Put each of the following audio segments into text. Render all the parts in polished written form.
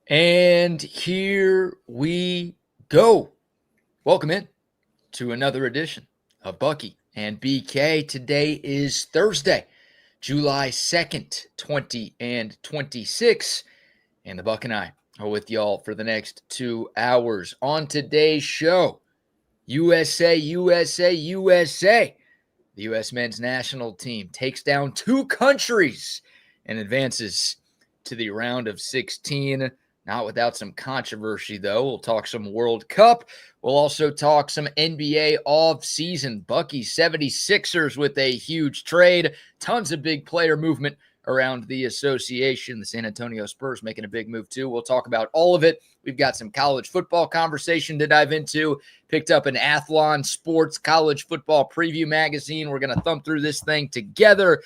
And here we go. Welcome in to another edition of Bucky and BK. Today is Thursday, July 2nd, 2026. And the Buck and I are with y'all for the next 2 hours. On today's show, USA, USA, USA. The U.S. men's national team takes down two countries and advances to the round of 16. Not without some controversy, though. We'll talk some World Cup. We'll also talk some NBA off-season. Bucky 76ers with a huge trade. Tons of big player movement around the association. The San Antonio Spurs making a big move, too. We'll talk about all of it. We've got some college football conversation to dive into. Picked up an Athlon Sports College Football Preview magazine. We're going to thumb through this thing together.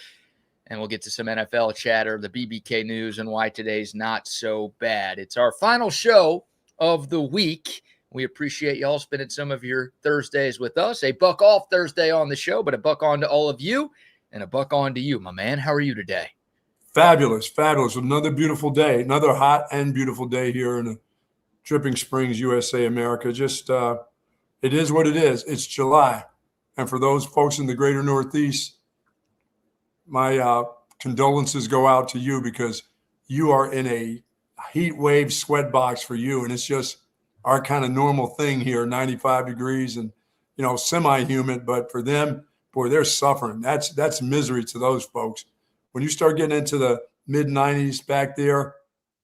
And we'll get to some NFL chatter, the BBK news, and why today's not so bad. It's our final show of the week. We appreciate y'all spending some of your Thursdays with us. A buck off Thursday on the show, but a buck on to all of you and a buck on to you, my man. How are you today? Fabulous, fabulous. Another beautiful day, another hot and beautiful day here in the Dripping Springs, USA, America. Just it is what it is. It's July. And for those folks in the greater Northeast, my condolences go out to you because you are in a heat wave sweat box for you. And it's just our kind of normal thing here, 95 degrees and, semi-humid. But for them, boy, they're suffering. That's misery to those folks. When you start getting into the mid-90s back there,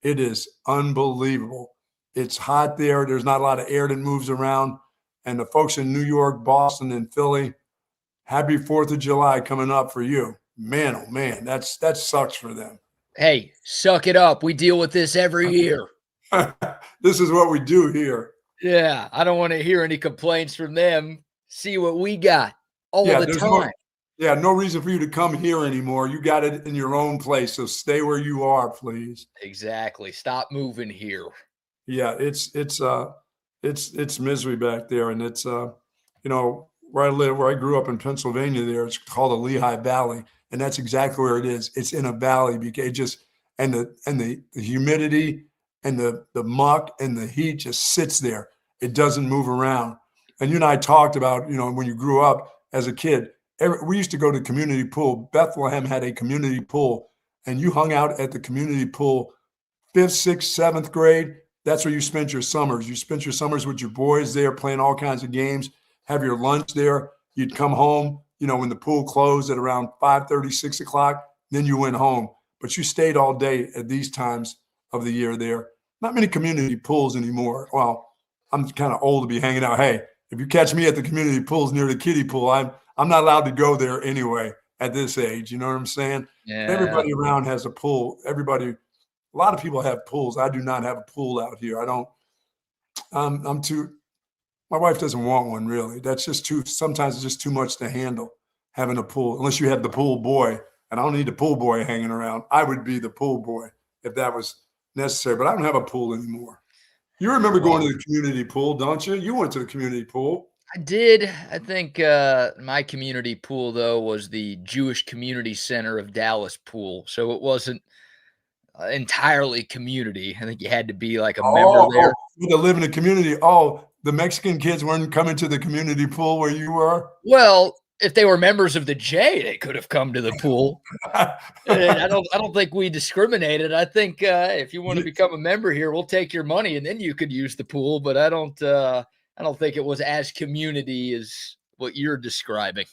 it is unbelievable. It's hot there. There's not a lot of air that moves around. And the folks in New York, Boston, and Philly, happy 4th of July coming up for you. Man, oh man, that sucks for them. Hey, suck it up. We deal with this every year. This is what we do here. Yeah, I don't want to hear any complaints from them. See what we got all the time. No reason for you to come here anymore. You got it in your own place, so stay where you are, please. Exactly. Stop moving here. Yeah, it's misery back there, and it's where I live, where I grew up in Pennsylvania. There, it's called the Lehigh Valley. And that's exactly where it is. It's in a valley, BK. And the humidity and the muck and the heat just sits there. It doesn't move around. And you and I talked about, when you grew up as a kid, we used to go to the community pool. Bethlehem had a community pool, and you hung out at the community pool 5th, 6th, 7th grade. That's where you spent your summers. You spent your summers with your boys there playing all kinds of games, have your lunch there. You'd come home, when the pool closed at around 5:30, 6 o'clock, then you went home. But you stayed all day at these times of the year there. Not many community pools anymore. Well, I'm kind of old to be hanging out. Hey, if you catch me at the community pools near the kiddie pool, I'm not allowed to go there anyway at this age. You know what I'm saying? Yeah. Everybody around has a pool. A lot of people have pools. I do not have a pool out here. I don't. My wife doesn't want one, really. That's just sometimes it's just too much to handle, having a pool, unless you have the pool boy. And I don't need the pool boy hanging around. I would be the pool boy if that was necessary, but I don't have a pool anymore. You remember going to the community pool, don't you? You went to the community pool. I did. I think my community pool, though, was the Jewish Community Center of Dallas pool. So it wasn't entirely community. I think you had to be like a member there. To live in a community. Oh, the Mexican kids weren't coming to the community pool where you were? Well, if they were members of the J, they could have come to the pool. I don't think we discriminated. I think if you want to become a member here, we'll take your money and then you could use the pool. But I don't think it was as community as what you're describing.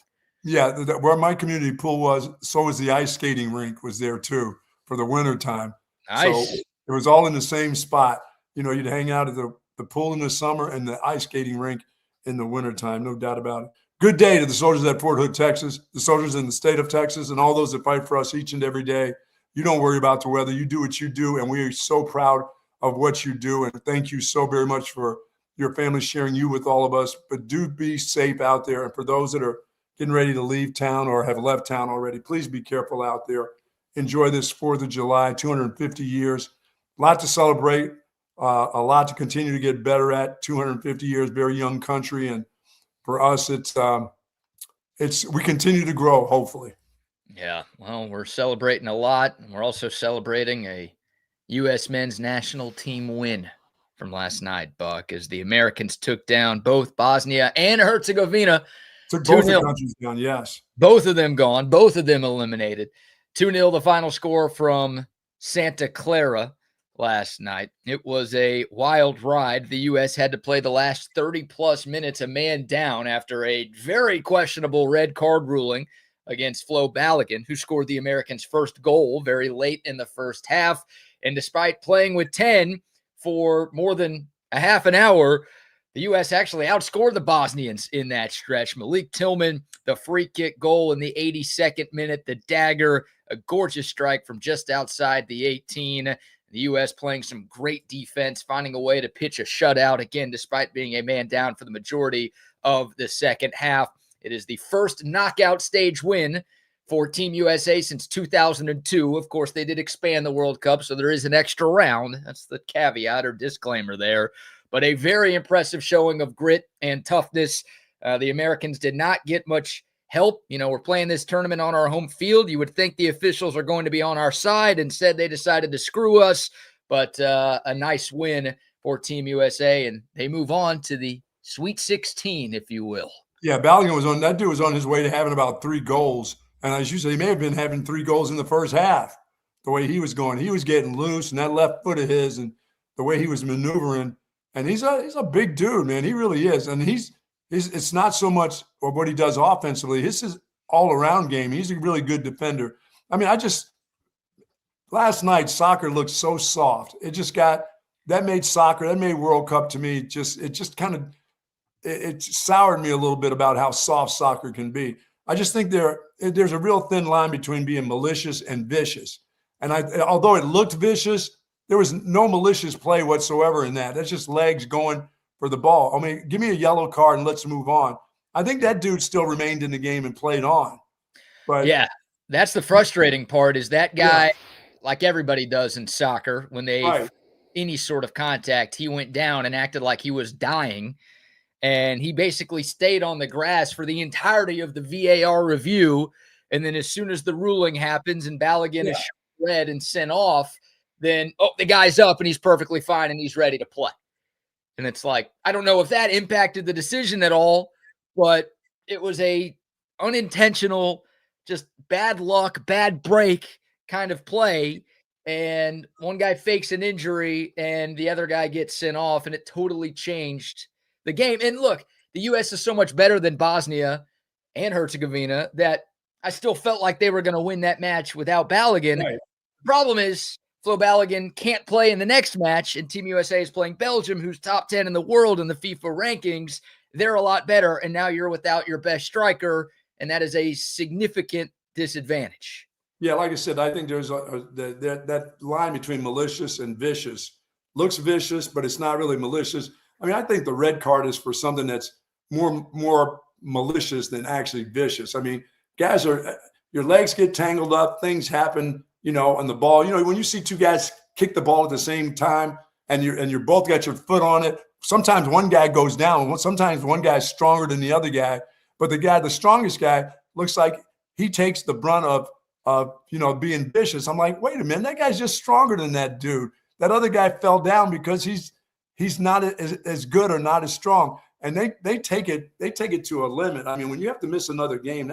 Yeah, where my community pool was, so was the ice skating rink was there too for the winter time. Nice. So it was all in the same spot. You'd hang out at the pool in the summer and the ice skating rink in the wintertime, no doubt about it. Good day to the soldiers at Fort Hood, Texas, the soldiers in the state of Texas, and all those that fight for us each and every day. You don't worry about the weather. You do what you do, and we are so proud of what you do. And thank you so very much for your family sharing you with all of us. But do be safe out there. And for those that are getting ready to leave town or have left town already, please be careful out there. Enjoy this 4th of July, 250 years. A lot to celebrate. A lot to continue to get better at. 250 years, very young country, and for us, we continue to grow. Hopefully, Yeah. Well, we're celebrating a lot, and we're also celebrating a U.S. men's national team win from last night, Buck, as the Americans took down both Bosnia and Herzegovina. Took both the countries down, yes. Both of them gone, both of them eliminated. 2-0 the final score from Santa Clara last night. It was a wild ride. The U.S. had to play the last 30-plus minutes a man down after a very questionable red card ruling against Flo Balogun, who scored the Americans' first goal very late in the first half. And despite playing with 10 for more than a half an hour, the U.S. actually outscored the Bosnians in that stretch. Malik Tillman, the free kick goal in the 82nd minute, the dagger, a gorgeous strike from just outside the 18. The U.S. playing some great defense, finding a way to pitch a shutout, again, despite being a man down for the majority of the second half. It is the first knockout stage win for Team USA since 2002. Of course, they did expand the World Cup, so there is an extra round. That's the caveat or disclaimer there. But a very impressive showing of grit and toughness. The Americans did not get much help. You know, we're playing this tournament on our home field. You would think the officials are going to be on our side. Instead, they decided to screw us. But a nice win for Team USA, and they move on to the Sweet 16, if you will. Yeah, Balogun that dude was on his way to having about 3 goals. And as you said, he may have been having 3 goals in the first half. The way he was going, he was getting loose, and that left foot of his, and the way he was maneuvering. And he's a big dude, man. He really is. And it's not so much of what he does offensively. His is all-around game. He's a really good defender. I mean, last night, soccer looked so soft. That made World Cup to me it soured me a little bit about how soft soccer can be. I just think there's a real thin line between being malicious and vicious. And although it looked vicious, there was no malicious play whatsoever in that. That's just legs going for the ball. I mean, give me a yellow card and let's move on. I think that dude still remained in the game and played on. But yeah, that's the frustrating part is that guy, like everybody does in soccer, when they any sort of contact, he went down and acted like he was dying. And he basically stayed on the grass for the entirety of the VAR review. And then as soon as the ruling happens and Balogun is red and sent off, then, the guy's up and he's perfectly fine and he's ready to play. And it's like, I don't know if that impacted the decision at all, but it was a unintentional, just bad luck, bad break kind of play. And one guy fakes an injury and the other guy gets sent off, and it totally changed the game. And look, the U.S. is so much better than Bosnia and Herzegovina that I still felt like they were going to win that match without Balogun. Right. The problem is Flo Balogun can't play in the next match, and Team USA is playing Belgium, who's top 10 in the world in the FIFA rankings. They're a lot better, and now you're without your best striker, and that is a significant disadvantage. Yeah, like I said, I think there's that line between malicious and vicious. Looks vicious, but it's not really malicious. I mean, I think the red card is for something that's more malicious than actually vicious. I mean, your legs get tangled up, things happen, on the ball. When you see 2 guys kick the ball at the same time and you're both got your foot on it, sometimes one guy goes down. Sometimes one guy's stronger than the other guy, but the strongest guy looks like he takes the brunt of being vicious. I'm like, wait a minute, that guy's just stronger than that dude. That other guy fell down because he's not as good or not as strong. And they take it to a limit. I mean, when you have to miss another game,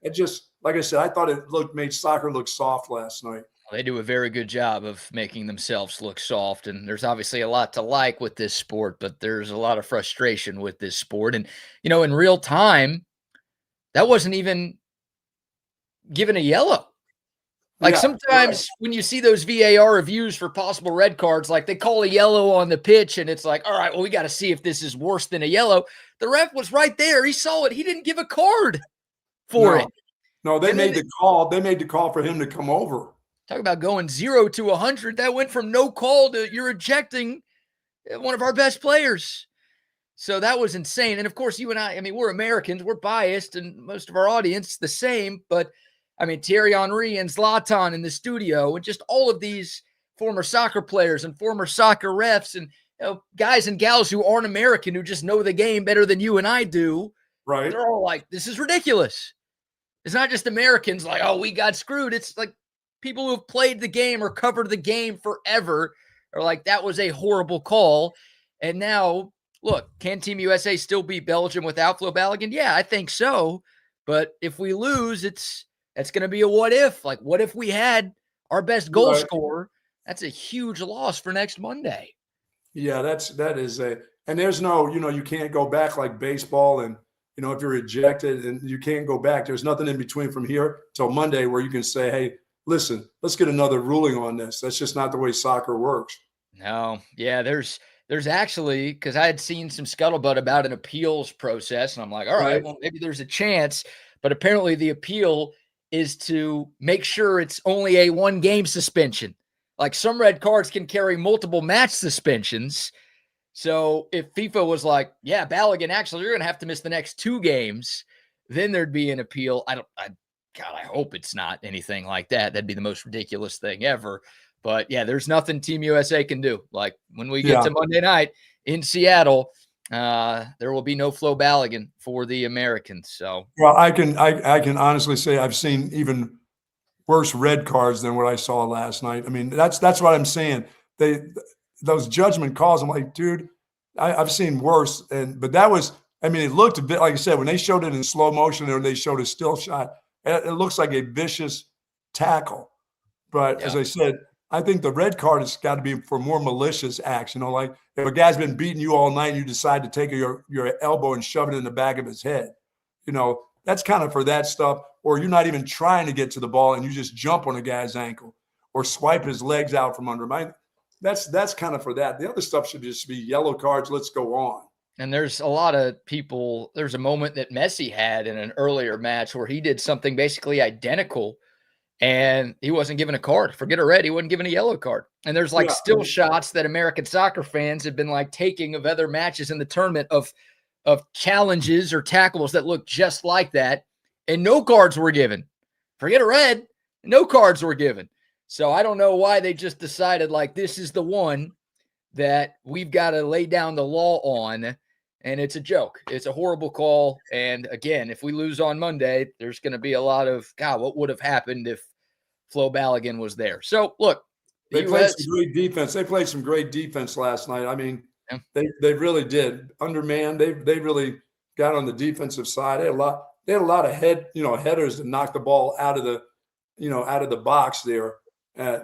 it just, like I said, I thought it made soccer look soft last night. They do a very good job of making themselves look soft. And there's obviously a lot to like with this sport, but there's a lot of frustration with this sport. And, in real time, that wasn't even given a yellow. Like sometimes when you see those VAR reviews for possible red cards, like they call a yellow on the pitch and it's like, all right, well, we got to see if this is worse than a yellow. The ref was right there. He saw it. He didn't give a card for it. No, they made the call. They made the call for him to come over. Talk about going 0 to 100. That went from no call to you're ejecting one of our best players. So that was insane. And of course, you and I mean, we're Americans. We're biased, and most of our audience the same. But I mean, Thierry Henry and Zlatan in the studio, and just all of these former soccer players and former soccer refs and guys and gals who aren't American, who just know the game better than you and I do. Right. They're all like, this is ridiculous. It's not just Americans like, oh, we got screwed. It's like people who have played the game or covered the game forever are like, that was a horrible call. And now, look, can Team USA still beat Belgium without Flo Balogun? Yeah, I think so. But if we lose, that's going to be a what if. Like, what if we had our best goal scorer? That's a huge loss for next Monday. Yeah, that is and there's no, you can't go back like baseball and, if you're ejected and you can't go back, there's nothing in between from here till Monday where you can say, hey, listen, let's get another ruling on this. That's just not the way soccer works. No. Yeah, there's actually, because I had seen some scuttlebutt about an appeals process, and I'm like, all right, well, maybe there's a chance. But apparently the appeal is to make sure it's only a 1-game suspension. Like, some red cards can carry multiple match suspensions. So if FIFA was like, yeah, Balogun, actually, you're going to have to miss the next 2 games, then there'd be an appeal. God, I hope it's not anything like that. That'd be the most ridiculous thing ever. But yeah, there's nothing Team USA can do. Like, when we get to Monday night in Seattle, there will be no Flo Balogun for the Americans. So, well, I can honestly say I've seen even worse red cards than what I saw last night. I mean, that's what I'm saying. Those judgment calls, I'm like, dude, I've seen worse. But that was, I mean, it looked a bit, like I said, when they showed it in slow motion or they showed a still shot, it looks like a vicious tackle. But as I said, I think the red card has got to be for more malicious acts. Like if a guy's been beating you all night and you decide to take your elbow and shove it in the back of his head, that's kind of for that stuff. Or you're not even trying to get to the ball and you just jump on a guy's ankle or swipe his legs out from under him. That's kind of for that. The other stuff should just be yellow cards. Let's go on. And there's a lot of people. There's a moment that Messi had in an earlier match where he did something basically identical and he wasn't given a card. Forget a red. He wasn't given a yellow card. And there's still shots that American soccer fans have been taking of other matches in the tournament of challenges or tackles that look just like that. And no cards were given. Forget a red. No cards were given. So I don't know why they just decided this is the one that we've got to lay down the law on. And it's a joke. It's a horrible call. And again, if we lose on Monday, there's going to be a lot of, God, what would have happened if Flo Balogun was there? So look, they played some great defense. They played some great defense last night. I mean, they really did. Undermanned. They really got on the defensive side. They had a lot of headers to knock the ball out of the box there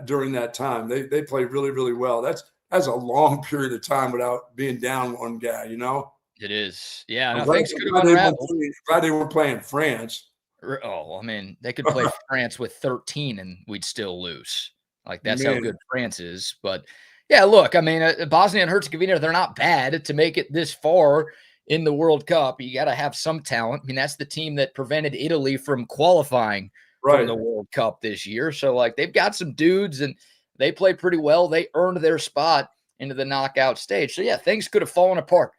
during that time. They played really, really well. That's a long period of time without being down one guy, It is. Yeah. No, things could have unraveled. Glad they weren't playing France. Oh, I mean, they could play France with 13 and we'd still lose. That's how good France is. But yeah, look, I mean, Bosnia and Herzegovina, they're not bad to make it this far in the World Cup. You got to have some talent. I mean, that's the team that prevented Italy from qualifying for the World Cup this year. So they've got some dudes and they played pretty well. They earned their spot into the knockout stage. So yeah, things could have fallen apart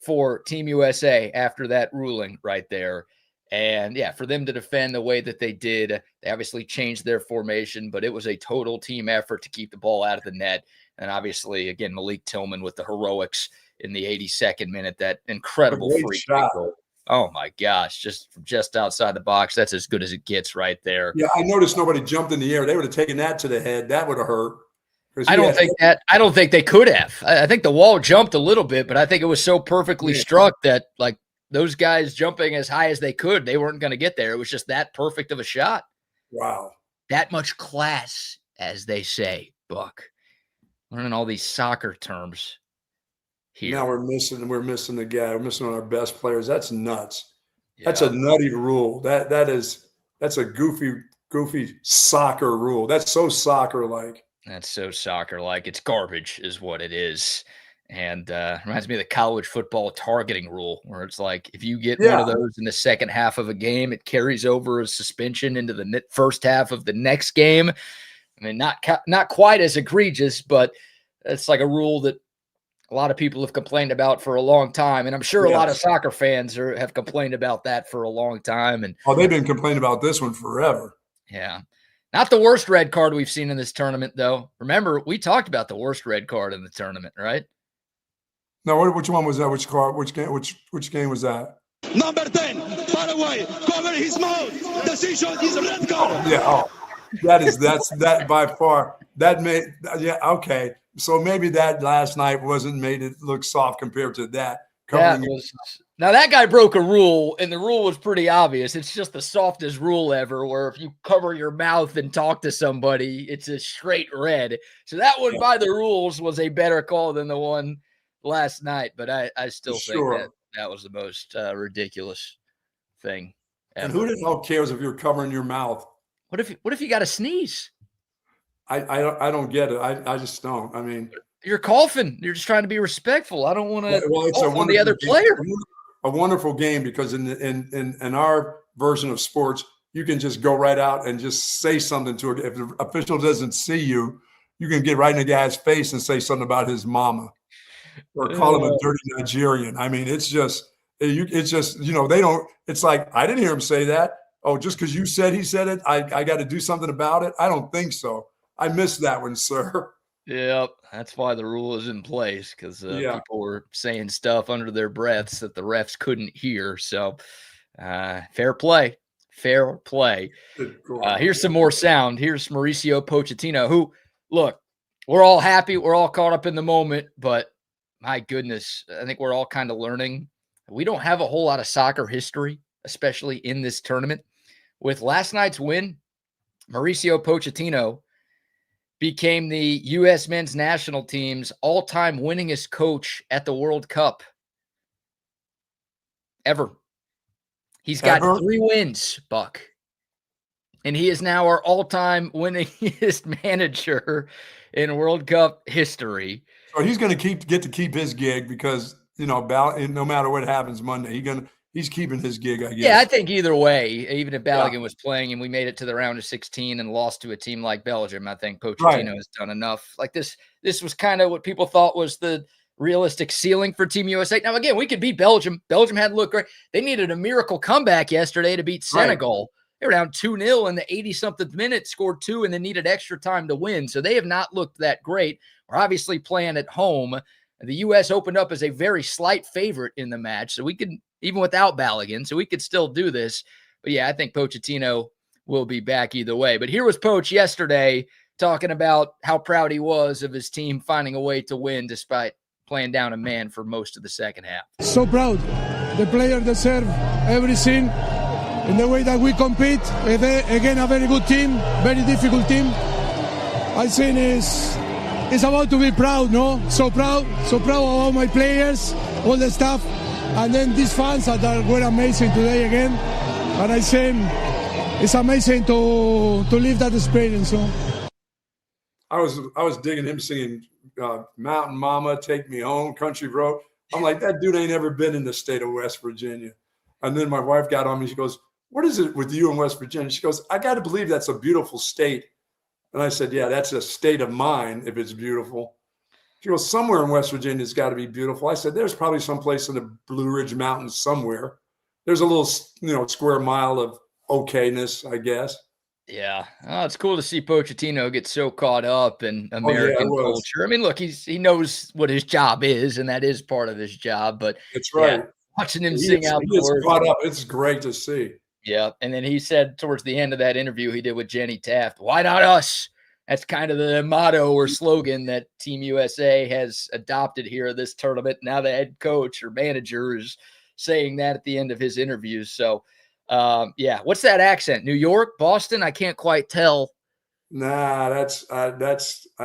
for Team USA after that ruling right there. And yeah, for them to defend the way that they did, they obviously changed their formation, but it was a total team effort to keep the ball out of the net. And obviously, again, Malik Tillman with the heroics in the 82nd minute, that incredible free kick goal. Oh my gosh, just outside the box. That's as good as it gets right there. Yeah, I noticed nobody jumped in the air. They would have taken that to the head. That would have hurt. I don't think they could have. I think the wall jumped a little bit, but I think it was so perfectly struck that those guys jumping as high as they could, they weren't going to get there. It was just that perfect of a shot. Wow. That much class, as they say, Buck. Learning all these soccer terms here. Now we're missing the guy. We're missing one of our best players. That's nuts. Yeah. That's a nutty rule. That's a goofy soccer rule. That's so soccer-like. That's so soccer-like. It's garbage is what it is. And reminds me of the college football targeting rule, where it's if you get one of those in the second half of a game, it carries over a suspension into the first half of the next game. I mean, not quite as egregious, but it's a rule that a lot of people have complained about for a long time. And I'm sure a lot of soccer fans have complained about that for a long time. And they've been complaining about this one forever. Yeah. Not the worst red card we've seen in this tournament, though. Remember, we talked about the worst red card in the tournament, right? No, which one was that? Which card? Which game was that? Number 10, far away, cover his mouth. Decision is red card. Yeah. Oh. That by far that made okay. So maybe that last night made it look soft compared to that. Now that guy broke a rule, and the rule was pretty obvious. It's just the softest rule ever, where if you cover your mouth and talk to somebody, it's a straight red. So that one, by the rules, was a better call than the one last night. But I still think that was the most ridiculous thing ever. And who the hell cares if you're covering your mouth? What if you got to sneeze? I don't get it. I just don't. I mean, you're coughing. You're just trying to be respectful. I don't want to on the other player. A wonderful game because in our version of sports, you can just go right out and just say something to it. If the official doesn't see you, you can get right in the guy's face and say something about his mama or call him a dirty Nigerian. I mean, it's just they don't. It's like I didn't hear him say that. Oh, just because you said he said it, I got to do something about it. I don't think so. I missed that one, sir. Yep, that's why the rule is in place, because people were saying stuff under their breaths that the refs couldn't hear. So fair play. Here's some more sound. Here's Mauricio Pochettino, who, look, we're all happy. We're all caught up in the moment, but my goodness, I think we're all kind of learning. We don't have a whole lot of soccer history, especially in this tournament. With last night's win, Mauricio Pochettino became the U.S. men's national team's all-time winningest coach at the World Cup ever. He's got 3 wins, Buck. And he is now our all-time winningest manager in World Cup history. So he's going to get to keep his gig because, no matter what happens Monday, he's keeping his gig, I guess. Yeah, I think either way, even if Balogun was playing and we made it to the round of 16 and lost to a team like Belgium, I think Pochettino has done enough. Like this was kind of what people thought was the realistic ceiling for Team USA. Now, again, we could beat Belgium. Belgium hadn't looked great. They needed a miracle comeback yesterday to beat Senegal. They were down 2-0 in the 80-something minute, scored 2, and then needed extra time to win. So they have not looked that great. We're obviously playing at home. The U.S. opened up as a very slight favorite in the match, so we could, even without Balogun, so we could still do this. But yeah, I think Pochettino will be back either way. But here was Poch yesterday talking about how proud he was of his team finding a way to win despite playing down a man for most of the second half. So proud. The players deserve everything in the way that we compete. Again, a very good team, very difficult team. I think it's about to be proud, no? So proud of all my players, all the staff, and then these fans that were amazing today again. And I say it's amazing to live that experience. So. I was digging him singing Mountain Mama, Take Me Home, Country Road. I'm like, that dude ain't ever been in the state of West Virginia. And then my wife got on me. She goes, what is it with you in West Virginia? She goes, I got to believe that's a beautiful state. And I said, yeah, that's a state of mind if it's beautiful. She goes, somewhere in West Virginia it's got to be beautiful. I said, there's probably someplace in the Blue Ridge Mountains somewhere. There's a little, square mile of okayness, I guess. Yeah. Oh, it's cool to see Pochettino get so caught up in American culture. I mean, look, he knows what his job is, and that is part of his job. But that's right. Watching him sing out the words. Caught up. It's great to see. Yeah. And then he said towards the end of that interview he did with Jenny Taft, why not us? That's kind of the motto or slogan that Team USA has adopted here this tournament. Now the head coach or manager is saying that at the end of his interviews. So, what's that accent? New York, Boston? I can't quite tell. Nah, that's I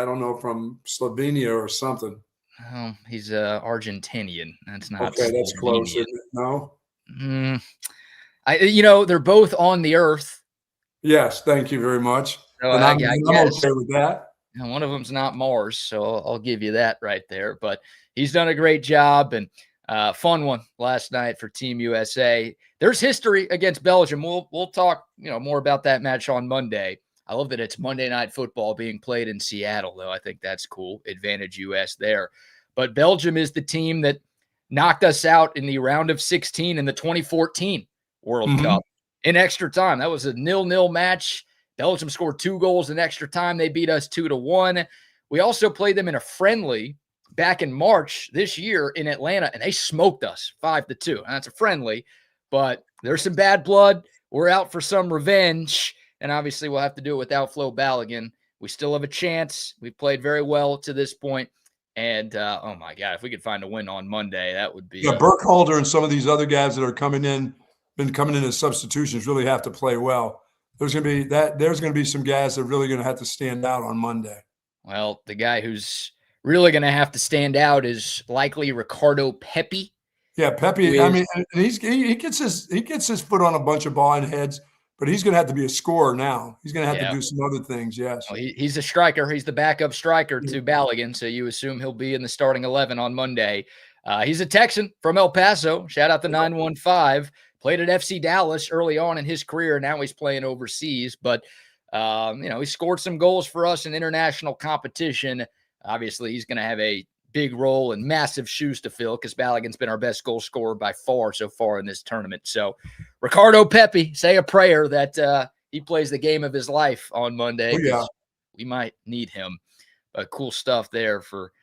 don't know, from Slovenia or something. Oh, he's Argentinian. That's not okay. Slovenian. That's close. No. They're both on the earth. Yes, thank you very much. So I'm okay with that. And one of them's not Mars, so I'll give you that right there. But he's done a great job, and fun one last night for Team USA. There's history against Belgium. We'll talk more about that match on Monday. I love that it's Monday Night Football being played in Seattle, though. I think that's cool. Advantage US there. But Belgium is the team that knocked us out in the round of 16 in the 2014 World Cup in extra time. That was a 0-0 match. Belgium scored 2 goals in extra time. They beat us 2-1. We also played them in a friendly back in March this year in Atlanta, and they smoked us 5-2. And that's a friendly, but there's some bad blood. We're out for some revenge. and obviously we'll have to do it without Flo Balogun. We still have a chance. We've played very well to this point. And, oh, my God, if we could find a win on Monday, that would be – Yeah, Burkhalter and some of these other guys that are been coming in as substitutions really have to play well. There's going to be some guys that are really going to have to stand out on Monday. Well, the guy who's really going to have to stand out is likely Ricardo Pepi. Yeah, Pepi. I mean, and he gets his foot on a bunch of ball heads, but he's going to have to be a scorer now. He's going to have to do some other things. Yes, well, he's a striker. He's the backup striker to Balogun, so you assume he'll be in the starting 11 on Monday. He's a Texan from El Paso. Shout out to 915. Played at FC Dallas early on in his career. Now he's playing overseas, but he scored some goals for us in international competition. Obviously, he's going to have a big role and massive shoes to fill because Balogun's been our best goal scorer by far so far in this tournament. So, Ricardo Pepi, say a prayer that he plays the game of his life on Monday. We might need him. But cool stuff there for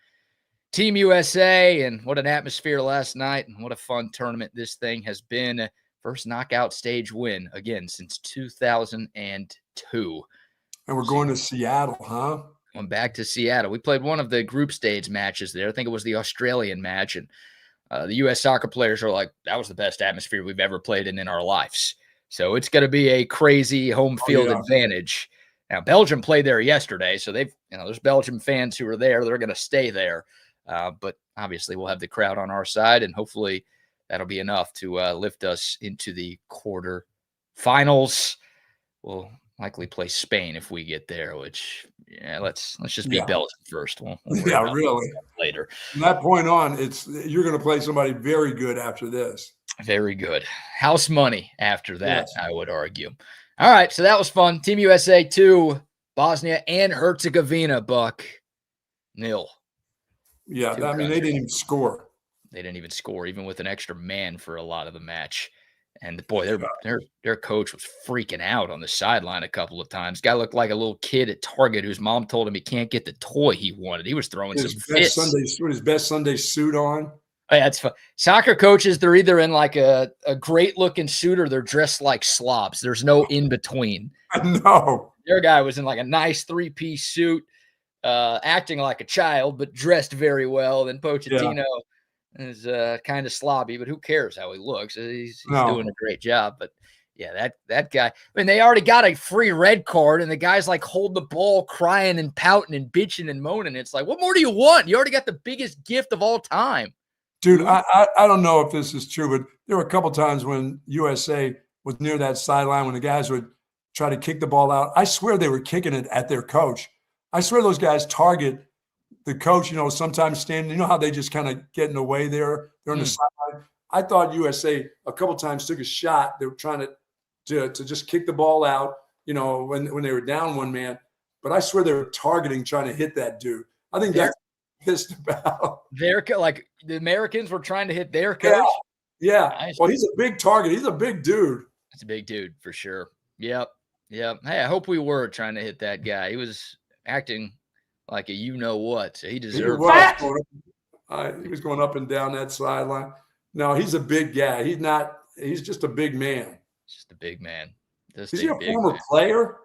Team USA, and what an atmosphere last night, and what a fun tournament this thing has been. First knockout stage win, again, since 2002. And we're going to Seattle, huh? Going back to Seattle. We played one of the group stage matches there. I think it was the Australian match. And the U.S. soccer players are like, that was the best atmosphere we've ever played in our lives. So it's going to be a crazy home field advantage. Now, Belgium played there yesterday. So there's Belgium fans who are there. They're going to stay there. But obviously we'll have the crowd on our side, and hopefully that'll be enough to lift us into the quarter finals. We'll likely play Spain if we get there, which let's just beat Belgium first. We'll really later. From that point on, you're going to play somebody very good after this. Very good. House money after that, I would argue. All right, so that was fun. Team USA 2, Bosnia and Herzegovina, Buck, 0. Yeah, I mean, they didn't even score. They didn't even score, even with an extra man for a lot of the match. And boy, their coach was freaking out on the sideline a couple of times. Guy looked like a little kid at Target whose mom told him he can't get the toy he wanted. He was throwing some fists. His best Sunday suit on. Oh, yeah, it's fun. Soccer coaches, they're either in like a great looking suit or they're dressed like slobs. There's no in between. No. Their guy was in like a nice 3-piece suit, acting like a child, but dressed very well. Then Pochettino is kind of slobby, but who cares how he looks? He's doing a great job. But yeah, that guy. I mean, they already got a free red card, and the guy's like holding the ball, crying and pouting and bitching and moaning. It's like, what more do you want? You already got the biggest gift of all time. Dude, I don't know if this is true, but there were a couple times when USA was near that sideline when the guys would try to kick the ball out. I swear they were kicking it at their coach. I swear those guys target the coach, sometimes standing. You know how they just kind of get in the way there? They're on the sideline. I thought USA a couple times took a shot. They were trying to just kick the ball out, when they were down one man. But I swear they were targeting, trying to hit that dude. I think that's pissed about. Like the Americans were trying to hit their coach? Yeah. Well, he's a big target. He's a big dude. That's a big dude for sure. Yep. Hey, I hope we were trying to hit that guy. He was acting like a you-know-what, so he deserved it. He was going up and down that sideline. No, he's a big guy. He's just a big man. Just a big man. Is he a former player?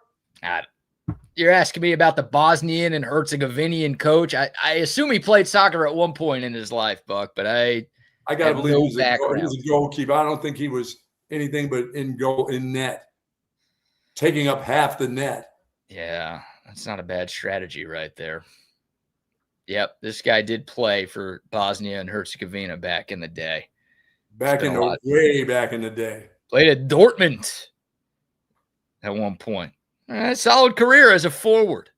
You're asking me about the Bosnian and Herzegovinian coach. I assume he played soccer at one point in his life, Buck, but I got to believe he was a goalkeeper. I don't think he was anything but in net, taking up half the net. Yeah, that's not a bad strategy right there. Yep, this guy did play for Bosnia and Herzegovina back in the day. Way back in the day. Played at Dortmund at one point. Solid career as a forward.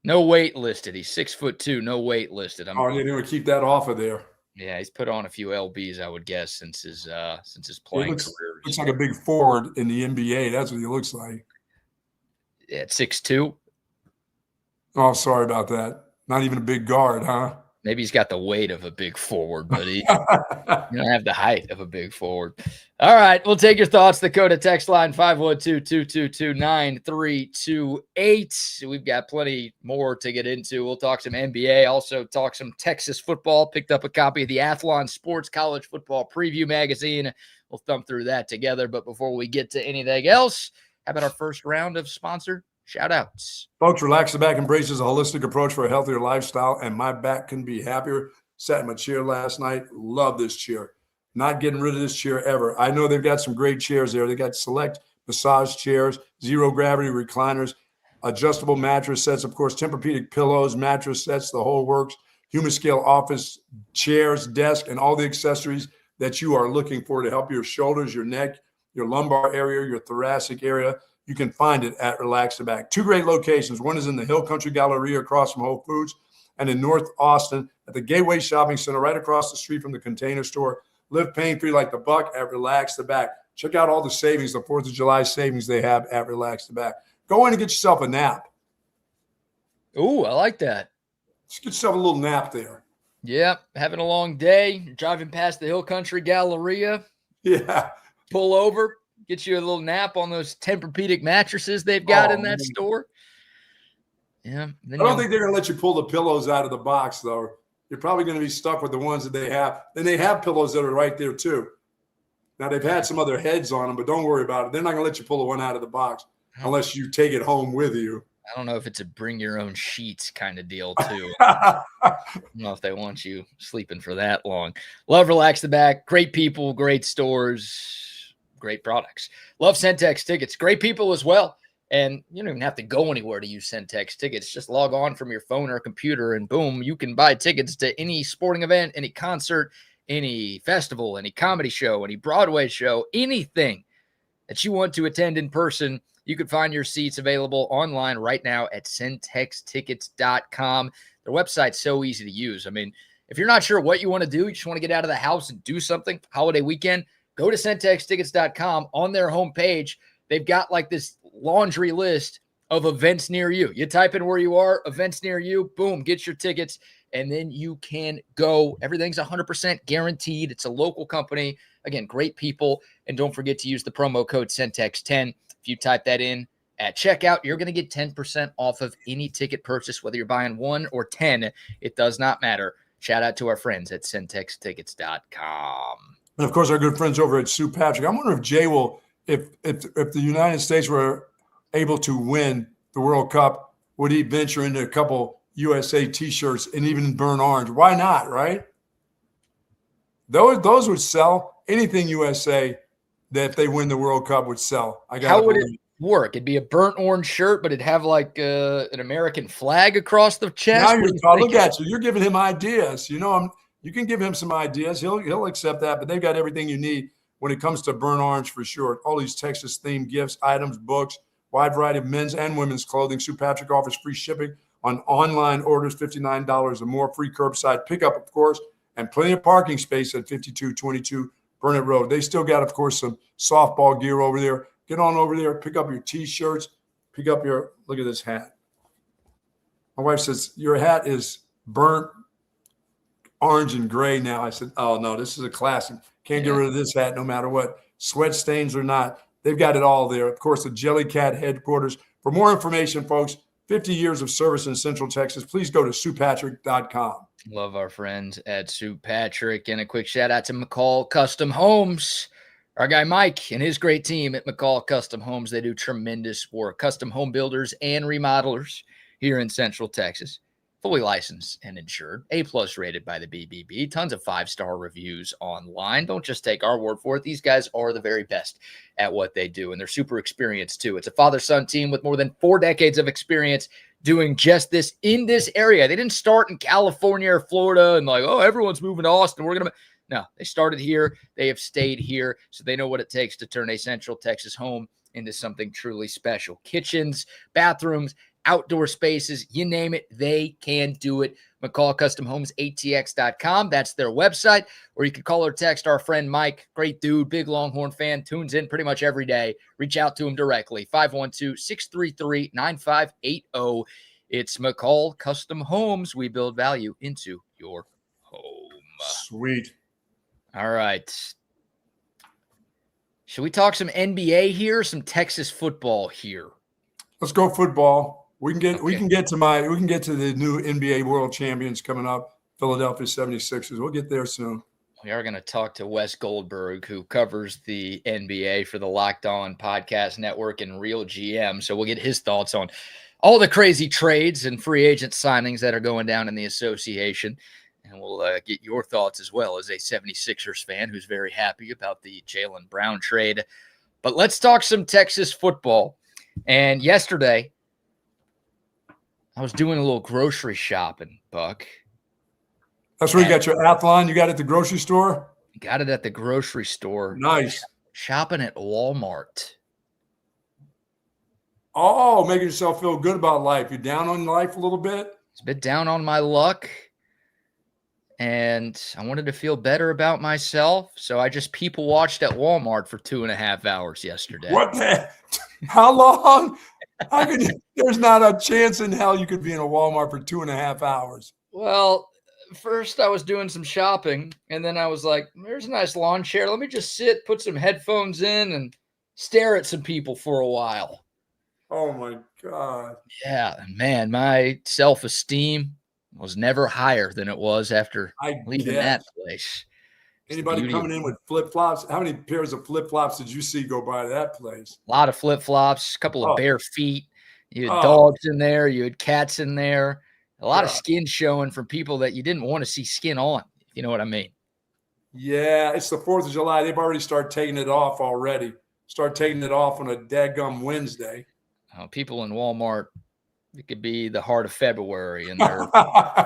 No weight listed. He's 6'2", no weight listed. You didn't keep that off of there. Yeah, he's put on a few LBs, I would guess, since his playing career. Looks like a big forward in the NBA. That's what he looks like. Yeah, at 6'2". Oh, sorry about that. Not even a big guard, huh? Maybe he's got the weight of a big forward, but he don't have the height of a big forward. All right, we'll take your thoughts. The Dakota text line 512-222-9328. We've got plenty more to get into. We'll talk some NBA, also talk some Texas football. Picked up a copy of the Athlon Sports College Football Preview magazine. We'll thumb through that together. But before we get to anything else, How about our first round of sponsor shout-outs? Folks, Relax the Back embraces a holistic approach for a healthier lifestyle, and my back couldn't be happier. Sat in my chair last night. Love this chair. Not getting rid of this chair ever. I know they've got some great chairs there. They got select massage chairs, zero gravity recliners, adjustable mattress sets, of course, Tempur-Pedic pillows, mattress sets, the whole works, human scale office chairs, desk, and all the accessories that you are looking for to help your shoulders, your neck, your lumbar area, your thoracic area. You can find it at Relax the Back. Two great locations. One is in the Hill Country Galleria across from Whole Foods, and in North Austin at the Gateway Shopping Center right across the street from the Container Store. Live pain-free like the Buck at Relax the Back. Check out all the savings, the 4th of July savings they have at Relax the Back. Go in and get yourself a nap. Ooh, I like that. Just get yourself a little nap there. Yeah, having a long day, driving past the Hill Country Galleria. Yeah. Pull over, get you a little nap on those Tempur-Pedic mattresses they've got in that store. Yeah. I don't think they're going to let you pull the pillows out of the box, though. You're probably going to be stuck with the ones that they have. Then they have pillows that are right there, too. Now, they've had some other heads on them, but don't worry about it. They're not going to let you pull the one out of the box unless you take it home with you. I don't know if it's a bring your own sheets kind of deal, too. I don't know if they want you sleeping for that long. Love Relax the Back. Great people, great stores, great products. Love Centex tickets. Great people as well. And you don't even have to go anywhere to use Centex tickets. Just log on from your phone or computer, and boom, you can buy tickets to any sporting event, any concert, any festival, any comedy show, any Broadway show, anything that you want to attend in person. You can find your seats available online right now at centextickets.com. Their website's so easy to use. I mean, if you're not sure what you want to do, you just want to get out of the house and do something, holiday weekend, go to centextickets.com. On their homepage, they've got like this laundry list of events near you. You type in where you are, events near you, boom, get your tickets, and then you can go. Everything's 100% guaranteed. It's a local company. Again, great people. And don't forget to use the promo code CENTEX10. If you type that in at checkout, you're going to get 10% off of any ticket purchase, whether you're buying 1 or 10. It does not matter. Shout out to our friends at centextickets.com. And, of course, our good friends over at Sue Patrick. I wonder if Jay will, if the United States were able to win the World Cup, would he venture into a couple USA T-shirts and even burn orange? Why not, right? Those would sell. Anything USA that if they win the World Cup would sell. How would it work? It'd be a burnt orange shirt, but it'd have like an American flag across the chest. Now you're talking. Look at you. You're giving him ideas. You know, you can give him some ideas. He'll accept that, but they've got everything you need when it comes to burnt orange for sure. All these Texas-themed gifts, items, books, wide variety of men's and women's clothing. Sue Patrick offers free shipping on online orders, $59 or more, free curbside pickup, of course, and plenty of parking space at 5222 Burnett Road. They still got, of course, some softball gear over there. Get on over there, pick up your T-shirts, pick up your – look at this hat. My wife says, your hat is burnt orange and gray now. I said, oh, no, this is a classic. Can't get rid of this hat no matter what. Sweat stains or not. They've got it all there. Of course, the Jellycat headquarters. For more information, folks, 50 years of service in Central Texas, please go to SuePatrick.com. Love our friends at Sue Patrick. And a quick shout out to McCall Custom Homes. Our guy Mike and his great team at McCall Custom Homes. They do tremendous work. Custom home builders and remodelers here in Central Texas. Fully licensed and insured. A+ rated by the BBB. Tons of 5-star reviews online. Don't just take our word for it. These guys are the very best at what they do. And they're super experienced too. It's a father-son team with more than 4 decades of experience doing just this in this area. They didn't start in California or Florida and like, oh, everyone's moving to Austin. We're going to. No, they started here. They have stayed here. So they know what it takes to turn a Central Texas home into something truly special. Kitchens, bathrooms, outdoor spaces, you name it, they can do it. McCall Custom Homes, ATX.com. That's their website. Or you can call or text our friend Mike. Great dude, big Longhorn fan, tunes in pretty much every day. Reach out to him directly, 512-633-9580. It's McCall Custom Homes. We build value into your home. Sweet. All right. Should we talk some NBA here, some Texas football here? Let's go football. We can get to the new NBA World Champions coming up, Philadelphia 76ers. We'll get there soon. We are going to talk to Wes Goldberg, who covers the NBA for the Locked On Podcast Network and Real GM. So we'll get his thoughts on all the crazy trades and free agent signings that are going down in the association. And we'll get your thoughts as well as a 76ers fan who's very happy about the Jaylen Brown trade. But let's talk some Texas football. And yesterday, I was doing a little grocery shopping, Buck. That's where you got your Athlon. You got it at the grocery store? Got it at the grocery store. Nice. Shopping at Walmart. Oh, making yourself feel good about life. You down on life a little bit? It's a bit down on my luck. And I wanted to feel better about myself. So I just people watched at Walmart for 2.5 hours yesterday. What the? How long? How could you, there's not a chance in hell you could be in a Walmart for 2.5 hours. Well, first I was doing some shopping, and then I was like, there's a nice lawn chair. Let me just sit, put some headphones in, and stare at some people for a while. Oh, my God. Yeah, man, my self-esteem was never higher than it was after leaving that place. Anybody coming in with flip-flops? How many pairs of flip-flops did you see go by that place? A lot of flip-flops, a couple of bare feet. You had dogs in there. You had cats in there. A lot of skin showing from people that you didn't want to see skin on, if you know what I mean. Yeah, it's the 4th of July. They've already started taking it off already. Start taking it off on a daggum Wednesday. People in Walmart, it could be the heart of February, and they're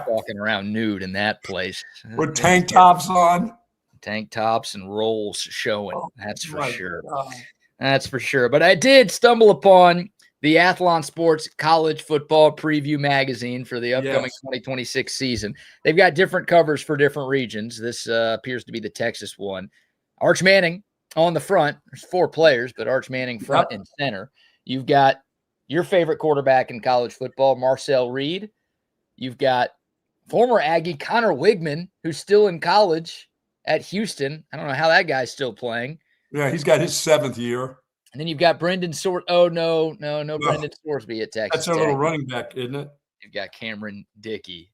walking around nude in that place. With tank tops on. Tank tops and rolls showing. That's for sure. God. That's for sure. But I did stumble upon the Athlon Sports College Football Preview Magazine for the upcoming 2026 season. They've got different covers for different regions. This appears to be the Texas one. Arch Manning on the front. There's 4 players, but Arch Manning front and center. You've got your favorite quarterback in college football, Marcel Reed. You've got former Aggie Connor Wigman, who's still in college at Houston. I don't know how that guy's still playing. Yeah, he's got his 7th year. And then you've got Brendan no Brendan Sorsby at Texas. That's a little running back, isn't it? You've got Cameron Dickey.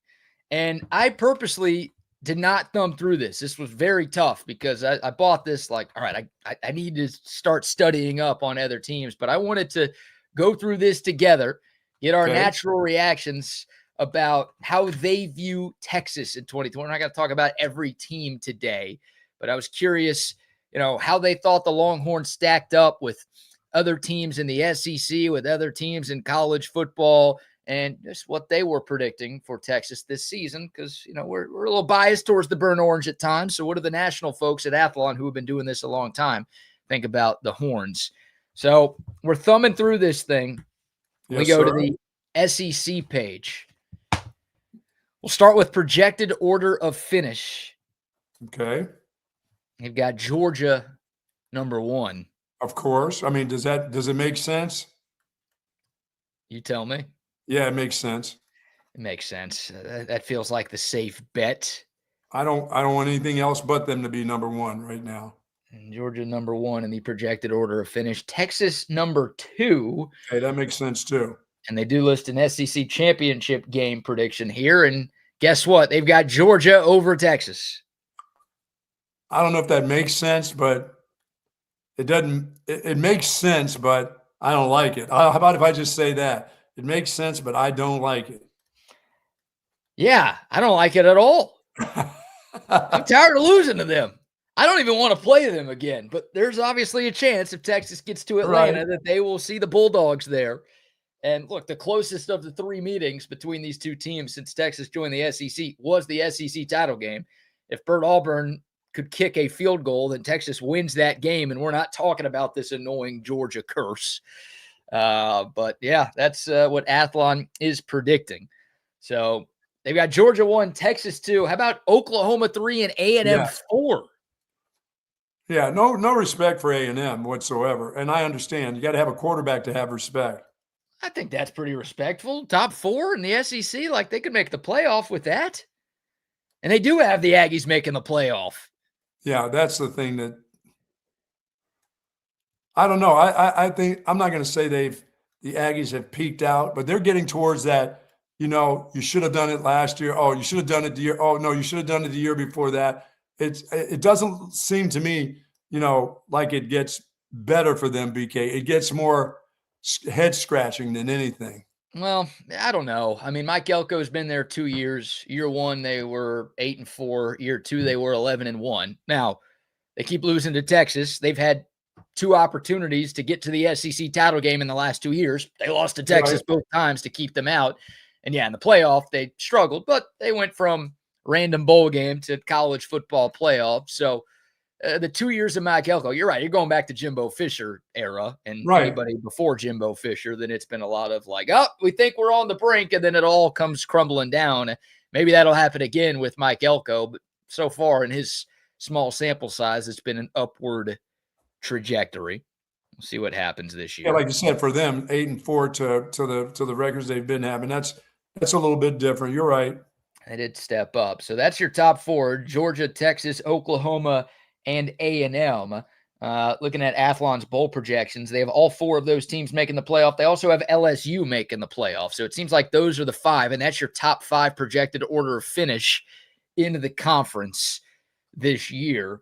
And I purposely did not thumb through this. This was very tough because I bought this like, all right, I need to start studying up on other teams, but I wanted to go through this together, get our natural reactions about how they view Texas in 2020. We're not going to talk about every team today, but I was curious, how they thought the Longhorns stacked up with other teams in the SEC, with other teams in college football, and just what they were predicting for Texas this season. Because, we're a little biased towards the burnt orange at times. So what do the national folks at Athlon, who have been doing this a long time, think about the Horns? So we're thumbing through this thing. We go to the SEC page. We'll start with projected order of finish. Okay. You've got Georgia number 1. Of course. I mean, does it make sense? You tell me. Yeah, it makes sense. It makes sense. That feels like the safe bet. I don't want anything else but them to be number 1 right now. And Georgia number 1 in the projected order of finish. Texas number 2. Hey, that makes sense too. And they do list an SEC championship game prediction here. And guess what? They've got Georgia over Texas. I don't know if that makes sense, but it doesn't. It makes sense, but I don't like it. How about if I just say that? It makes sense, but I don't like it. Yeah, I don't like it at all. I'm tired of losing to them. I don't even want to play them again, but there's obviously a chance if Texas gets to Atlanta that they will see the Bulldogs there. And look, the closest of the 3 meetings between these 2 teams since Texas joined the SEC was the SEC title game. If Bert Auburn could kick a field goal, then Texas wins that game, and we're not talking about this annoying Georgia curse. But, yeah, that's what Athlon is predicting. So they've got Georgia 1, Texas 2. How about Oklahoma 3 and A&M 4? Yeah, no respect for A&M whatsoever. And I understand. You got to have a quarterback to have respect. I think that's pretty respectful. Top 4 in the SEC, like they could make the playoff with that. And they do have the Aggies making the playoff. Yeah, that's the thing that I don't know. I think I'm not going to say the Aggies have peaked out, but they're getting towards that. You should have done it last year. Oh, you should have done it the year. Oh no, you should have done it the year before that. it doesn't seem to me, like it gets better for them, BK. It gets more head scratching than anything. Well, I don't know. I mean, Mike Elko's been there 2 years. Year 1, they were 8-4. Year 2, they were 11-1. Now, they keep losing to Texas. They've had 2 opportunities to get to the SEC title game in the last 2 years. They lost to Texas both times to keep them out. And yeah, in the playoff, they struggled, but they went from random bowl game to college football playoff. So the 2 years of Mike Elko, you're right. You're going back to Jimbo Fisher era, and anybody before Jimbo Fisher, then it's been a lot of like, oh, we think we're on the brink, and then it all comes crumbling down. Maybe that'll happen again with Mike Elko, but so far in his small sample size, it's been an upward trajectory. We'll see what happens this year. Yeah, like you said, for them, 8-4 to the records they've been having, that's a little bit different. You're right. They did step up. So that's your top 4: Georgia, Texas, Oklahoma, and A&M. Looking at Athlon's bowl projections, they have all 4 of those teams making the playoff. They also have LSU making the playoff. So it seems like those are the 5, and that's your top 5 projected order of finish into the conference this year.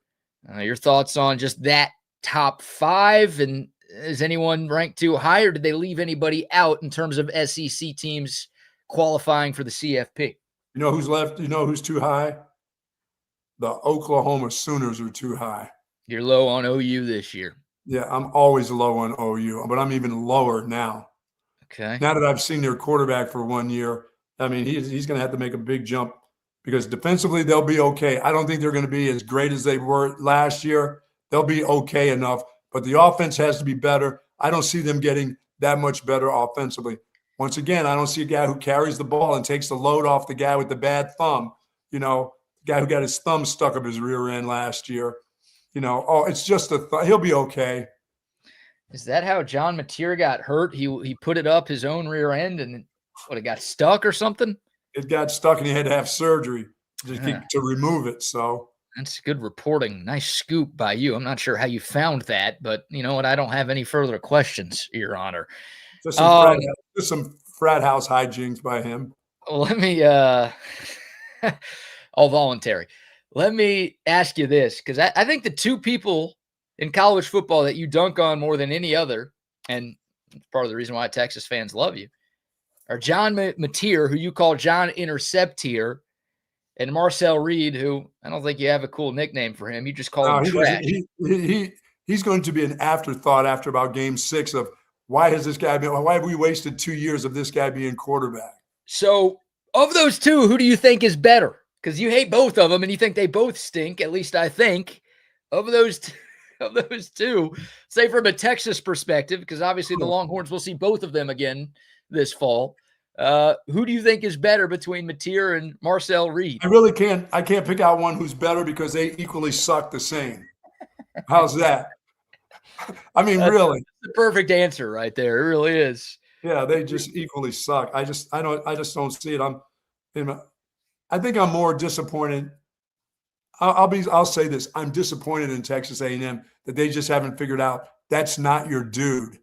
Your thoughts on just that top 5, and is anyone ranked too high, or did they leave anybody out in terms of SEC teams qualifying for the CFP? You know who's left? You know who's too high? The Oklahoma Sooners are too high. You're low on OU this year. Yeah, I'm always low on OU, but I'm even lower now. Okay. Now that I've seen their quarterback for 1 year, I mean, he's going to have to make a big jump because defensively they'll be okay. I don't think they're going to be as great as they were last year. They'll be okay enough, but the offense has to be better. I don't see them getting that much better offensively. Once again, I don't see a guy who carries the ball and takes the load off the guy with the bad thumb, guy who got his thumb stuck up his rear end last year. It's just he'll be okay. Is that how John Mateer got hurt? He put it up his own rear end and it got stuck or something? It got stuck and he had to have surgery to remove it. So that's good reporting. Nice scoop by you. I'm not sure how you found that, but you know what? I don't have any further questions, Your Honor. Just some frat house hijinks by him. Let me all voluntary. Let me ask you this, because I think the 2 people in college football that you dunk on more than any other, and it's part of the reason why Texas fans love you, are John Mateer, who you call John Interceptier, and Marcel Reed, who I don't think you have a cool nickname for him. You just call him trash. He's going to be an afterthought after about game 6 of why have we wasted 2 years of this guy being quarterback? So of those 2, who do you think is better? Because you hate both of them and you think they both stink, at least I think. Of those 2, say from a Texas perspective, because obviously the Longhorns will see both of them again this fall. Who do you think is better between Mateer and Marcel Reed? I can't pick out one who's better because they equally suck the same. How's that? I mean, really. That's the perfect answer right there. It really is. Yeah, they just equally suck. I just don't see it. I think I'm more disappointed. I'll say this. I'm disappointed in Texas A&M that they just haven't figured out that's not your dude.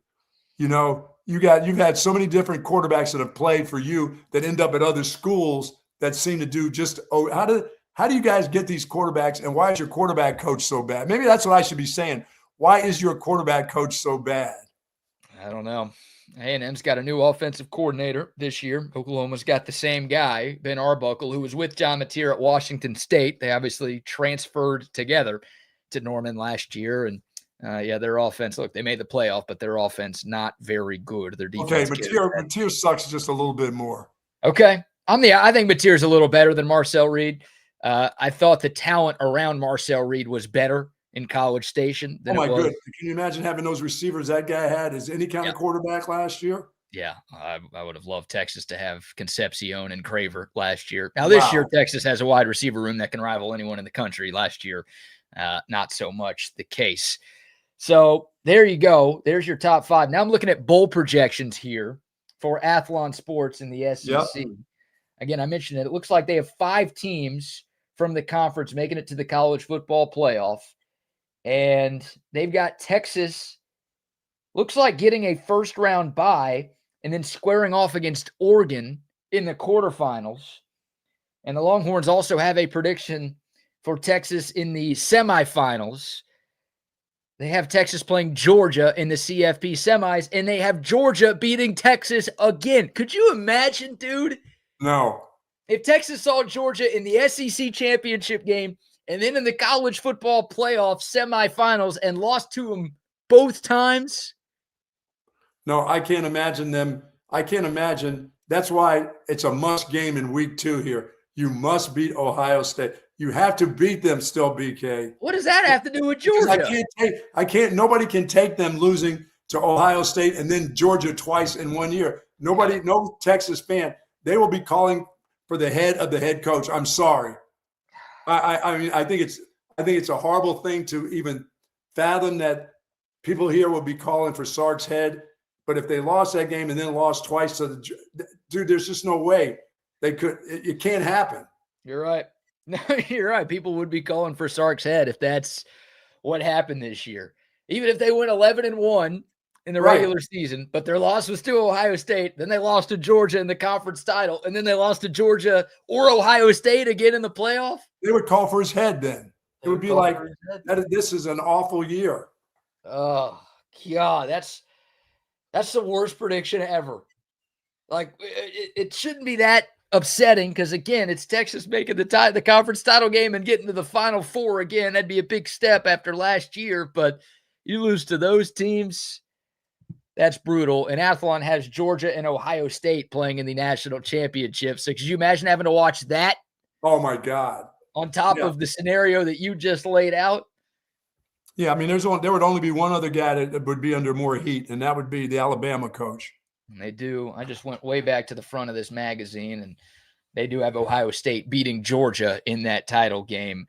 You've had so many different quarterbacks that have played for you that end up at other schools that seem to do how do you guys get these quarterbacks, and why is your quarterback coach so bad? Maybe that's what I should be saying. Why is your quarterback coach so bad? I don't know. A&M's got a new offensive coordinator this year. Oklahoma's got the same guy, Ben Arbuckle, who was with John Mateer at Washington State. They obviously transferred together to Norman last year. And, their offense, look, they made the playoff, but their offense not very good. Their defense. Okay, Mateer sucks just a little bit more. Okay. I think Mateer's a little better than Marcel Reed. I thought the talent around Marcel Reed was better in College Station than it was. Goodness. Can you imagine having those receivers that guy had as any kind of quarterback last year? Yeah, I would have loved Texas to have Concepcion and Craver last year. Now, this year, Texas has a wide receiver room that can rival anyone in the country. Last year, not so much the case. So there you go. There's your top 5. Now I'm looking at bowl projections here for Athlon Sports in the SEC. Yep. Again, I mentioned it. It looks like they have 5 teams from the conference making it to the college football playoff. And they've got Texas, looks like getting a first-round bye and then squaring off against Oregon in the quarterfinals. And the Longhorns also have a prediction for Texas in the semifinals. They have Texas playing Georgia in the CFP semis, and they have Georgia beating Texas again. Could you imagine, dude? No. If Texas saw Georgia in the SEC championship game and then in the college football playoff semifinals and lost to them both times. No, I can't imagine them. I can't imagine. That's why it's a must game in week 2 here. You must beat Ohio State. You have to beat them still, BK. What does that have to do with Georgia? Nobody can take them losing to Ohio State and then Georgia twice in 1 year. Nobody, no Texas fan, they will be calling for the head of the head coach. I'm sorry. I mean, I think it's a horrible thing to even fathom that people here will be calling for Sark's head. But if they lost that game and then lost twice to dude, there's just no way they could. It can't happen. You're right. No, you're right. People would be calling for Sark's head if that's what happened this year. Even if they went 11-1 in the regular season, but their loss was to Ohio State, then they lost to Georgia in the conference title, and then they lost to Georgia or Ohio State again in the playoff. They would call for his head then. It would be like, this is an awful year. Oh, God, that's the worst prediction ever. Like, it shouldn't be that upsetting because, again, it's Texas making the conference title game and getting to the Final Four again. That'd be a big step after last year, but you lose to those teams, that's brutal. And Athlon has Georgia and Ohio State playing in the national championship. So could you imagine having to watch that? Oh, my God. On top of the scenario that you just laid out? Yeah, I mean, there would only be one other guy that would be under more heat, and that would be the Alabama coach. And they do. I just went way back to the front of this magazine, and they do have Ohio State beating Georgia in that title game.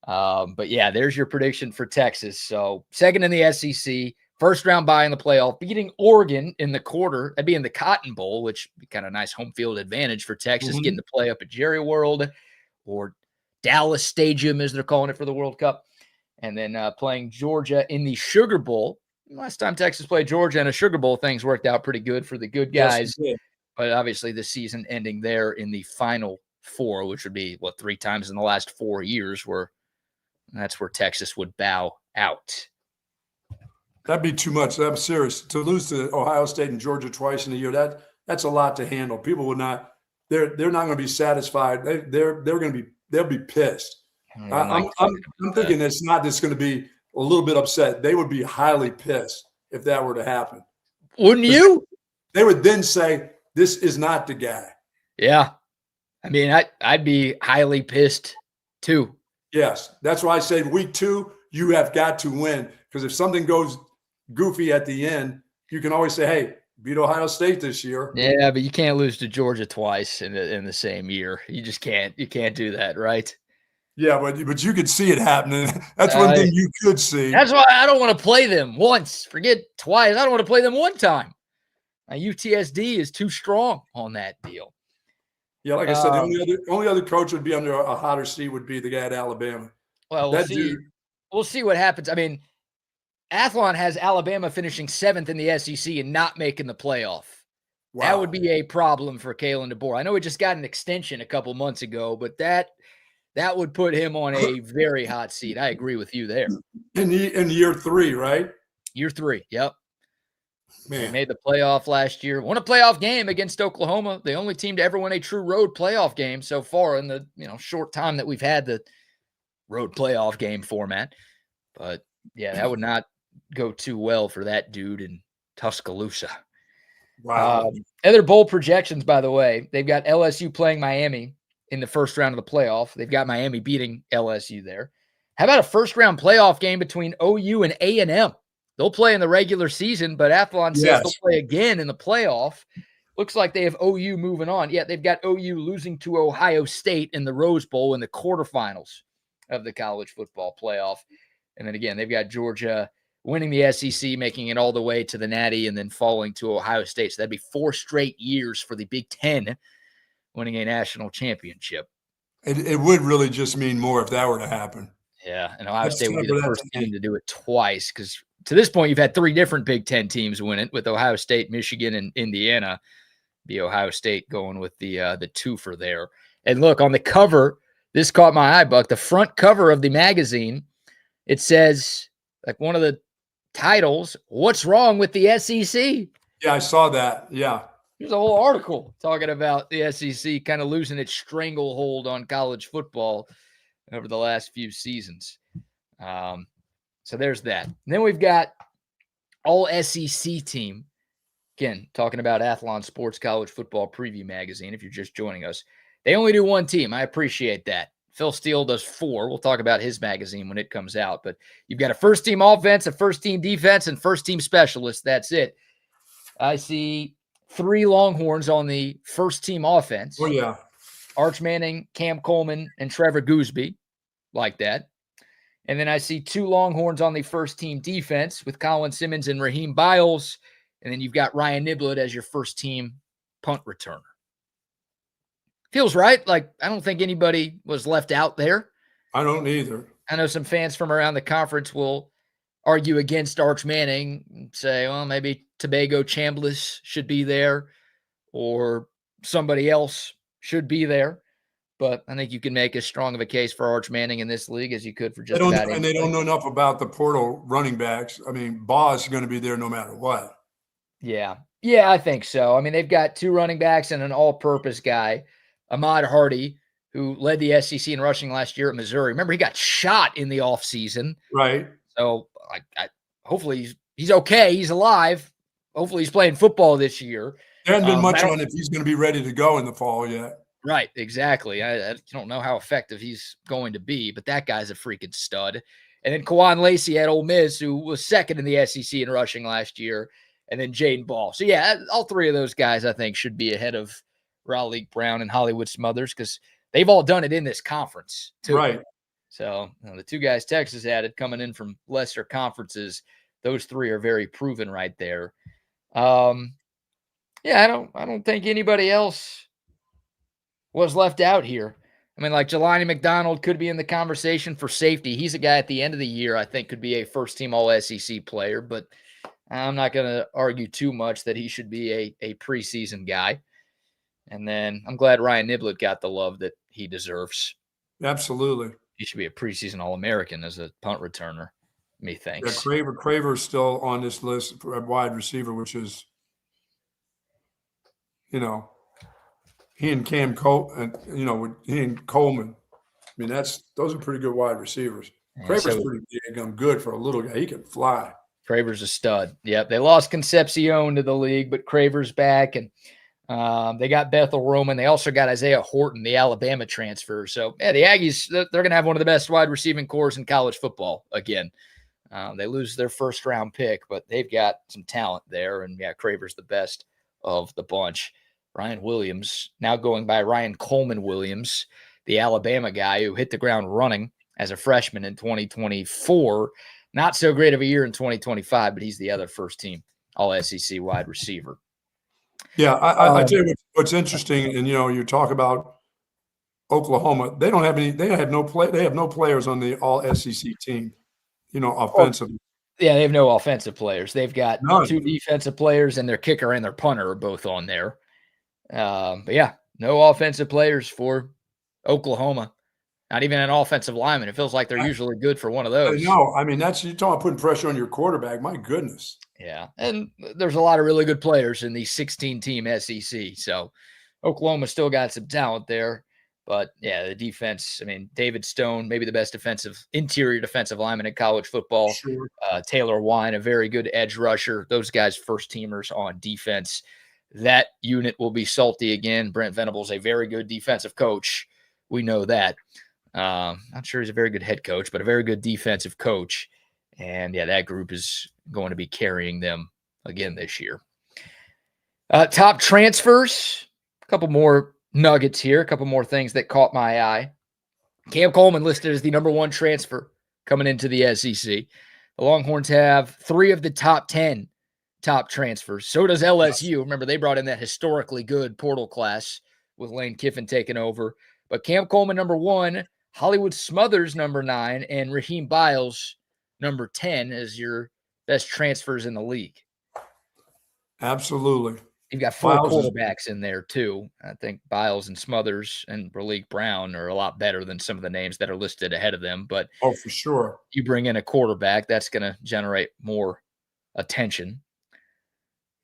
But, yeah, there's your prediction for Texas. So second in the SEC, first round bye in the playoff, beating Oregon in the quarter. That'd be in the Cotton Bowl, which would be kind of a nice home field advantage for Texas, getting to play up at Jerry World or Dallas Stadium, as they're calling it for the World Cup. And then playing Georgia in the Sugar Bowl. Last time Texas played Georgia in a Sugar Bowl, things worked out pretty good for the good guys. Yes, but obviously the season ending there in the Final Four, which would be, 3 times in the last 4 years, that's where Texas would bow out. That'd be too much. That's serious. To lose to Ohio State and Georgia twice in a year, that's a lot to handle. People would not – they're not going to be satisfied. They'll be pissed. I'm thinking it's not just going to be a little bit upset. They would be highly pissed if that were to happen. Wouldn't you? They would then say, this is not the guy. Yeah. I mean, I'd be highly pissed too. Yes. That's why I say week 2, you have got to win. Because if something goes goofy at the end, you can always say, hey, beat Ohio State this year. Yeah, but you can't lose to Georgia twice in the same year. You just can't. You can't do that, right? Yeah, but you could see it happening. That's one thing you could see. That's why I don't want to play them once. Forget twice. I don't want to play them one time. Now, UTSD is too strong on that deal. Yeah, like I said, the only other coach would be under a hotter seat would be the guy at Alabama. Well, we'll see what happens. I mean, Athlon has Alabama finishing 7th in the SEC and not making the playoff. Wow. That would be a problem for Kalen DeBoer. I know he just got an extension a couple months ago, but that would put him on a very hot seat. I agree with you there. In year 3, right? Year 3, yep. Man. They made the playoff last year. Won a playoff game against Oklahoma. The only team to ever win a true road playoff game so far in the short time that we've had the road playoff game format. But, yeah, that would not go too well for that dude in Tuscaloosa. Wow. Other bowl projections, by the way, they've got LSU playing Miami in the first round of the playoff. They've got Miami beating LSU there. How about a first-round playoff game between OU and A&M? They'll play in the regular season, but Athlon says they'll play again in the playoff. Looks like they have OU moving on. Yeah, they've got OU losing to Ohio State in the Rose Bowl in the quarterfinals of the college football playoff. And then again, they've got Georgia winning the SEC, making it all the way to the Natty, and then falling to Ohio State. So that'd be 4 straight years for the Big Ten winning a national championship. It would really just mean more if that were to happen. Yeah, and Ohio State would be the first team to do it twice, because to this point, you've had 3 different Big Ten teams win it, with Ohio State, Michigan, and Indiana. Be Ohio State going with the twofer there. And look, on the cover, This caught my eye, Buck. The front cover of the magazine, it says, like one of the titles, "What's Wrong with the SEC?" Yeah, I saw that. Yeah. There's a whole article talking about the SEC kind of losing its stranglehold on college football over the last few seasons. So there's that. And then we've got all SEC team. Again, talking about Athlon Sports College Football Preview Magazine, if you're just joining us. They only do one team. I appreciate that. Phil Steele does 4. We'll talk about his magazine when it comes out. But you've got a first-team offense, a first-team defense, and first-team specialist. That's it. I see 3 Longhorns on the first-team offense. Oh, yeah. Arch Manning, Cam Coleman, and Trevor Gooseby. Like that. And then I see 2 Longhorns on the first-team defense with Colin Simmons and Raheem Biles. And then you've got Ryan Niblett as your first-team punt returner. Feels right. Like, I don't think anybody was left out there. I don't either. I know some fans from around the conference will argue against Arch Manning and say, well, maybe Tobago Chambliss should be there or somebody else should be there. But I think you can make as strong of a case for Arch Manning in this league as you could for just about anybody. And they don't know enough about the portal running backs. I mean, Baugh is going to be there no matter what. Yeah. Yeah, I think so. I mean, they've got 2 running backs and an all-purpose guy, Ahmad Hardy, who led the SEC in rushing last year at Missouri. Remember, he got shot in the offseason. Right. So hopefully he's okay. He's alive. Hopefully he's playing football this year. There hasn't been much on if he's going to be ready to go in the fall yet. Right, exactly. I don't know how effective he's going to be, but that guy's a freaking stud. And then Kawan Lacey at Ole Miss, who was second in the SEC in rushing last year, and then Jaden Ball. So, yeah, all 3 of those guys, I think, should be ahead of Raleigh Brown and Hollywood Smothers because they've all done it in this conference, too. Right. So, the 2 guys Texas added coming in from lesser conferences, those 3 are very proven right there. Yeah, I don't think anybody else was left out here. I mean, like Jelani McDonald could be in the conversation for safety. He's a guy at the end of the year I think could be a first-team All-SEC player, but I'm not going to argue too much that he should be a preseason guy. And then I'm glad Ryan Niblett got the love that he deserves. Absolutely. He should be a preseason All-American as a punt returner, methinks. Yeah, Craver's still on this list for a wide receiver, which is, he and Cam he and Coleman. I mean, those are pretty good wide receivers. Yeah, Craver's pretty good for a little guy. He can fly. Craver's a stud. Yep, they lost Concepcion to the league, but Craver's back, and they got Bethel Roman. They also got Isaiah Horton, the Alabama transfer. So, yeah, the Aggies, they're going to have one of the best wide receiving cores in college football again. They lose their first-round pick, but they've got some talent there, and, yeah, Craver's the best of the bunch. Ryan Williams, now going by Ryan Coleman Williams, the Alabama guy who hit the ground running as a freshman in 2024. Not so great of a year in 2025, but he's the other first-team All-SEC wide receiver. Yeah, I tell you what's interesting, and you talk about Oklahoma. They don't have any. They have no players on the All-SEC team. Offensively. Yeah, they have no offensive players. They've got None. 2 defensive players, and their kicker and their punter are both on there. But yeah, no offensive players for Oklahoma. Not even an offensive lineman. It feels like they're usually good for one of those. No, I mean, you're talking about putting pressure on your quarterback. My goodness. Yeah, and there's a lot of really good players in the 16-team SEC. So Oklahoma still got some talent there. But, yeah, the defense, I mean, David Stone, maybe the best interior defensive lineman in college football. Sure. Taylor Wine, a very good edge rusher. Those guys first-teamers on defense. That unit will be salty again. Brent Venables, a very good defensive coach. We know that. Not sure he's a very good head coach, but a very good defensive coach. And, yeah, that group is going to be carrying them again this year. Top transfers, a couple more nuggets here, a couple more things that caught my eye. Cam Coleman listed as the number 1 transfer coming into the SEC. The Longhorns have 3 of the top 10 top transfers. So does LSU. Remember, they brought in that historically good portal class with Lane Kiffin taking over. But Cam Coleman, number 1, Hollywood Smothers, number 9, and Raheem Biles, number 10, as your best transfers in the league. Absolutely. You've got four Biles quarterbacks in there too. I think Biles and Smothers and Raleek Brown are a lot better than some of the names that are listed ahead of them. But for sure. you bring in a quarterback, that's going to generate more attention.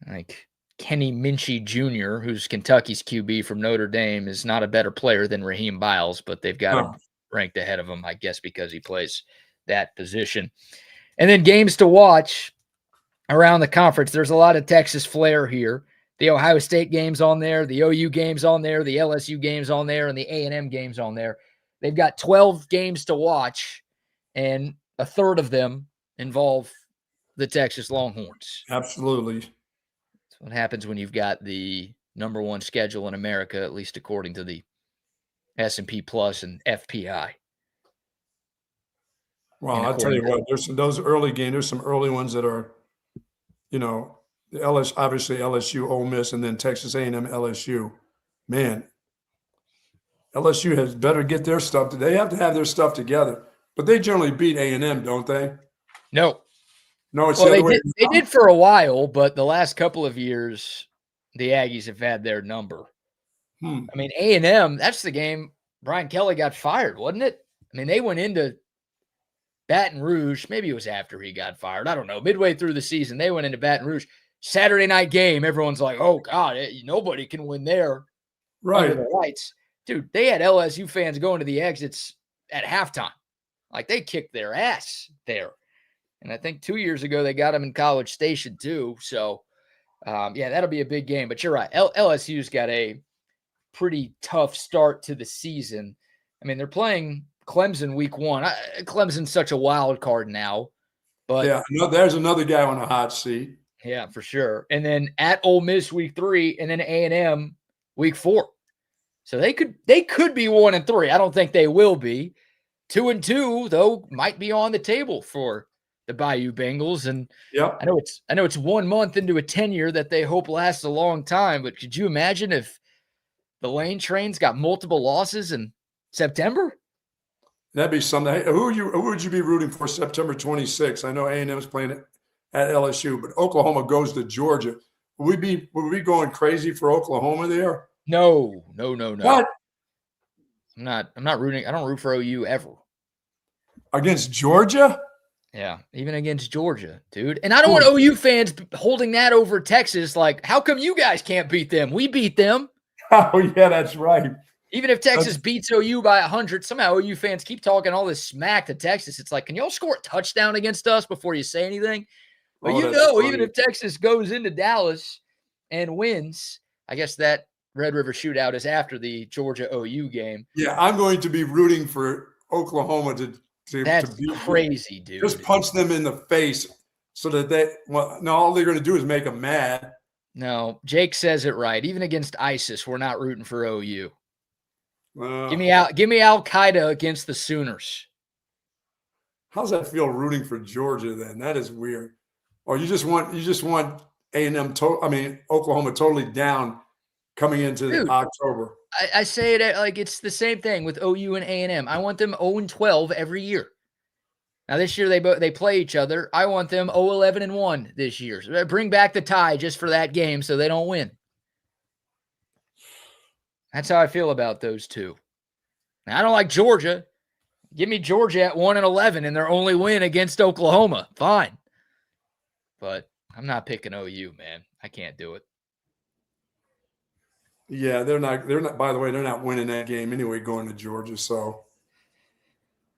Like Kenny Minchie Jr., who's Kentucky's QB from Notre Dame, is not a better player than Raheem Biles, but they've got him ranked ahead of him, I guess, because he plays that position. And then games to watch around the conference. There's a lot of Texas flair here. The Ohio State game's on there, the OU game's on there, the LSU game's on there, and the A&M game's on there. They've got 12 games to watch, and a third of them involve the Texas Longhorns. Absolutely. That's what happens when you've got the number one schedule in America, at least according to the S&P Plus and FPI. Well, I'll tell you what, there's those early games, there's some early ones that are, obviously LSU, Ole Miss, and then Texas A&M, LSU. Man, LSU has better get their stuff. They have to have their stuff together. But they generally beat A&M, don't they? No. No, it's they did for a while, but the last couple of years, the Aggies have had their number. I mean, A&M, that's the game Brian Kelly got fired, wasn't it? I mean, they went into Baton Rouge. Maybe it was after he got fired. I don't know. Midway through the season, they went into Baton Rouge. Saturday night game, everyone's like, oh, God, nobody can win there. Right. Under the lights. Dude, they had LSU fans going to the exits at halftime. Like, they kicked their ass there. And I think 2 years ago, they got them in College Station, too. So, that'll be a big game. But you're right. LSU's got a pretty tough start to the season. I mean, they're playing Clemson week 1. Clemson's such a wild card now. But there's another guy on the hot seat. Yeah, for sure. And then at Ole Miss week 3, and then A&M week 4. So they could be 1-3. I don't think they will be. 2-2 though might be on the table for the Bayou Bengals. And I know it's 1 month into a tenure that they hope lasts a long time. But could you imagine if the Lane Train's got multiple losses in September? That'd be something. Hey, who would you be rooting for September 26th? I know A&M is playing it at LSU, but Oklahoma goes to Georgia. Would we going crazy for Oklahoma there? No. What? I'm not rooting. I don't root for OU ever. Against Georgia? Yeah, even against Georgia, dude. And I don't want OU fans holding that over Texas. Like, how come you guys can't beat them? We beat them. Oh, yeah, that's right. Even if Texas beats OU by 100, somehow OU fans keep talking all this smack to Texas. It's like, can y'all score a touchdown against us before you say anything? But even if Texas goes into Dallas and wins, I guess that Red River shootout is after the Georgia OU game. Yeah, I'm going to be rooting for Oklahoma to That's beat crazy, dude. Just punch them in the face so that all they're going to do is make them mad. No, Jake says it right. Even against ISIS, we're not rooting for OU. Give me Al-Qaeda against the Sooners. How's that feel rooting for Georgia then? That is weird. Or you just want A&M Oklahoma totally down coming into October. I say it like it's the same thing with OU and A&M. I want them 0-12 every year. Now this year they play each other. I want them 0-11-1 this year. So bring back the tie just for that game so they don't win. That's how I feel about those two. Now, I don't like Georgia. Give me Georgia at 1-11 and their only win against Oklahoma. Fine. But I'm not picking OU, man. I can't do it. Yeah, they're not, by the way, they're not winning that game anyway going to Georgia, so.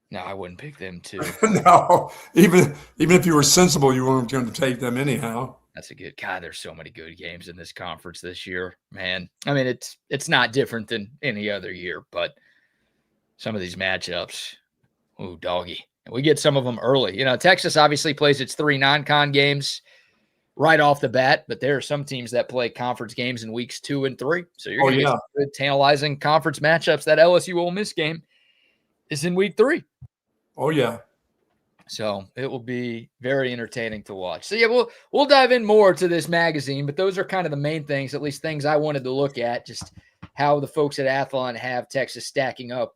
No, I wouldn't pick them too. No, even if you were sensible, you weren't going to take them anyhow. That's a good God. There's so many good games in this conference this year, man. I mean, it's not different than any other year, but some of these matchups, ooh, doggy. And we get some of them early. Texas obviously plays its 3 non-con games right off the bat, but there are some teams that play conference games in weeks 2 and 3. So you're going to get some good, tantalizing conference matchups. That LSU Ole Miss game is in week 3. Oh, yeah. So it will be very entertaining to watch. So, yeah, we'll dive in more to this magazine, but those are kind of the main things, at least things I wanted to look at, just how the folks at Athlon have Texas stacking up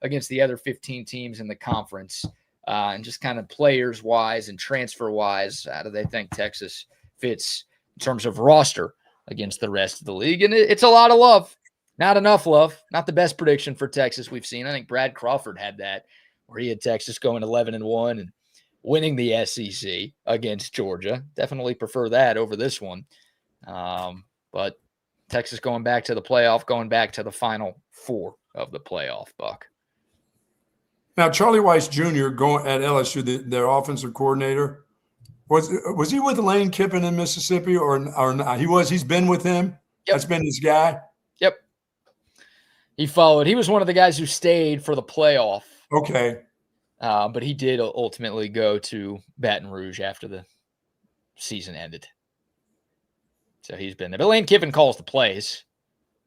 against the other 15 teams in the conference, and just kind of players-wise and transfer-wise, how do they think Texas fits in terms of roster against the rest of the league. And it's a lot of love. Not enough love. Not the best prediction for Texas we've seen. I think Brad Crawford had that, where he had Texas going 11-1 and winning the SEC against Georgia. Definitely prefer that over this one. But Texas going back to the playoff, going back to the Final Four of the playoff, Buck. Now, Charlie Weiss Jr. going at LSU, their offensive coordinator, was he with Lane Kiffin in Mississippi or not? He was. He's been with him. Yep. That's been his guy. Yep. He followed. He was one of the guys who stayed for the playoff. Okay. But he did ultimately go to Baton Rouge after the season ended. So he's been there. But Lane Kiffin calls the plays,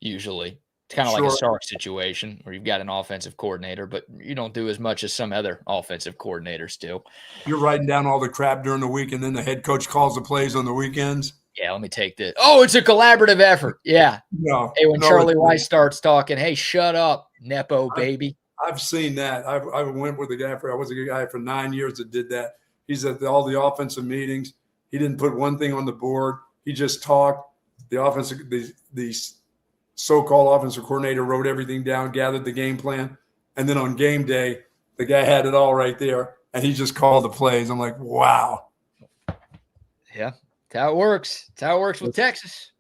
usually. It's kind of like a Sark situation where you've got an offensive coordinator, but you don't do as much as some other offensive coordinators do. You're writing down all the crap during the week, and then the head coach calls the plays on the weekends? Yeah, let me take this. Oh, it's a collaborative effort. Yeah. No. Hey, when Charlie Weiss starts talking, hey, shut up, Nepo baby. I've seen that. I went with a guy I was a guy for 9 years that did that. He's at all the offensive meetings. He didn't put one thing on the board. He just talked. The so-called offensive coordinator wrote everything down, gathered the game plan, and then on game day, the guy had it all right there, and he just called the plays. I'm like, wow. Yeah, that's how it works. That's how it works with Texas.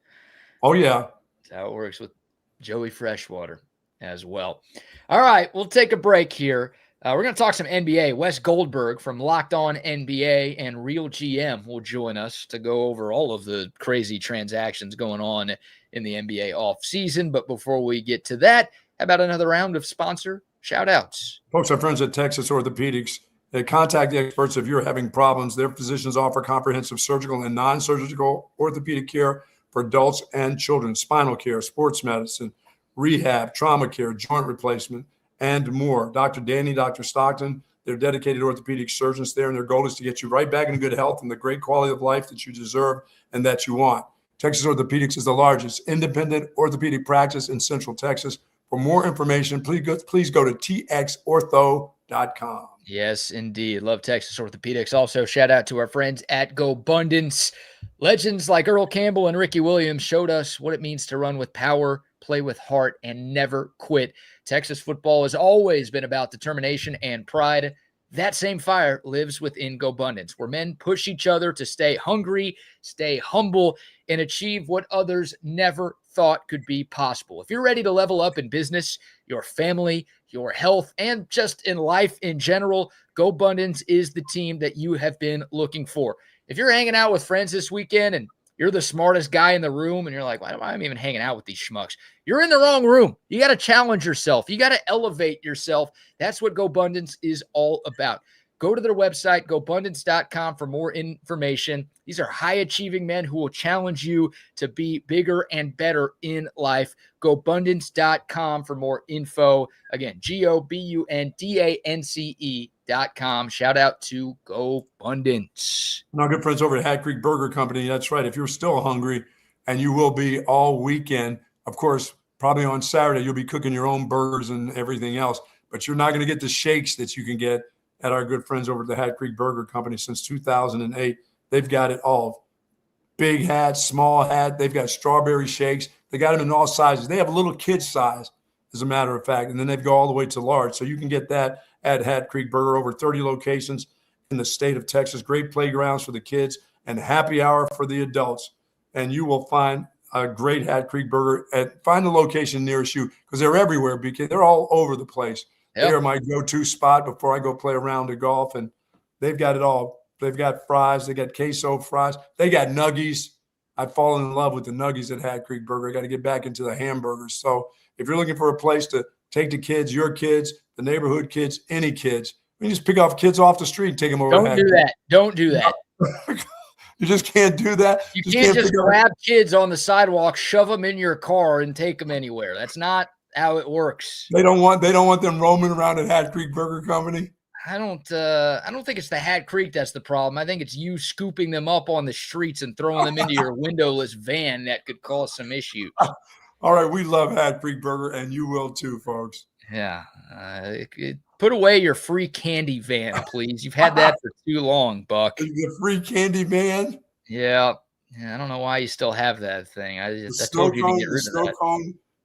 Oh, yeah. That's how it works with Joey Freshwater as well. All right, we'll take a break here. We're going to talk some NBA. Wes Goldberg from Locked On NBA and Real GM will join us to go over all of the crazy transactions going on in the NBA offseason. But before we get to that, how about another round of sponsor shout-outs? Folks, our friends at Texas Orthopedics, they contact the experts if you're having problems. Their physicians offer comprehensive surgical and non-surgical orthopedic care for adults and children, spinal care, sports medicine, rehab, trauma care, joint replacement, and more. Dr. Danny, Dr. Stockton, they're dedicated orthopedic surgeons there, and their goal is to get you right back into good health and the great quality of life that you deserve and that you want. Texas Orthopedics is the largest independent orthopedic practice in Central Texas. For more information, please go to txortho.com. Yes, indeed. Love Texas Orthopedics. Also, shout out to our friends at Gobundance. Legends like Earl Campbell and Ricky Williams showed us what it means to run with power, play with heart, and never quit. Texas football has always been about determination and pride. That same fire lives within Gobundance, where men push each other to stay hungry, stay humble, and achieve what others never thought could be possible. If you're ready to level up in business, your family, your health, and just in life in general, Gobundance is the team that you have been looking for. If you're hanging out with friends this weekend and you're the smartest guy in the room and you're like, why am I even hanging out with these schmucks? You're in the wrong room. You got to challenge yourself. You got to elevate yourself. That's what Gobundance is all about. Go to their website, Gobundance.com, for more information. These are high-achieving men who will challenge you to be bigger and better in life. Gobundance.com for more info. Again, Gobundance.com. Shout out to Gobundance. And our good friends over at Hat Creek Burger Company. That's right. If you're still hungry, and you will be all weekend, of course, probably on Saturday, you'll be cooking your own burgers and everything else, but you're not going to get the shakes that you can get at our good friends over at the Hat Creek Burger Company since 2008. They've got it all. Big hat, small hat. They've got strawberry shakes. They got them in all sizes. They have a little kid size, as a matter of fact, and then they go all the way to large. So you can get that at Hat Creek Burger, over 30 locations in the state of Texas. Great playgrounds for the kids and happy hour for the adults. And you will find a great Hat Creek Burger find the location nearest you, because they're everywhere, because they're all over the place. Yep. They are my go-to spot before I go play a round of golf, and they've got it all. They've got fries. They got queso fries. They got nuggies. I've fallen in love with the nuggies at Hat Creek Burger. I got to get back into the hamburgers. So if you're looking for a place to take the kids, your kids, the neighborhood kids, any kids, you just pick off kids off the street and take them over. Don't do that. Don't do that. You just can't do that. You can't just grab kids on the sidewalk, shove them in your car, and take them anywhere. That's not how it works. They don't want them roaming around at Hat Creek Burger Company. I don't think it's the Hat Creek that's the problem. I think it's you scooping them up on the streets and throwing them into your windowless van that could cause some issues. All right, we love Hat Creek Burger, and you will too, folks. Yeah. Put away your free candy van, please. You've had that for too long, Buck. The free candy van? Yeah. Yeah, I don't know why you still have that thing. I The told snow you to cone, get rid of that.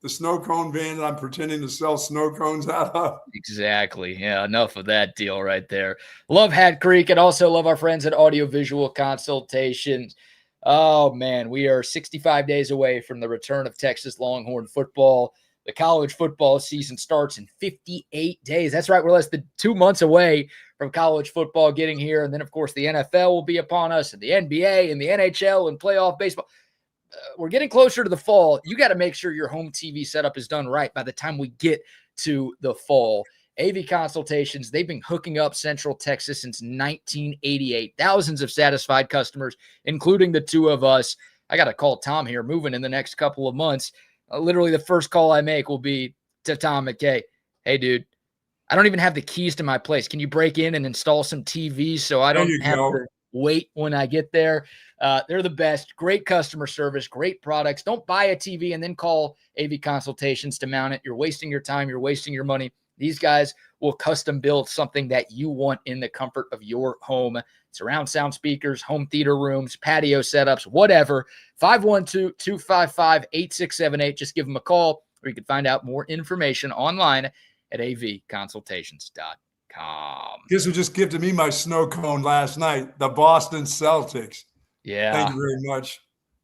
the snow cone van that I'm pretending to sell snow cones out of. Exactly. Yeah, enough of that deal right there. Love Hat Creek and also love our friends at Audiovisual Consultations. Oh, man, we are 65 days away from the return of Texas Longhorn football. The college football season starts in 58 days. That's right. We're less than 2 months away from college football getting here. And then, of course, the NFL will be upon us, and the NBA and the NHL and playoff baseball. We're getting closer to the fall. You got to make sure your home TV setup is done right by the time we get to the fall. AV Consultations, they've been hooking up Central Texas since 1988. Thousands of satisfied customers, including the two of us. I got to call Tom here, moving in the next couple of months. Literally the first call I make will be to Tom McKay. Hey, dude, I don't even have the keys to my place. Can you break in and install some TVs so I don't have to wait when I get there? They're the best. Great customer service, great products. Don't buy a TV and then call AV Consultations to mount it. You're wasting your time. You're wasting your money. These guys will custom build something that you want in the comfort of your home. Surround sound speakers, home theater rooms, patio setups, whatever. 512-255-8678. Just give them a call, or you can find out more information online at avconsultations.com. Guess who just gifted me my snow cone last night? The Boston Celtics. Yeah. Thank you very much.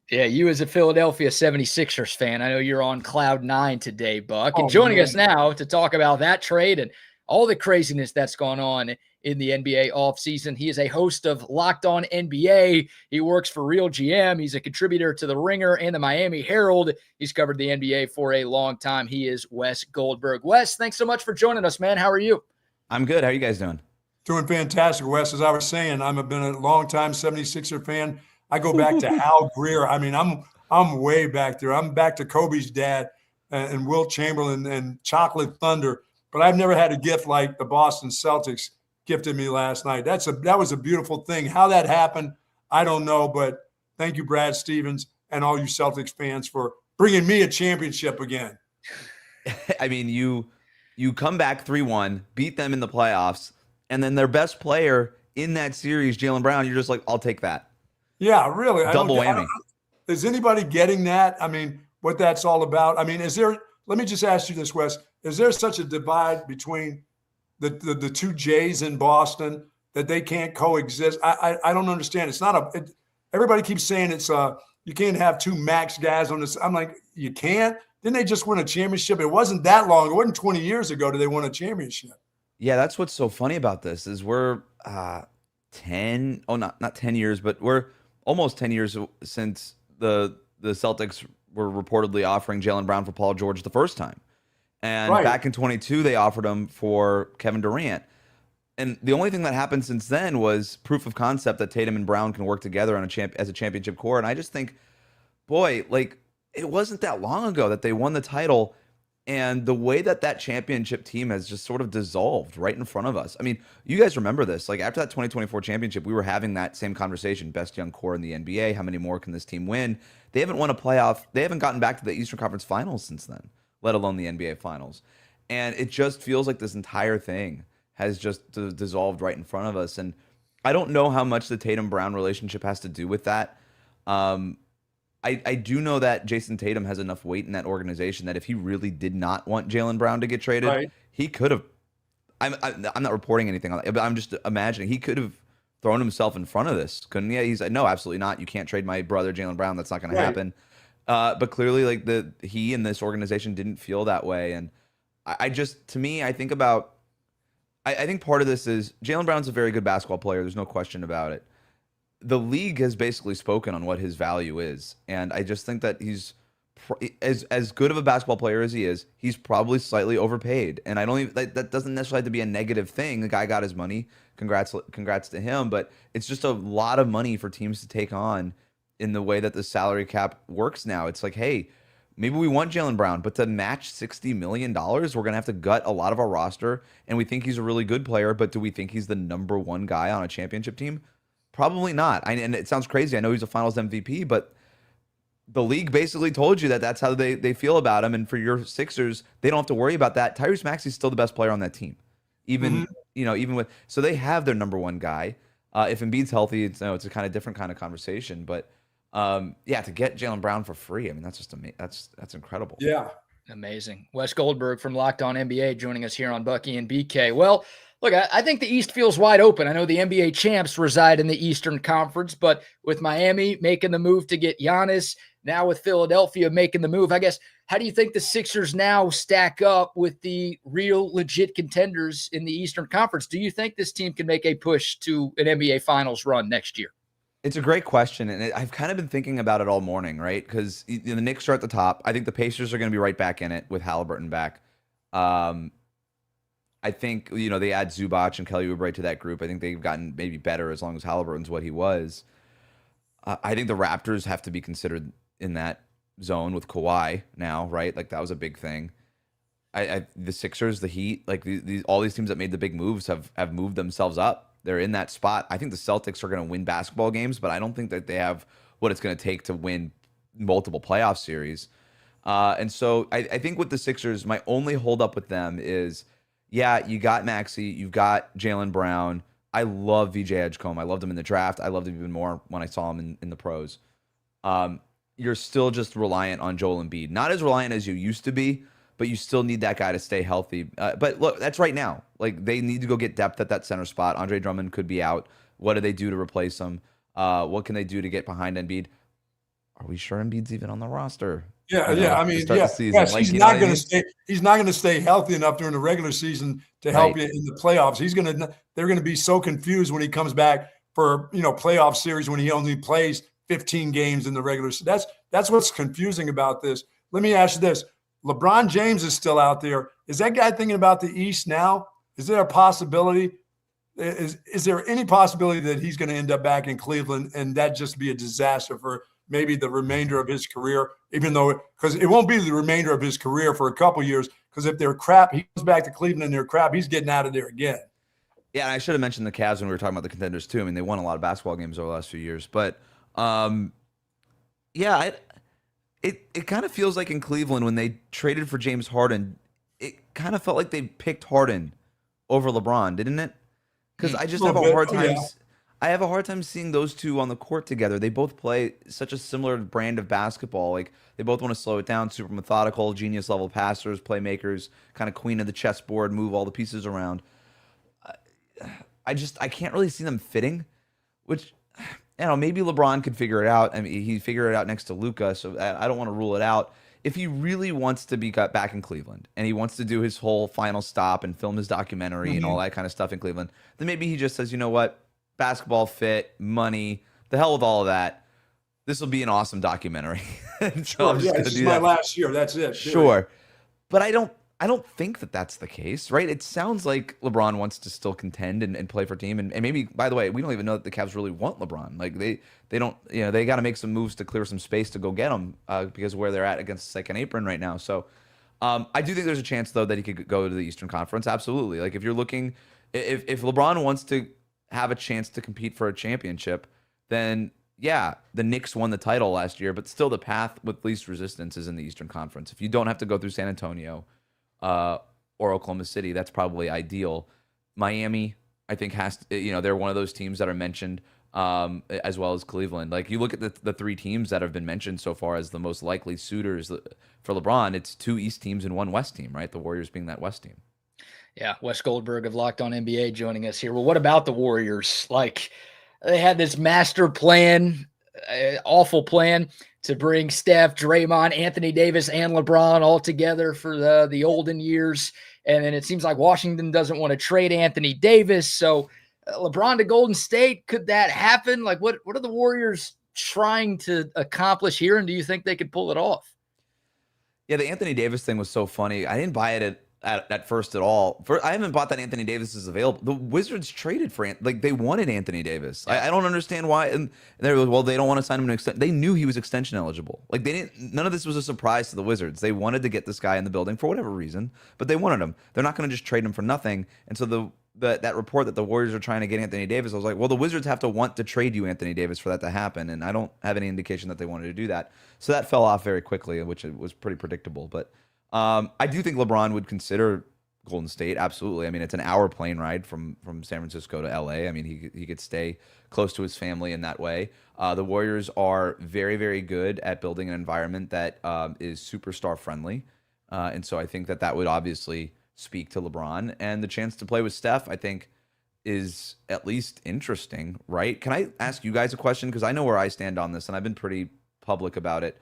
Yeah, you as a Philadelphia 76ers fan, I know you're on cloud nine today, Buck. And joining us now to talk about that trade and all the craziness that's gone on in the NBA offseason. He is a host of Locked On NBA. He works for Real GM. He's a contributor to The Ringer and the Miami Herald. He's covered the NBA for a long time. He is Wes Goldberg. Wes, thanks so much for joining us, man. How are you? I'm good. How are you guys doing? Doing fantastic, Wes. As I was saying, I've been a long-time 76er fan. I go back to Al Greer. I mean, I'm way back there. I'm back to Kobe's dad and Wilt Chamberlain and Chocolate Thunder. But I've never had a gift like the Boston Celtics gifted me last night. That was a beautiful thing. How that happened, I don't know. But thank you, Brad Stevens, and all you Celtics fans for bringing me a championship again. I mean, you come back 3-1, beat them in the playoffs, and then their best player in that series, Jaylen Brown, you're just like, I'll take that. Yeah, really. Double whammy. Is anybody getting that? I mean, what that's all about? I mean, let me just ask you this, Wes. Is there such a divide between the two Jays in Boston that they can't coexist? I don't understand. It's not everybody keeps saying you can't have two max guys on this. I'm like, you can't? Didn't they just win a championship? It wasn't that long. It wasn't 20 years ago that they won a championship. Yeah, that's what's so funny about this is we're not 10 years, but we're almost 10 years since the Celtics were reportedly offering Jaylen Brown for Paul George the first time. And back in 22, they offered him for Kevin Durant. And the only thing that happened since then was proof of concept that Tatum and Brown can work together on as a championship core. And I just think, boy, like it wasn't that long ago that they won the title. And the way that championship team has just sort of dissolved right in front of us. I mean, you guys remember this. Like after that 2024 championship, we were having that same conversation. Best young core in the NBA. How many more can this team win? They haven't won a playoff. They haven't gotten back to the Eastern Conference Finals since then, let alone the NBA Finals. And it just feels like this entire thing has just dissolved right in front of us. And I don't know how much the Tatum-Brown relationship has to do with that. I do know that Jason Tatum has enough weight in that organization that if he really did not want Jaylen Brown to get traded, he could have. I'm not reporting anything on that, but I'm just imagining he could have thrown himself in front of this, couldn't he? He's like, no, absolutely not. You can't trade my brother Jaylen Brown. That's not going to happen. But clearly, like he and this organization didn't feel that way, and I think about. I think part of this is Jaylen Brown's a very good basketball player. There's no question about it. The league has basically spoken on what his value is, and I just think that he's as good of a basketball player as he is. He's probably slightly overpaid, and I don't even that doesn't necessarily have to be a negative thing. The guy got his money. Congrats to him, but it's just a lot of money for teams to take on in the way that the salary cap works now. It's like, hey, maybe we want Jaylen Brown, but to match $60 million, we're going to have to gut a lot of our roster, and we think he's a really good player, but do we think he's the number one guy on a championship team? Probably not. And it sounds crazy. I know he's a finals MVP, but the league basically told you that that's how they feel about him. And for your Sixers, they don't have to worry about that. Tyrese Maxey's still the best player on that team. Even with, so they have their number one guy. If Embiid's healthy, it's a kind of different kind of conversation, but Yeah, to get Jaylen Brown for free, I mean, that's just that's incredible. Yeah. Amazing. Wes Goldberg from Locked On NBA joining us here on Bucky and BK. Well, look, I think the East feels wide open. I know the NBA champs reside in the Eastern Conference, but with Miami making the move to get Giannis, now with Philadelphia making the move, I guess, how do you think the Sixers now stack up with the real legit contenders in the Eastern Conference? Do you think this team can make a push to an NBA Finals run next year? It's a great question, and I've kind of been thinking about it all morning, right? Because the Knicks are at the top. I think the Pacers are going to be right back in it with Halliburton back. I think, they add Zubac and Kelly Oubre to that group. I think they've gotten maybe better as long as Halliburton's what he was. I think the Raptors have to be considered in that zone with Kawhi now, right? Like, that was a big thing. The Sixers, the Heat, like all these teams that made the big moves have moved themselves up. They're in that spot. I think the Celtics are going to win basketball games, but I don't think that they have what it's going to take to win multiple playoff series. And so I think with the Sixers, my only holdup with them is, yeah, you got Maxey, you've got Jaylen Brown. I love VJ Edgecombe. I loved him in the draft. I loved him even more when I saw him in the pros. You're still just reliant on Joel Embiid. Not as reliant as you used to be, but you still need that guy to stay healthy. But look, that's right now. Like, they need to go get depth at that center spot. Andre Drummond could be out. What do they do to replace him? What can they do to get behind Embiid? Are we sure Embiid's even on the roster? Yeah. I mean, yes, he's not going to stay. He's not going to stay healthy enough during the regular season to help you in the playoffs. They're going to be so confused when he comes back for playoff series when he only plays 15 games in the regular season. That's what's confusing about this. Let me ask you this. LeBron James is still out there. Is that guy thinking about the East now? Is there a possibility? Is there any possibility that he's going to end up back in Cleveland and that just be a disaster for maybe the remainder of his career, because it won't be the remainder of his career for a couple years, because if they're crap, he goes back to Cleveland and they're crap, he's getting out of there again. Yeah, and I should have mentioned the Cavs when we were talking about the contenders too. I mean, they won a lot of basketball games over the last few years. But, it kind of feels like in Cleveland when they traded for James Harden, it kind of felt like they picked Harden over LeBron, didn't it? Because I just have a hard time. Yeah. I have a hard time seeing those two on the court together. They both play such a similar brand of basketball. Like, they both want to slow it down, super methodical, genius level passers, playmakers, kind of queen of the chessboard, move all the pieces around. I can't really see them fitting, which, maybe LeBron could figure it out. I mean, he figured it out next to Luka, so I don't want to rule it out. If he really wants to be got back in Cleveland and he wants to do his whole final stop and film his documentary and all that kind of stuff in Cleveland, then maybe he just says, you know what? Basketball fit, money, the hell with all of that. This will be an awesome documentary. Sure, this is my last year. That's it. Sure. But I don't think that that's the case, right? It sounds like LeBron wants to still contend and play for a team. And maybe, by the way, we don't even know that the Cavs really want LeBron. Like, they don't, they got to make some moves to clear some space to go get him because of where they're at against the second apron right now. So I do think there's a chance, though, that he could go to the Eastern Conference. Absolutely. Like, if you're looking, if LeBron wants to have a chance to compete for a championship, then yeah, the Knicks won the title last year, but still the path with least resistance is in the Eastern Conference. If you don't have to go through San Antonio or Oklahoma City, that's probably ideal. Miami, I think, has to, they're one of those teams that are mentioned, as well as Cleveland. Like, you look at the three teams that have been mentioned so far as the most likely suitors for LeBron, it's two East teams and one West team, right? The Warriors being that West team. Yeah, Wes Goldberg of Locked On NBA joining us here. Well, what about the Warriors? Like, they had this master plan, awful plan, to bring Steph, Draymond, Anthony Davis, and LeBron all together for the olden years. And then it seems like Washington doesn't want to trade Anthony Davis. So LeBron to Golden State, could that happen? Like, what are the Warriors trying to accomplish here? And do you think they could pull it off? Yeah, the Anthony Davis thing was so funny. I didn't buy it at first at all. I haven't bought that Anthony Davis is available. The Wizards traded for they wanted Anthony Davis. Yeah. I don't understand why. And they were like, they don't want to sign him to extend. They knew he was extension eligible. Like, they didn't. None of this was a surprise to the Wizards. They wanted to get this guy in the building for whatever reason, but they wanted him. They're not going to just trade him for nothing. And so that report that the Warriors are trying to get Anthony Davis, I was like, well, the Wizards have to want to trade you Anthony Davis for that to happen, and I don't have any indication that they wanted to do that. So that fell off very quickly, which was pretty predictable. But I do think LeBron would consider Golden State. Absolutely. I mean, it's an hour plane ride from San Francisco to LA. I mean, he could stay close to his family in that way. The Warriors are very, very good at building an environment that is superstar friendly. And so I think that would obviously speak to LeBron, and the chance to play with Steph, I think, is at least interesting, right? Can I ask you guys a question? Because I know where I stand on this, and I've been pretty public about it.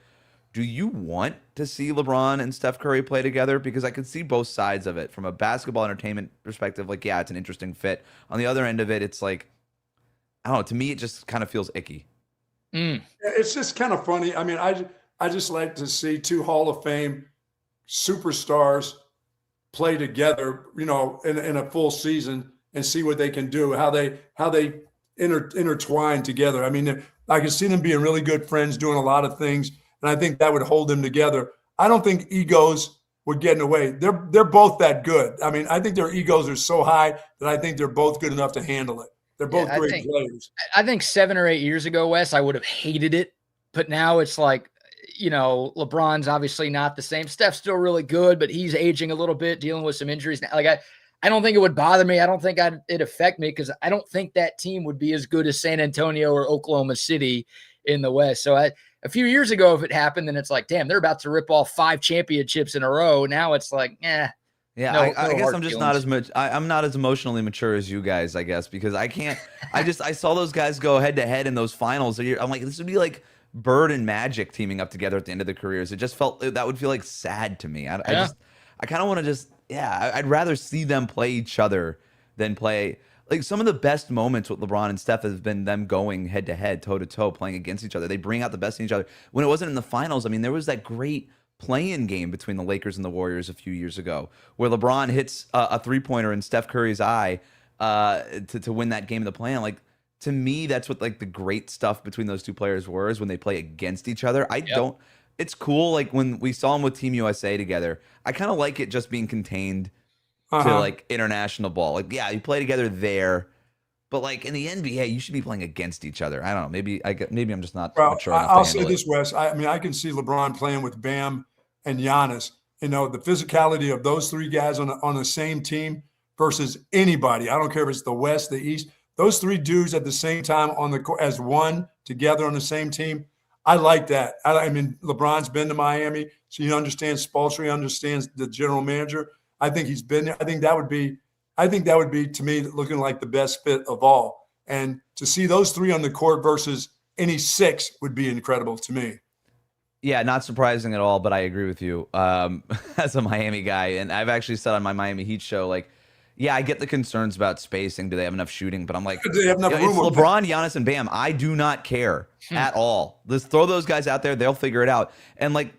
Do you want to see LeBron and Steph Curry play together? Because I could see both sides of it. From a basketball entertainment perspective, like, yeah, it's an interesting fit. On the other end of it, it's like, I don't know. To me, it just kind of feels icky. It's just kind of funny. I mean, I just like to see two Hall of Fame superstars play together, you know, in a full season and see what they can do, how they intertwine together. I mean, I can see them being really good friends, doing a lot of things, and I think that would hold them together. I don't think egos would get in the way. They're both that good. I mean, I think their egos are so high that I think they're both good enough to handle it. They're both great players. I think 7 or 8 years ago, Wes, I would have hated it, but now it's like, you know, LeBron's obviously not the same. Steph's still really good, but he's aging a little bit, dealing with some injuries now. Like, I don't think it would bother me. I don't think it'd affect me, because I don't think that team would be as good as San Antonio or Oklahoma City in the West. So a few years ago, if it happened, then it's like, damn, they're about to rip off 5 championships in a row. Now it's like, Yeah, no, I guess I'm just feelings. not as much. I'm not as emotionally mature as you guys, I guess, because I can't. I saw those guys go head to head in those finals. I'm like, this would be like Bird and Magic teaming up together at the end of their careers. It just felt that would feel like sad to me. I kind of want to just, I'd rather see them play each other than play. Like, some of the best moments with LeBron and Steph has been them going head to head, toe to toe, playing against each other. They bring out the best in each other. When it wasn't in the finals, I mean, there was that great play-in game between the Lakers and the Warriors a few years ago, where LeBron hits a three-pointer in Steph Curry's eye to win that game in the play-in. Like, to me, that's what like the great stuff between those two players were, is when they play against each other. It's cool. Like, when we saw them with Team USA together, I kind of like it just being contained to like international ball. Like, yeah, you play together there, but like in the NBA, you should be playing against each other. I don't know. Maybe I'm just not mature enough I'll to say handle this, Wes. I mean, I can see LeBron playing with Bam and Giannis. You know, the physicality of those three guys on the same team versus anybody. I don't care if it's the West, the East. Those three dudes at the same time on the court as one together on the same team. I like that. I mean, LeBron's been to Miami, so he understands Spoelstra, he understands the general manager. I think he's been there. I think that would be to me looking like the best fit of all. And to see those three on the court versus any 6 would be incredible to me. Yeah, not surprising at all, but I agree with you as a Miami guy. And I've actually said on my Miami Heat show, like, yeah, I get the concerns about spacing. Do they have enough shooting? But I'm like, Do they have enough it's room? LeBron, Giannis, and Bam. I do not care at all. Let's throw those guys out there. They'll figure it out. And like,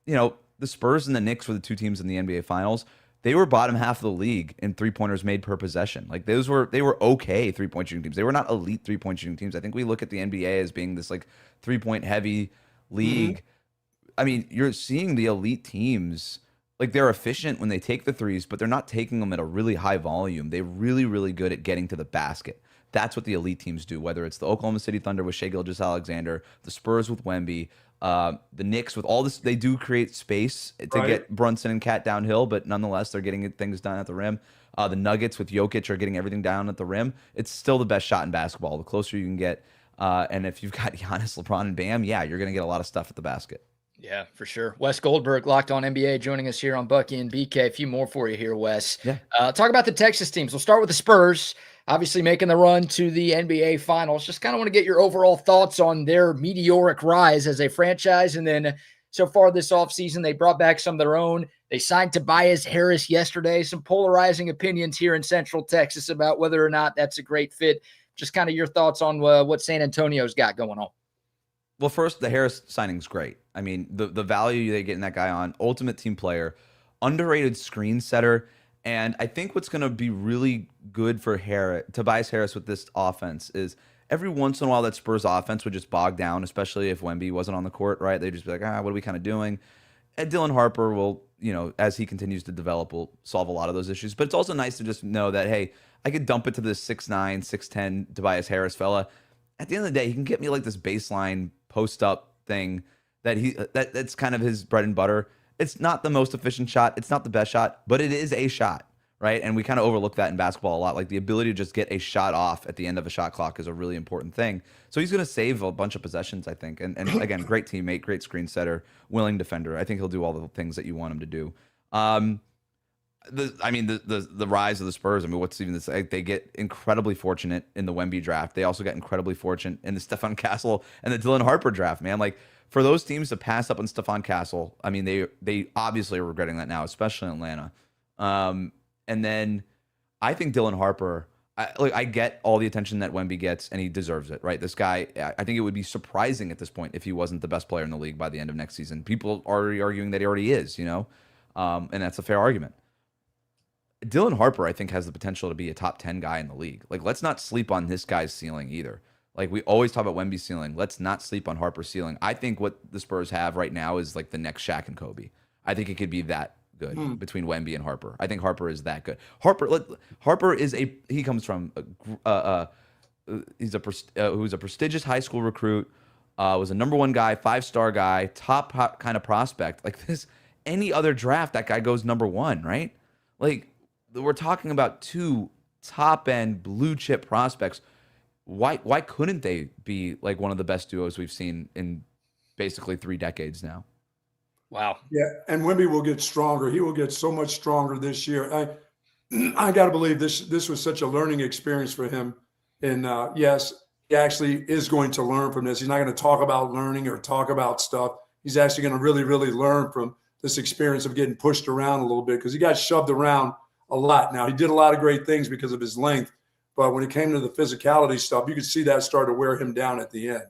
you know, the Spurs and the Knicks were the two teams in the NBA Finals. They were bottom half of the league in three-pointers made per possession. Like, they were okay three-point shooting teams. They were not elite three-point shooting teams. I think we look at the NBA as being this like three-point heavy league. Mm-hmm. I mean, you're seeing the elite teams, like, they're efficient when they take the threes, but they're not taking them at a really high volume. They're really, really good at getting to the basket. That's what the elite teams do, whether it's the Oklahoma City Thunder with Shai Gilgeous-Alexander, the Spurs with Wemby, the Knicks with all this. They do create space to get Brunson and Cat downhill, but nonetheless, they're getting things done at the rim. The Nuggets with Jokic are getting everything down at the rim. It's still the best shot in basketball, the closer you can get. And if you've got Giannis, LeBron, and Bam, yeah, you're going to get a lot of stuff at the basket. Yeah, for sure. Wes Goldberg, Locked On NBA, joining us here on Bucky and BK. A few more for you here, Wes. Yeah. Talk about the Texas teams. We'll start with the Spurs, obviously making the run to the NBA Finals. Just kind of want to get your overall thoughts on their meteoric rise as a franchise. And then so far this offseason, they brought back some of their own. They signed Tobias Harris yesterday. Some polarizing opinions here in Central Texas about whether or not that's a great fit. Just kind of your thoughts on what San Antonio's got going on. Well, first, the Harris signing's great. I mean, the value they get in that guy on, ultimate team player, underrated screen setter. And I think what's going to be really good for Tobias Harris with this offense is every once in a while that Spurs offense would just bog down, especially if Wemby wasn't on the court, right? They'd just be like, what are we kind of doing? And Dylan Harper will, you know, as he continues to develop, will solve a lot of those issues. But it's also nice to just know that, hey, I could dump it to this 6'9", 6'10" Tobias Harris fella. At the end of the day, he can get me like this baseline post-up thing that's kind of his bread and butter. It's not the most efficient shot. It's not the best shot, but it is a shot, right? And we kind of overlook that in basketball a lot. Like the ability to just get a shot off at the end of a shot clock is a really important thing. So he's going to save a bunch of possessions, I think. And again, great teammate, great screen setter, willing defender. I think he'll do all the things that you want him to do. The rise of the Spurs. I mean, what's even this? They get incredibly fortunate in the Wemby draft. They also get incredibly fortunate in the Stephon Castle and the Dylan Harper draft. Man, like for those teams to pass up on Stephon Castle, I mean, they obviously are regretting that now, especially in Atlanta. And then I think Dylan Harper. I get all the attention that Wemby gets, and he deserves it, right? This guy, I think it would be surprising at this point if he wasn't the best player in the league by the end of next season. People are already arguing that he already is, and that's a fair argument. Dylan Harper, I think, has the potential to be a top 10 guy in the league. Like, let's not sleep on this guy's ceiling either. Like, we always talk about Wemby's ceiling. Let's not sleep on Harper's ceiling. I think what the Spurs have right now is like the next Shaq and Kobe. I think it could be that good between Wemby and Harper. I think Harper is that good. Harper is he comes from who's a prestigious high school recruit, was a number 1 guy, 5-star guy, top kind of prospect. Like this, any other draft, that guy goes number 1, right? Like, we're talking about 2 top-end blue-chip prospects. Why couldn't they be like one of the best duos we've seen in basically 3 decades now? Wow. Yeah, and Wemby will get stronger. He will get so much stronger this year. I got to believe this was such a learning experience for him. And yes, he actually is going to learn from this. He's not going to talk about learning or talk about stuff. He's actually going to really, really learn from this experience of getting pushed around a little bit, because he got shoved around a lot. Now, he did a lot of great things because of his length, but when it came to the physicality stuff, you could see that start to wear him down at the end.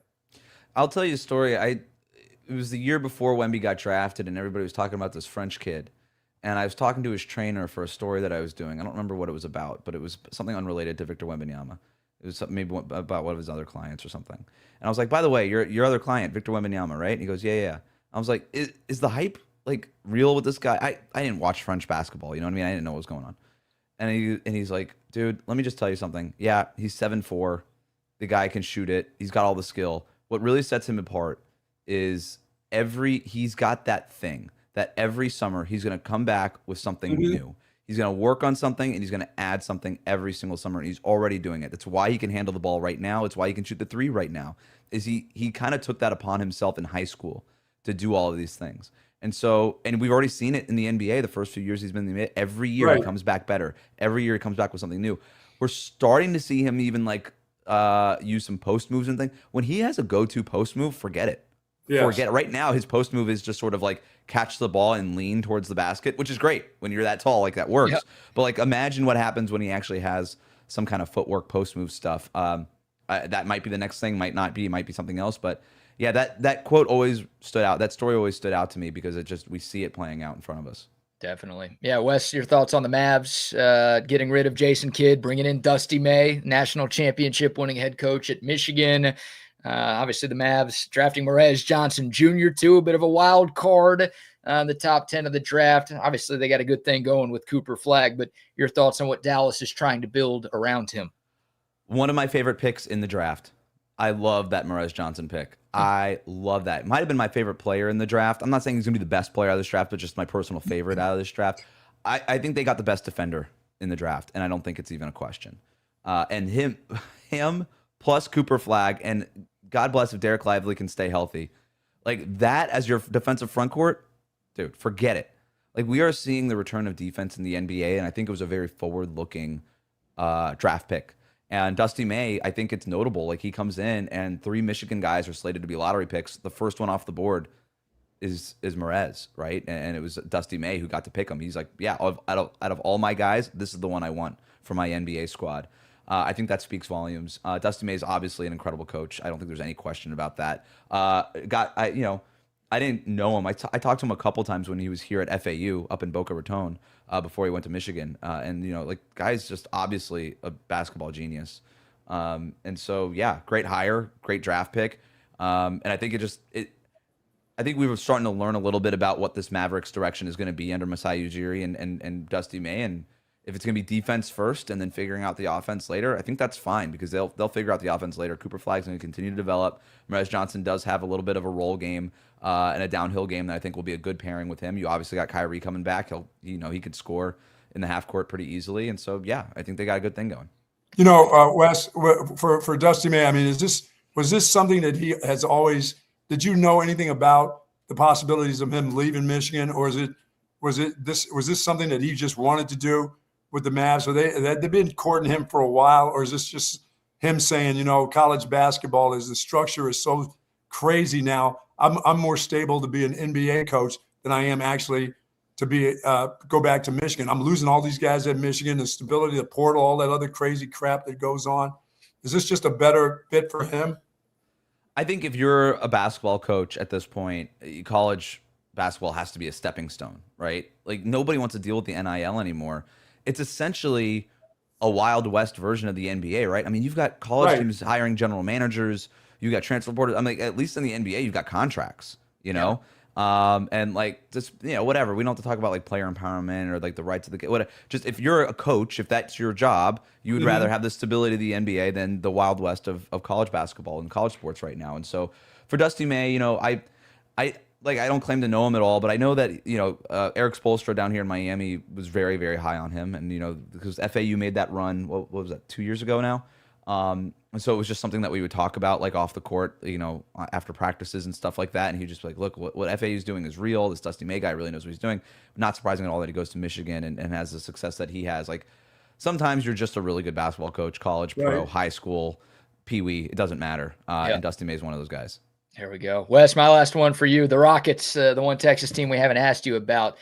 I'll tell you a story. It was the year before Wemby got drafted, and everybody was talking about this French kid. And I was talking to his trainer for a story that I was doing. I don't remember what it was about, but it was something unrelated to Victor Wembanyama. It was maybe about one of his other clients or something. And I was like, by the way, your other client, Victor Wembanyama, right? And he goes, yeah. I was like, is the hype like real with this guy? I didn't watch French basketball, you know what I mean? I didn't know what was going on. And he's like, dude, let me just tell you something. Yeah, he's 7'4". The guy can shoot it. He's got all the skill. What really sets him apart is he's got that thing that every summer he's going to come back with something new. He's going to work on something, and he's going to add something every single summer, and he's already doing it. That's why he can handle the ball right now. It's why he can shoot the 3 right now. Is he kind of took that upon himself in high school to do all of these things. And we've already seen it in the NBA the first few years he's been in the NBA. Every year he comes back better. Every year he comes back with something new. We're starting to see him even like use some post moves and things. When he has a go-to post move, forget it. Yes. Forget it. Right now, his post move is just sort of like catch the ball and lean towards the basket, which is great when you're that tall. Like that works. Yep. But like imagine what happens when he actually has some kind of footwork post move stuff. That might be the next thing, might not be, it might be something else. But yeah, that quote always stood out. That story always stood out to me because we see it playing out in front of us. Definitely. Yeah, Wes, your thoughts on the Mavs getting rid of Jason Kidd, bringing in Dusty May, national championship winning head coach at Michigan. Obviously, the Mavs drafting Morez Johnson Jr. too, a bit of a wild card in the top 10 of the draft. Obviously, they got a good thing going with Cooper Flagg, but your thoughts on what Dallas is trying to build around him? One of my favorite picks in the draft. I love that Morez Johnson pick. I love that. It might have been my favorite player in the draft. I'm not saying he's going to be the best player out of this draft, but just my personal favorite out of this draft. I think they got the best defender in the draft, and I don't think it's even a question. And him plus Cooper Flagg, and God bless if Derek Lively can stay healthy. Like that as your defensive front court, dude, forget it. Like we are seeing the return of defense in the NBA, and I think it was a very forward-looking draft pick. And Dusty May, I think it's notable. Like he comes in, and 3 Michigan guys are slated to be lottery picks. The first one off the board is Morez, right? And it was Dusty May who got to pick him. He's like, yeah, out of all my guys, this is the one I want for my NBA squad. I think that speaks volumes. Dusty May is obviously an incredible coach. I don't think there's any question about that. I didn't know him. I talked to him a couple times when he was here at FAU up in Boca Raton before he went to Michigan. And guy's just obviously a basketball genius. And so, yeah, great hire, great draft pick. And I think I think we were starting to learn a little bit about what this Mavericks direction is going to be under Masai Ujiri and Dusty May. And if it's going to be defense first and then figuring out the offense later, I think that's fine because they'll figure out the offense later. Cooper Flagg's going to continue to develop. Morez Johnson does have a little bit of a roll game and a downhill game that I think will be a good pairing with him. You obviously got Kyrie coming back. He could score in the half court pretty easily. And so, yeah, I think they got a good thing going. You know, Wes, for Dusty May, I mean, was this something that he has always? Did you know anything about the possibilities of him leaving Michigan, or was this something that he just wanted to do with the Mavs? Or they've been courting him for a while, or is this just him saying, you know, college basketball the structure is so crazy now. I'm more stable to be an NBA coach than I am actually to be go back to Michigan. I'm losing all these guys at Michigan, the stability, the portal, all that other crazy crap that goes on. Is this just a better fit for him? I think if you're a basketball coach at this point, college basketball has to be a stepping stone, right? Like nobody wants to deal with the NIL anymore. It's essentially a Wild West version of the NBA, right? I mean, you've got college teams hiring general managers, you got transfer portals. I mean, at least in the NBA, you've got contracts, you know? And like just, you know, whatever. We don't have to talk about like player empowerment or like the rights of the whatever. Just if you're a coach, if that's your job, you would rather have the stability of the NBA than the Wild West of college basketball and college sports right now. And so for Dusty May, you know, I don't claim to know him at all, but I know that, you know, Eric Spoelstra down here in Miami was very, very high on him. And, you know, because FAU made that run, what was that, 2 years ago now? And so it was just something that we would talk about like off the court, you know, after practices and stuff like that. And he just like, look, what FAU is doing is real. This Dusty May guy really knows what he's doing. Not surprising at all that he goes to Michigan and has the success that he has. Like sometimes you're just a really good basketball coach, college, pro, high school, pee-wee, it doesn't matter. And Dusty May is one of those guys. There we go. Wes, my last one for you. The Rockets, the one Texas team we haven't asked you about.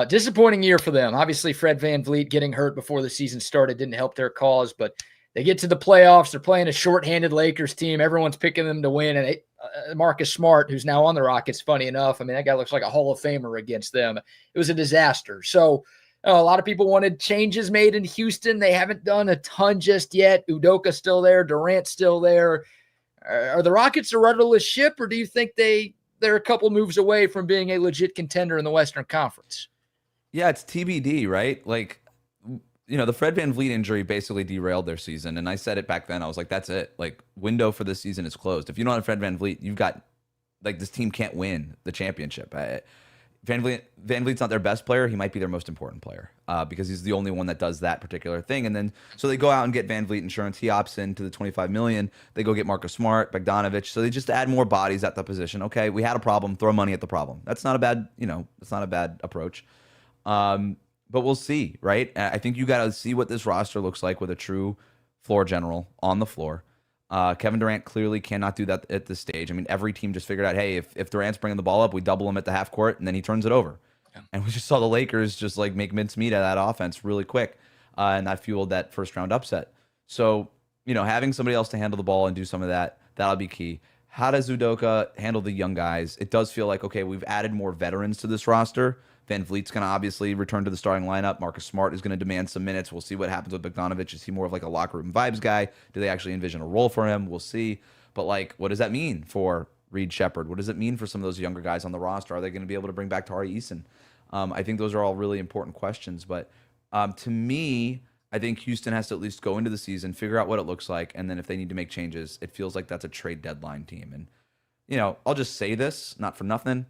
Disappointing year for them. Obviously, Fred VanVleet getting hurt before the season started didn't help their cause, but they get to the playoffs. They're playing a shorthanded Lakers team. Everyone's picking them to win. And Marcus Smart, who's now on the Rockets, funny enough, I mean, that guy looks like a Hall of Famer against them. It was a disaster. So a lot of people wanted changes made in Houston. They haven't done a ton just yet. Udoka's still there. Durant's still there. Are the Rockets a rudderless ship, or do you think they're a couple moves away from being a legit contender in the Western Conference? Yeah, it's TBD, right? Like, you know, the Fred VanVleet injury basically derailed their season. And I said it back then. I was like, that's it. Like, window for this season is closed. If you don't have Fred VanVleet, you've got, like, this team can't win the championship. VanVleet's not their best player. He might be their most important player because he's the only one that does that particular thing. And then, so they go out and get VanVleet insurance. He opts into the $25 million. They go get Marcus Smart, Bogdanovich. So they just add more bodies at the position. Okay, we had a problem. Throw money at the problem. That's not a bad, you know, that's not a bad approach. But we'll see, right? I think you got to see what this roster looks like with a true floor general on the floor. Kevin Durant clearly cannot do that at this stage. I mean, every team just figured out, hey, if Durant's bringing the ball up, we double him at the half court, and then he turns it over. Yeah. And we just saw the Lakers just like make mincemeat of that offense really quick, and that fueled that first round upset. So, you know, having somebody else to handle the ball and do some of that, that'll be key. How does Udoka handle the young guys? It does feel like, okay, we've added more veterans to this roster. VanVleet's going to obviously return to the starting lineup. Marcus Smart is going to demand some minutes. We'll see what happens with Bogdanovich. Is he more of like a locker room vibes guy? Do they actually envision a role for him? We'll see. But like, what does that mean for Reed Shepherd? What does it mean for some of those younger guys on the roster? Are they going to be able to bring back Tari Eason? I think those are all really important questions. But to me, I think Houston has to at least go into the season, figure out what it looks like, and then if they need to make changes, it feels like that's a trade deadline team. And, you know, I'll just say this, not for nothing.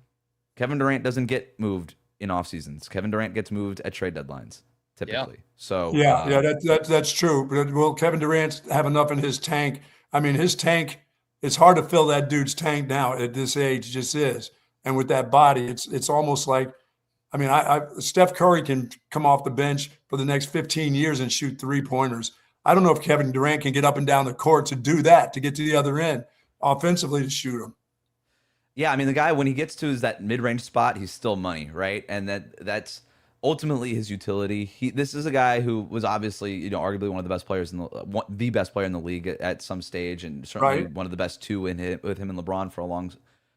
Kevin Durant doesn't get moved in off seasons. Kevin Durant gets moved at trade deadlines typically. So that's true. But will Kevin Durant have enough in his tank? I mean, his tank, it's hard to fill that dude's tank now at this age, just is. And with that body, it's almost like, I mean, Steph Curry can come off the bench for the next 15 years and shoot 3-pointers. I don't know if Kevin Durant can get up and down the court to do that, to get to the other end offensively to shoot them. Yeah, I mean, the guy, when he gets to that mid-range spot, he's still money, right? And that's ultimately his utility. This is a guy who was obviously, you know, arguably one of the best players the best player in the league at some stage, and certainly one of the best two with him and LeBron for a long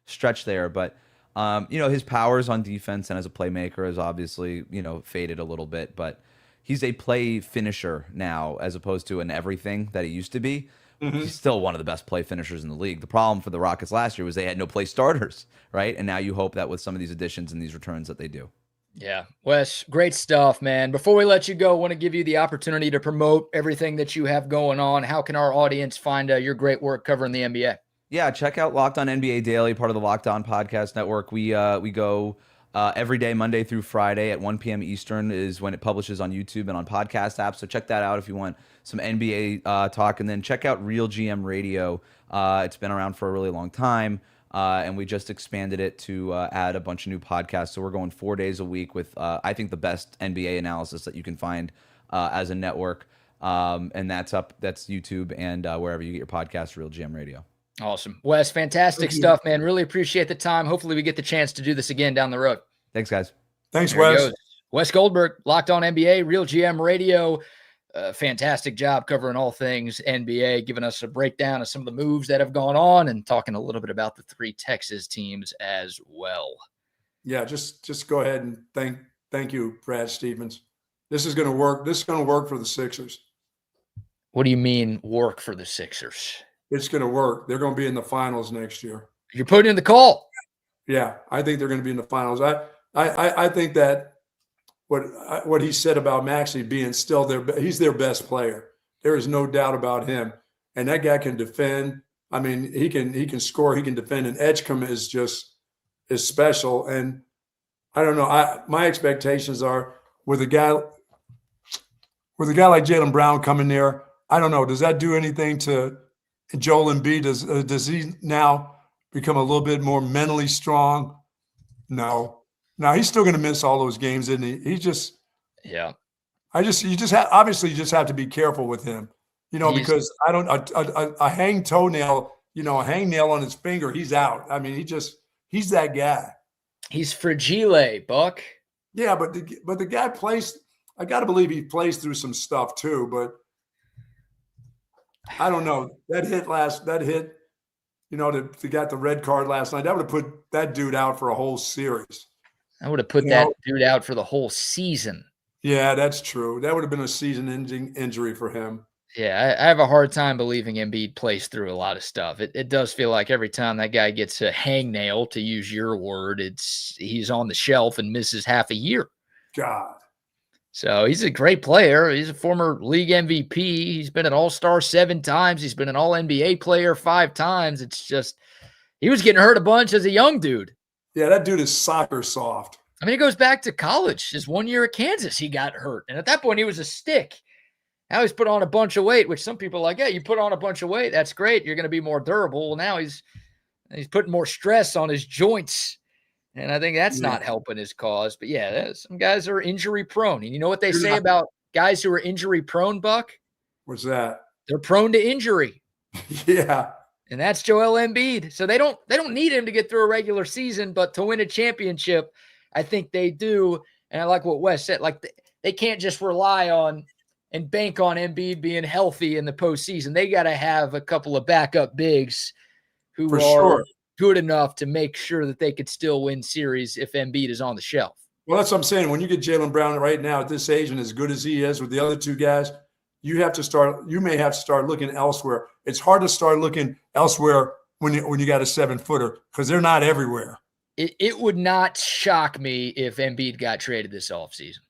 stretch there. But you know, his powers on defense and as a playmaker has obviously, you know, faded a little bit. But he's a play finisher now as opposed to an everything that he used to be. Mm-hmm. He's still one of the best play finishers in the league. The problem for the Rockets last year was they had no play starters, right? And now you hope that with some of these additions and these returns that they do. Yeah. Wes, great stuff, man. Before we let you go, I want to give you the opportunity to promote everything that you have going on. How can our audience find your great work covering the NBA? Yeah, check out Locked On NBA Daily, part of the Locked On Podcast Network. We go every day, Monday through Friday at 1 p.m. Eastern is when it publishes on YouTube and on podcast apps. So check that out if you want some NBA talk. And then check out Real GM Radio. It's been around for a really long time. And we just expanded it to add a bunch of new podcasts. So we're going 4 days a week with, I think, the best NBA analysis that you can find as a network. And that's YouTube and wherever you get your podcast, Real GM Radio. Awesome. Wes, fantastic stuff, man. Really appreciate the time. Hopefully we get the chance to do this again down the road. Thanks, guys. Thanks, There he Wes. goes. Wes Goldberg, Locked On NBA, Real GM Radio. Fantastic job covering all things NBA, giving us a breakdown of some of the moves that have gone on and talking a little bit about the 3 Texas teams as well. Yeah, just go ahead and thank you, Brad Stevens. This is going to work. This is going to work for the Sixers. What do you mean work for the Sixers? It's going to work. They're going to be in the finals next year. You're putting in the call. Yeah, I think they're going to be in the finals. I think that what he said about Maxey being still he's their best player. There is no doubt about him. And that guy can defend. I mean, he can score, he can defend, and Edgecombe is special. And I don't know. My expectations are with a guy like Jaylen Brown coming there. I don't know. Does that do anything to Joel Embiid? Does he now become a little bit more mentally strong? No. Now he's still going to miss all those games, isn't he? Yeah. You just have to be careful with him, because a hangnail on his finger, he's out. I mean, he's that guy. He's fragile, Buck. Yeah, but the guy plays. I got to believe he plays through some stuff too, but I don't know. That hit, they got the red card last night. That would have put that dude out for a whole series. I would have put that dude out for the whole season. Yeah, that's true. That would have been a season-ending injury for him. Yeah, I have a hard time believing Embiid plays through a lot of stuff. It does feel like every time that guy gets a hangnail, to use your word, he's on the shelf and misses half a year. God. So he's a great player. He's a former league MVP. He's been an all-star 7 times. He's been an all-NBA player 5 times. It's just he was getting hurt a bunch as a young dude. Yeah, that dude is soccer soft. I mean, it goes back to college. His 1 year at Kansas, he got hurt. And at that point, he was a stick. Now he's put on a bunch of weight, which some people are like, yeah, you put on a bunch of weight. That's great. You're going to be more durable. Well, now he's putting more stress on his joints. And I think that's not helping his cause. But, yeah, some guys are injury prone. And you know what they say about guys who are injury prone, Buck? What's that? They're prone to injury. Yeah. And that's Joel Embiid. So they don't need him to get through a regular season, but to win a championship, I think they do. And I like what Wes said. Like they can't just rely on and bank on Embiid being healthy in the postseason. They got to have a couple of backup bigs who are good enough to make sure that they could still win series if Embiid is on the shelf. Well, that's what I'm saying. When you get Jaylen Brown right now at this age and as good as he is with the other 2 guys, you may have to start looking elsewhere. It's hard to start looking elsewhere when you got a 7-footer because they're not everywhere. It would not shock me if Embiid got traded this offseason.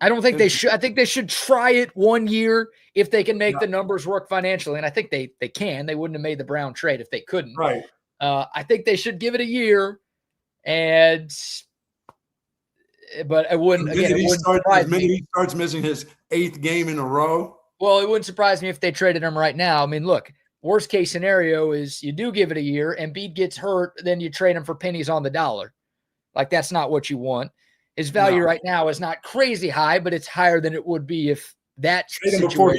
I don't think they should. I think they should try it 1 year if they can make the numbers work financially. And I think they can. They wouldn't have made the Brown trade if they couldn't. Right. I think they should give it a year. But it wouldn't. Again, it wouldn't surprise me. He starts missing his 8th game in a row. Well, it wouldn't surprise me if they traded him right now. I mean, look, worst case scenario is you do give it a year, Embiid gets hurt, then you trade him for pennies on the dollar. Like, that's not what you want. His value right now is not crazy high, but it's higher than it would be if that trade him before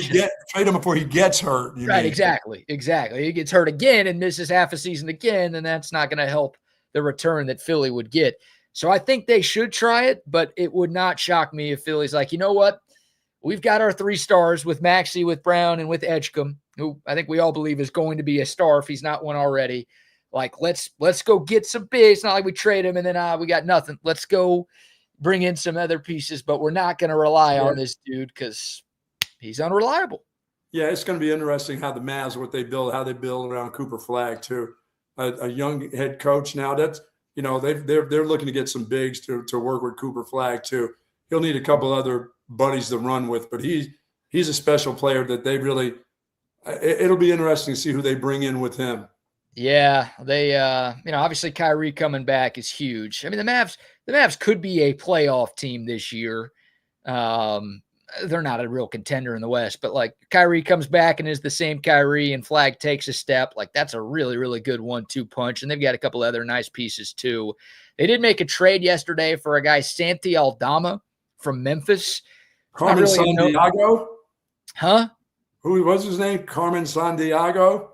he gets hurt. Right, exactly. He gets hurt again and misses half a season again, and that's not going to help the return that Philly would get. So I think they should try it, but it would not shock me if Philly's like, you know what? We've got our 3 stars with Maxey, with Brown, and with Edgecombe, who I think we all believe is going to be a star if he's not one already. Like, let's go get some bigs. It's not like we trade him and then we got nothing. Let's go bring in some other pieces, but we're not going to rely on this dude because he's unreliable. Yeah, it's going to be interesting how the Mavs, how they build around Cooper Flagg too. A young head coach now. That's they're looking to get some bigs to work with Cooper Flagg too. He'll need a couple other buddies to run with, but he's a special player that they really. It'll be interesting to see who they bring in with him. Yeah, they obviously Kyrie coming back is huge. I mean, the the Mavs could be a playoff team this year. They're not a real contender in the West, but like Kyrie comes back and is the same Kyrie and Flag takes a step. Like that's a really, really good 1-2 punch. And they've got a couple other nice pieces too. They did make a trade yesterday for a guy, Santi Aldama from Memphis. Carmen Sandiego? Huh? Who was his name? Carmen Sandiego?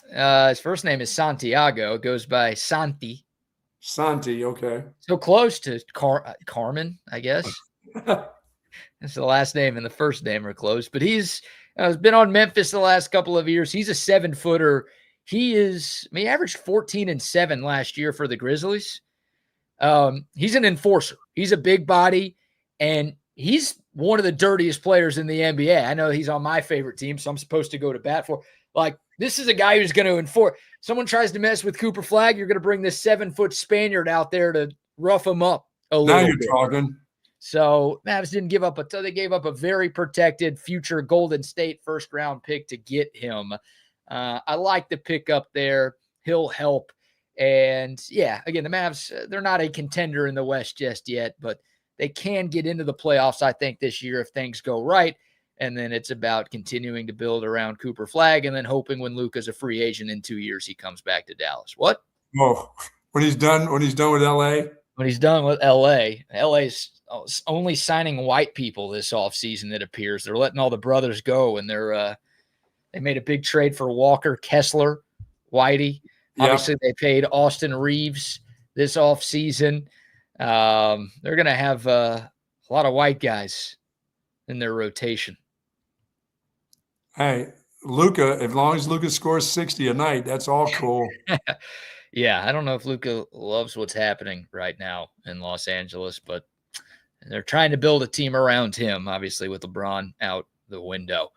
His first name is Santiago. It goes by Santi. Santi, okay. So close to Carmen, I guess. That's the last name and the first name are close. But he's been on Memphis the last couple of years. He's a 7-footer. He averaged 14 and 7 last year for the Grizzlies. He's an enforcer. He's a big body, and he's one of the dirtiest players in the NBA. I know he's on my favorite team, so I'm supposed to go to bat for. Like, this is a guy who's going to enforce. Someone tries to mess with Cooper Flag, you're going to bring this 7-foot Spaniard out there to rough him up a little bit. Now you're talking. So Mavs didn't give up they gave up a very protected future Golden State first-round pick to get him. I like the pickup there. He'll help. And, yeah, again, the Mavs, they're not a contender in the West just yet, but they can get into the playoffs, I think, this year if things go right. And then it's about continuing to build around Cooper Flag and then hoping when Luka's a free agent in 2 years, he comes back to Dallas. What? Oh, when he's done with L.A.? When he's done with L.A., L.A.'s only signing white people this offseason, it appears. They're letting all the brothers go, and they made a big trade for Walker Kessler, Whitey. Yeah. Obviously, they paid Austin Reeves this offseason. They're going to have a lot of white guys in their rotation. Hey, Luka, as long as Luka scores 60 a night, that's all cool. Yeah, I don't know if Luka loves what's happening right now in Los Angeles, but they're trying to build a team around him, obviously, with LeBron out the window.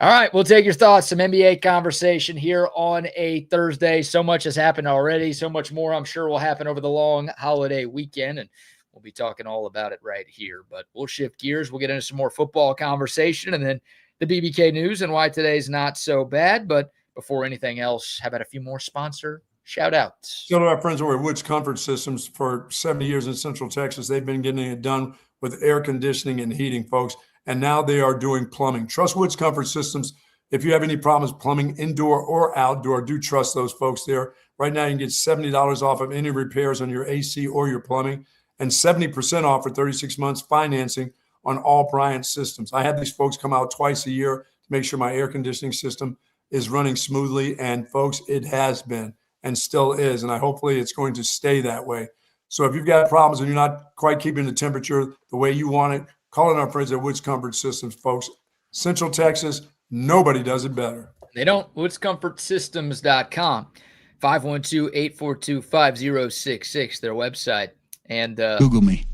All right, we'll take your thoughts. Some NBA conversation here on a Thursday. So much has happened already. So much more, I'm sure, will happen over the long holiday weekend, and we'll be talking all about it right here. But we'll shift gears. We'll get into some more football conversation and then the BBK news and why today's not so bad. But before anything else, how about a few more sponsor shout-outs? So to our friends over at Woods Comfort Systems for 70 years in Central Texas, they've been getting it done with air conditioning and heating, folks. And now they are doing plumbing. Trust Woods Comfort Systems. If you have any problems plumbing, indoor or outdoor, do trust those folks there. Right now, you can get $70 off of any repairs on your AC or your plumbing and 70% off for 36 months financing on all Bryant systems. I have these folks come out twice a year to make sure my air conditioning system is running smoothly. And, folks, it has been and still is. And hopefully it's going to stay that way. So if you've got problems and you're not quite keeping the temperature the way you want it, call in our friends at Woods Comfort Systems, folks. Central Texas, nobody does it better. They don't. WoodsComfortSystems.com, 512-842-5066, their website. And Google me.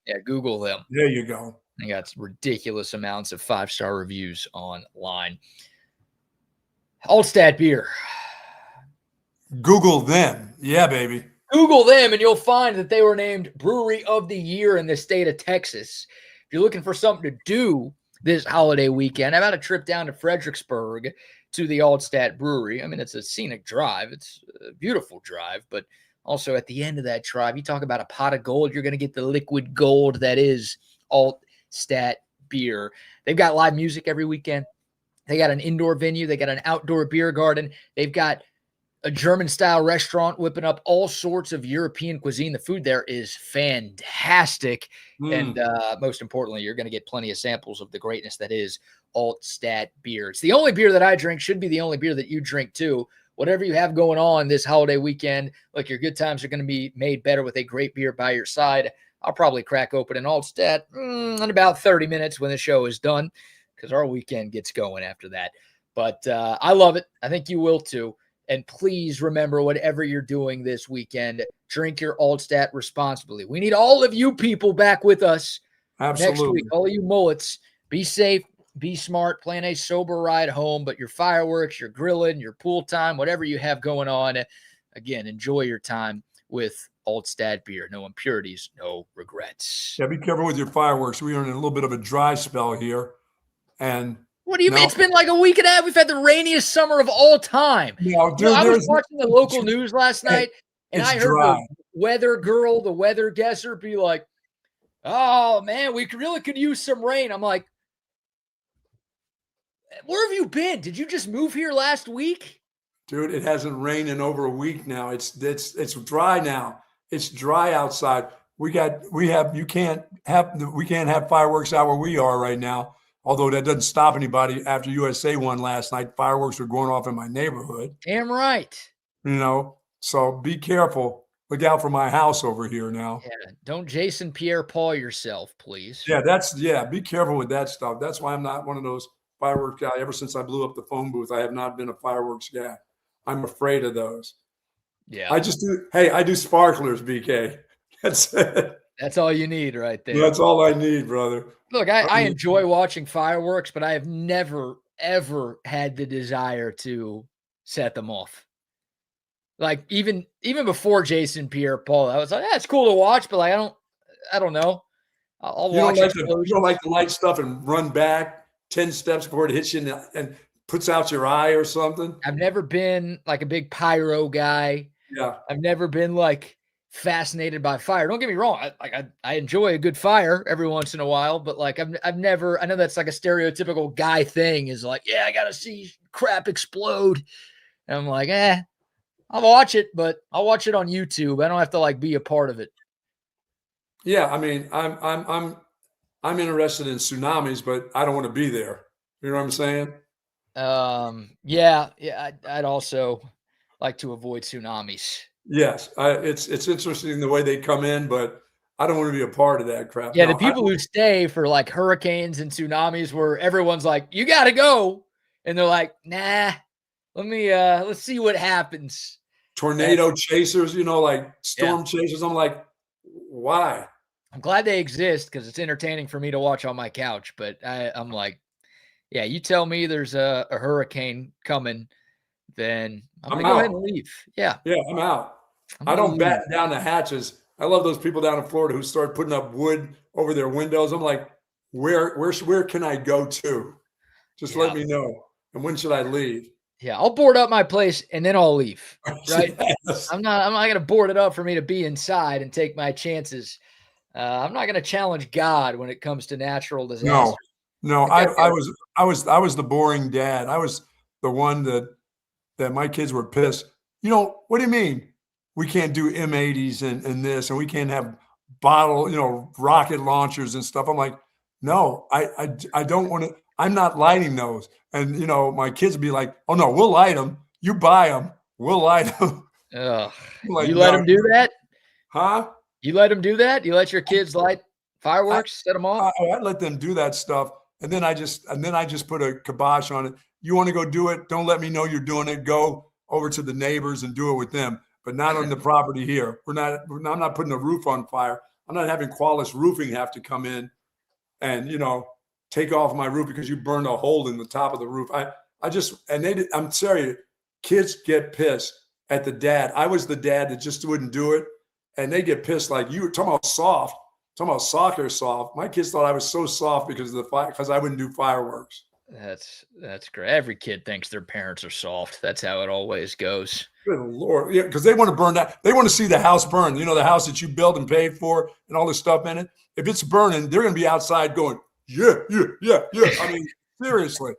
Yeah, Google them. There you go. They got ridiculous amounts of 5-star reviews online. Altstadt Beer. Google them. Yeah, baby. Google them, and you'll find that they were named Brewery of the Year in the state of Texas. If you're looking for something to do this holiday weekend, how about a trip down to Fredericksburg to the Altstadt Brewery? I mean, it's a scenic drive. It's a beautiful drive, but also at the end of that drive, you talk about a pot of gold, you're going to get the liquid gold that is Altstadt Beer. They've got live music every weekend. They got an indoor venue. They got an outdoor beer garden. They've got a German-style restaurant whipping up all sorts of European cuisine. The food there is fantastic. And most importantly, you're going to get plenty of samples of the greatness that is Altstadt Beer. It's the only beer that I drink, should be the only beer that you drink too. Whatever you have going on this holiday weekend, look, your good times are going to be made better with a great beer by your side. I'll probably crack open an Altstadt in about 30 minutes when the show is done because our weekend gets going after that. But I love it. I think you will too. And please remember, whatever you're doing this weekend, drink your Altstadt responsibly. We need all of you people back with us next week. All of you mullets, be safe, be smart, plan a sober ride home. But your fireworks, your grilling, your pool time, whatever you have going on, again, enjoy your time with Altstadt Beer. No impurities, no regrets. Yeah, be careful with your fireworks. We are in a little bit of a dry spell here. And what do you mean? It's been like a week and a half. We've had the rainiest summer of all time. No, dude, I was watching the local news last night, and I heard weather girl, the weather guesser, be like, "Oh man, we really could use some rain." I'm like, "Where have you been? Did you just move here last week?" Dude, it hasn't rained in over a week now. It's dry now. It's dry outside. We can't have fireworks out where we are right now. Although that doesn't stop anybody. After USA won last night, fireworks were going off in my neighborhood. Damn right. So be careful. Look out for my house over here now. Yeah, don't Jason Pierre-Paul yourself, please. Yeah, be careful with that stuff. That's why I'm not one of those fireworks guys. Ever since I blew up the phone booth, I have not been a fireworks guy. I'm afraid of those. Yeah. I do sparklers, BK. That's it. That's all you need right there. That's all I need, brother. Look, I enjoy watching fireworks, but I have never, ever had the desire to set them off. Like even before Jason Pierre-Paul, I was like, it's cool to watch, but like I don't know. I'll watch it. You don't like to light stuff and run back 10 steps before it hits you and puts out your eye or something? I've never been like a big pyro guy. Yeah. I've never been like fascinated by fire. Don't get me wrong. I enjoy a good fire every once in a while, but like I've never, I know that's like a stereotypical guy thing is like, yeah, I got to see crap explode. And I'm like, I'll watch it, but I'll watch it on YouTube. I don't have to like be a part of it. Yeah. I mean, I'm interested in tsunamis, but I don't want to be there. You know what I'm saying? Yeah. I'd also like to avoid tsunamis. Yes. It's interesting the way they come in, but I don't want to be a part of that crap. Yeah. The people who stay for like hurricanes and tsunamis where everyone's like, you got to go. And they're like, nah, let's see what happens. Tornado chasers, like storm chasers. I'm like, why? I'm glad they exist because it's entertaining for me to watch on my couch. But I'm like, yeah, you tell me there's a hurricane coming, then I'm going to go ahead and leave. Yeah. Yeah, I'm out. I don't batten down the hatches. I love those people down in Florida who start putting up wood over their windows. I'm like, where can I go to? Just let me know. And when should I leave? Yeah, I'll board up my place and then I'll leave. Right? Yes. I'm not going to board it up for me to be inside and take my chances. I'm not going to challenge God when it comes to natural disaster. No, I was the boring dad. I was the one that my kids were pissed. What do you mean we can't do M80s and this, and we can't have rocket launchers and stuff? I'm like, no, I don't want to. I'm not lighting those. And, my kids would be like, oh, no, we'll light them. You buy them. We'll light them. Like, you let them do that? Huh? You let them do that? You let your kids light fireworks, set them off? I let them do that stuff. And then I just put a kibosh on it. You want to go do it? Don't let me know you're doing it. Go over to the neighbors and do it with them, but not on the property here. I'm not putting a roof on fire. I'm not having Qualis Roofing have to come in and, take off my roof because you burned a hole in the top of the roof. I'm serious. Kids get pissed at the dad. I was the dad that just wouldn't do it. And they get pissed like you were talking about soft, talking about soccer soft. My kids thought I was so soft because I wouldn't do fireworks. That's great. Every kid thinks their parents are soft. That's how it always goes. Good Lord. Yeah, because they want to burn that. They want to see the house burn. The house that you built and paid for and all this stuff in it. If it's burning, they're going to be outside going, yeah. I mean, seriously.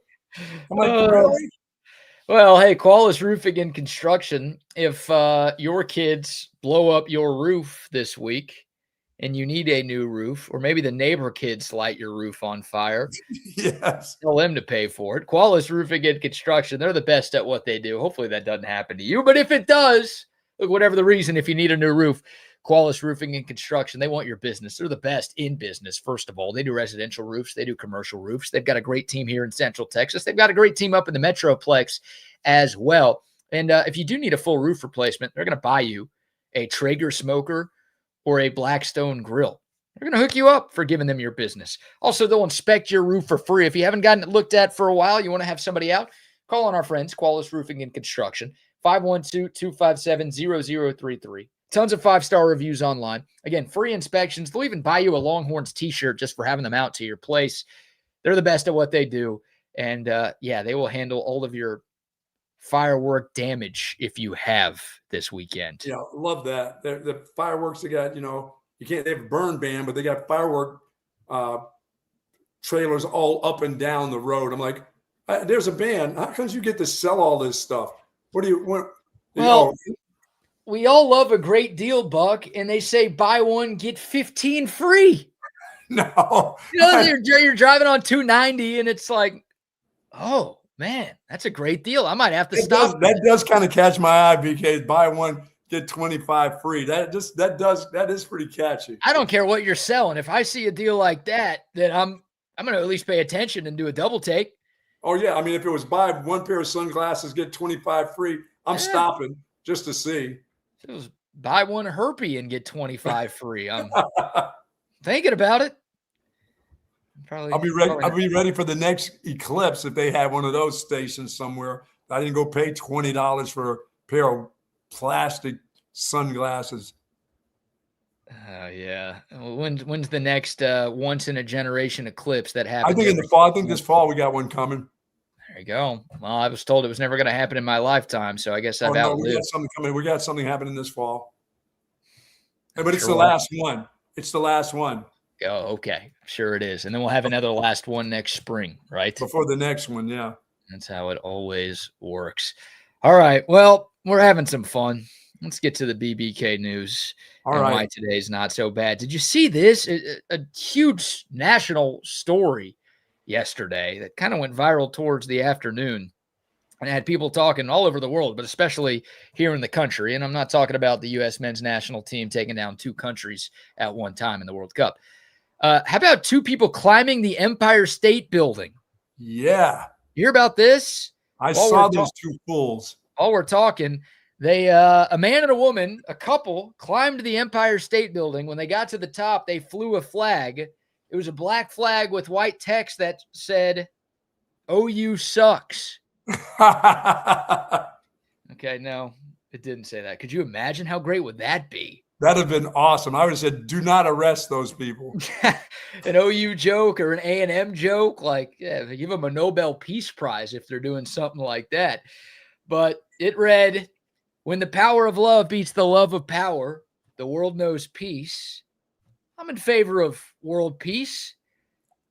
I'm like, really? Well, hey, Qualis Roofing and Construction, if your kids blow up your roof this week and you need a new roof, or maybe the neighbor kids light your roof on fire, yes, tell them to pay for it. Qualis Roofing and Construction, they're the best at what they do. Hopefully that doesn't happen to you, but if it does, look, whatever the reason, if you need a new roof, Qualis Roofing and Construction, they want your business. They're the best in business, first of all. They do residential roofs. They do commercial roofs. They've got a great team here in Central Texas. They've got a great team up in the Metroplex as well. And if you do need a full roof replacement, they're going to buy you a Traeger smoker or a Blackstone grill. They're going to hook you up for giving them your business. Also, they'll inspect your roof for free. If you haven't gotten it looked at for a while, you want to have somebody out, call on our friends, Qualis Roofing and Construction, 512-257-0033. Tons of 5-star reviews online. Again, free inspections. They'll even buy you a Longhorns t-shirt just for having them out to your place. They're the best at what they do. And they will handle all of your firework damage if you have this weekend. Yeah, love that. The fireworks they got, you can't, they have a burn ban, but they got firework trailers all up and down the road. I'm like, there's a ban. How come you get to sell all this stuff? What do you want? Well, we all love a great deal, Buck, and they say buy one, get 15 free. No. You're driving on 290 and it's like, oh man, that's a great deal. I might have to stop. That does kind of catch my eye, BK. Buy one, get 25 free. That is pretty catchy. I don't care what you're selling. If I see a deal like that, then I'm going to at least pay attention and do a double take. Oh yeah. I mean, if it was buy one pair of sunglasses, get 25 free, I'm stopping just to see. If it was buy one herpy and get 25 free. I'm thinking about it. I'll be ready. I'll be ready for the next eclipse if they have one of those stations somewhere. I didn't go pay $20 for a pair of plastic sunglasses. Yeah. When's the next once in a generation eclipse that happens? I think in the fall. I think this fall we got one coming. There you go. Well, I was told it was never going to happen in my lifetime, so I guess I've outlived. We got something coming. We got something happening this fall. But it's the last one. It's the last one. Oh, okay. Sure it is. And then we'll have another last one next spring, right? Before the next one, yeah. That's how it always works. All right. Well, we're having some fun. Let's get to the BBK news. All right. Why today's not so bad. Did you see this? A huge national story yesterday that kind of went viral towards the afternoon. And it had people talking all over the world, but especially here in the country. And I'm not talking about the U.S. men's national team taking down 2 countries at one time in the World Cup. How about 2 people climbing the Empire State Building? Yeah. You hear about this? I saw those 2 fools. While we're talking, a man and a woman, a couple, climbed the Empire State Building. When they got to the top, they flew a flag. It was a black flag with white text that said, OU sucks. Okay, no, it didn't say that. Could you imagine how great would that be? That'd have been awesome. I would have said, do not arrest those people. An OU joke or an A&M joke, like, yeah, give them a Nobel Peace Prize if they're doing something like that. But it read, when the power of love beats the love of power, the world knows peace. I'm in favor of world peace.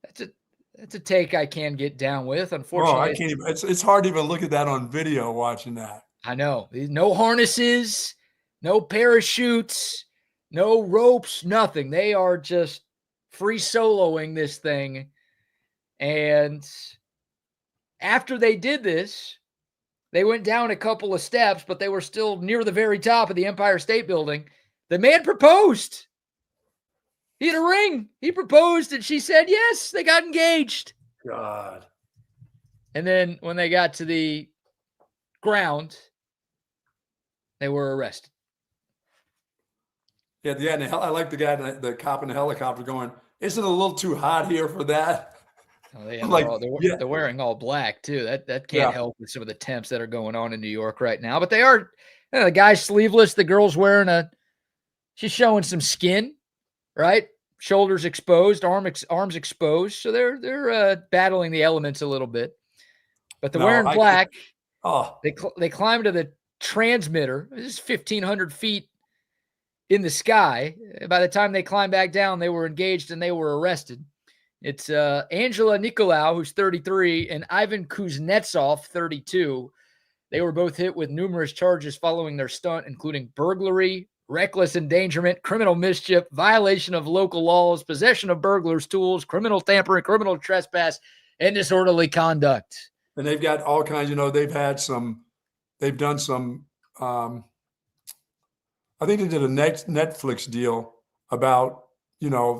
That's a take I can get down with. Unfortunately, I can't even. It's hard to even look at that on video watching that. I know. No harnesses, no parachutes, no ropes, nothing. They are just free soloing this thing. And after they did this, they went down a couple of steps, but they were still near the very top of the Empire State Building. The man proposed. He had a ring. He proposed, and she said yes. They got engaged. God. And then when they got to the ground, they were arrested. Yeah. And I like the guy, the cop in the helicopter going, isn't it a little too hot here for that? Oh, they're wearing all black, too. That can't help with some of the temps that are going on in New York right now. But they are, the guy's sleeveless. The girl's wearing she's showing some skin, right? Shoulders exposed, arms exposed. So they're battling the elements a little bit. But they're wearing black. They climb to the transmitter. This is 1,500 feet in the sky. By the time they climbed back down, they were engaged and they were arrested. It's Angela Nicolau, who's 33, and Ivan Kuznetsov, 32. They were both hit with numerous charges following their stunt, including burglary, reckless endangerment, criminal mischief, violation of local laws, possession of burglars' tools, criminal tampering, criminal trespass, and disorderly conduct. And they've got all kinds, they've done some, I think they did a Netflix deal about,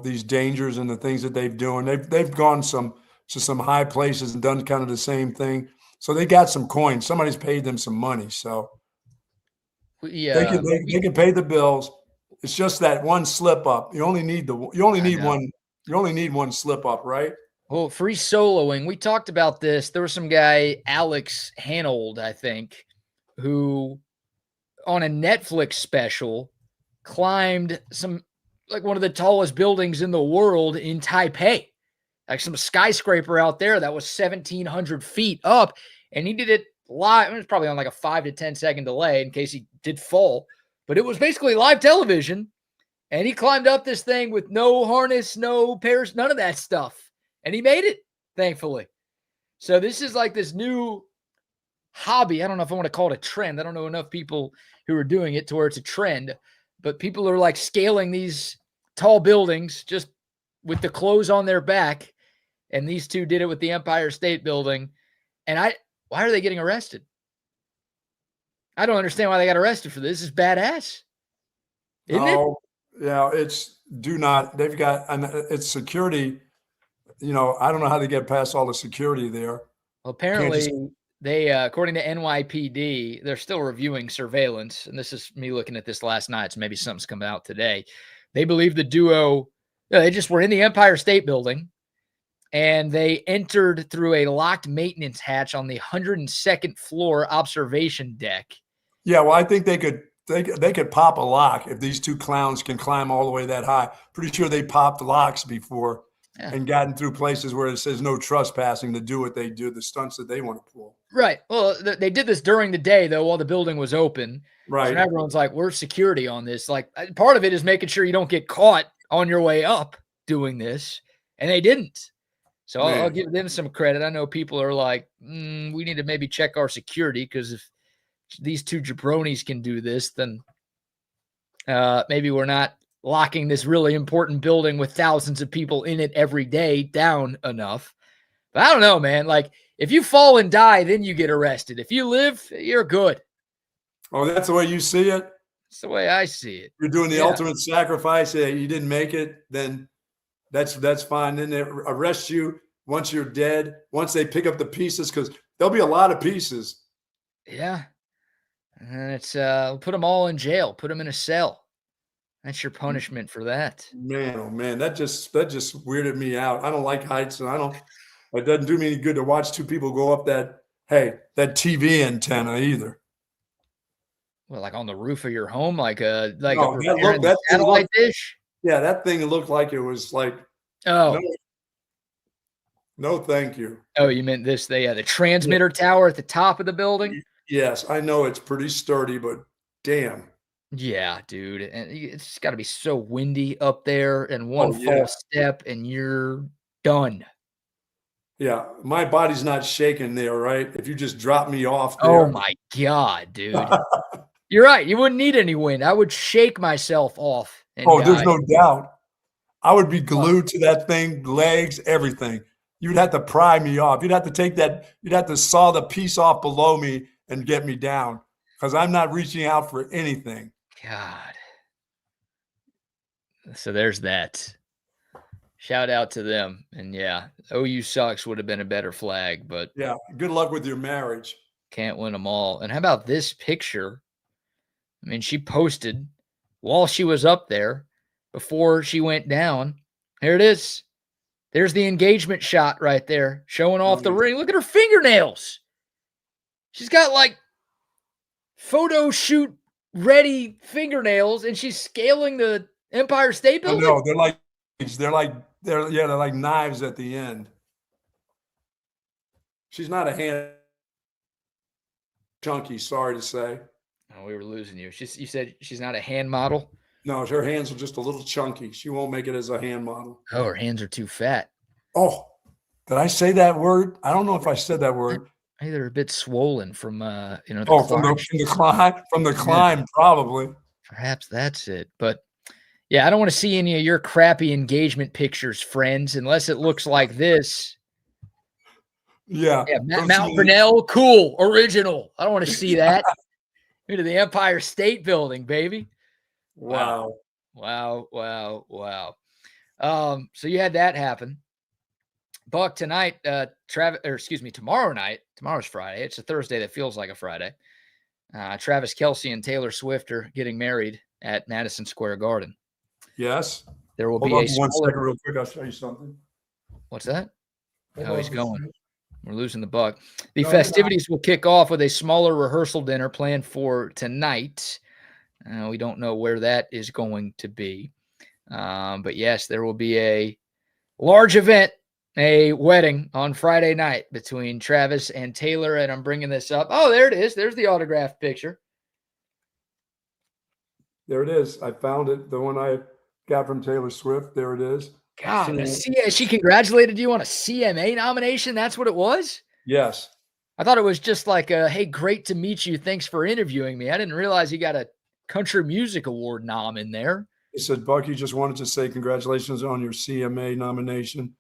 these dangers and the things that they've doing. They've gone to some high places and done kind of the same thing. So they got some coins. Somebody's paid them some money. So they can pay the bills. It's just that one slip up. You only need one slip up, right? Well, free soloing. We talked about this. There was some guy, Alex Hanold, I think, who on a Netflix special climbed one of the tallest buildings in the world in Taipei, like some skyscraper out there that was 1,700 feet up. And he did it live. It was probably on like a 5 to 10 second delay in case he did fall, but it was basically live television. And he climbed up this thing with no harness, no pairs, none of that stuff. And he made it, thankfully. So this is like this new hobby. I don't know if I want to call it a trend. I don't know enough people who are doing it to where it's a trend, but people are like scaling these tall buildings just with the clothes on their back. And these two did it with the Empire State Building. And why are they getting arrested? I don't understand why they got arrested for this. This is badass. Isn't it? Yeah, they've got, and it's security. I don't know how they get past all the security there. Well, apparently they, according to NYPD, they're still reviewing surveillance. And this is me looking at this last night, so maybe something's coming out today. They believe the duo, they just were in the Empire State Building, and they entered through a locked maintenance hatch on the 102nd floor observation deck. Yeah, well, I think they could pop a lock if these two clowns can climb all the way that high. Pretty sure they popped locks before and gotten through places where it says no trespassing to do what they do, the stunts that they want to pull. Right. Well, they did this during the day, though, while the building was open. Right. So everyone's like, we're security on this. Like, part of it is making sure you don't get caught on your way up doing this. And they didn't. So I'll give them some credit. I know people are like, we need to maybe check our security, because if these two jabronis can do this, then maybe we're not locking this really important building with thousands of people in it every day down enough. But I don't know, man. Like, if you fall and die, then you get arrested. If you live, you're good. Oh, that's the way you see it? That's the way I see it. You're doing the ultimate sacrifice. Yeah, you didn't make it, then that's fine. Then they arrest you once you're dead, once they pick up the pieces, because there'll be a lot of pieces. Yeah. And it's put them all in jail, put them in a cell. That's your punishment for that. Man, oh man, that just weirded me out. I don't like heights, and it doesn't do me any good to watch two people go up that TV antenna either. Well, like on the roof of your home, like a that satellite dish. Yeah, that thing looked like it was like, no, thank you. Oh, you meant this? The transmitter tower at the top of the building. Yes, I know it's pretty sturdy, but damn. Yeah, dude. And it's got to be so windy up there, and one false step and you're done. Yeah, my body's not shaking there, right? If you just drop me off there. Oh my God, dude. You're right. You wouldn't need any wind. I would shake myself off. There's no doubt. I would be glued to that thing, legs, everything. You'd have to pry me off. You'd have to saw the piece off below me and get me down, because I'm not reaching out for anything. God. So there's that. Shout out to them. And yeah, OU sucks would have been a better flag, but yeah, good luck with your marriage. Can't win them all. And how about this picture? I mean, she posted while she was up there before she went down. Here it is. There's the engagement shot right there, showing off the ring. Look at her fingernails. She's got like photo shoot ready fingernails, and she's scaling the Empire State Building. No, they're like knives at the end. She's not a hand chunky, sorry to say. Oh, we were losing you. You said she's not a hand model? No, her hands are just a little chunky. She won't make it as a hand model. Oh, her hands are too fat. Oh, did I say that word? I don't know if I said that word. Maybe they're a bit swollen from the from the climb, probably. Perhaps that's it. But yeah, I don't want to see any of your crappy engagement pictures, friends, unless it looks like this. Yeah. Mount Vernell, cool, original. I don't want to see that. Into the Empire State Building, baby. Wow. So you had that happen. Buck, tonight, tomorrow night. Tomorrow's Friday. It's a Thursday that feels like a Friday. Travis Kelce and Taylor Swift are getting married at Madison Square Garden. Yes. There will Hold be on a one second real quick. I'll show you something. What's that? He's going. We're losing the Buck. The festivities will kick off with a smaller rehearsal dinner planned for tonight. We don't know where that is going to be. But yes, there will be a large event a wedding on Friday night between Travis and Taylor, and I'm bringing this up. Oh, there it is. There's the autographed picture. There it is. I found it. The one I got from Taylor Swift. There it is. God, she congratulated you on a CMA nomination? That's what it was? Yes. I thought it was just like, hey, great to meet you. Thanks for interviewing me. I didn't realize you got a Country Music Award nom in there. He said, Bucky, just wanted to say congratulations on your CMA nomination.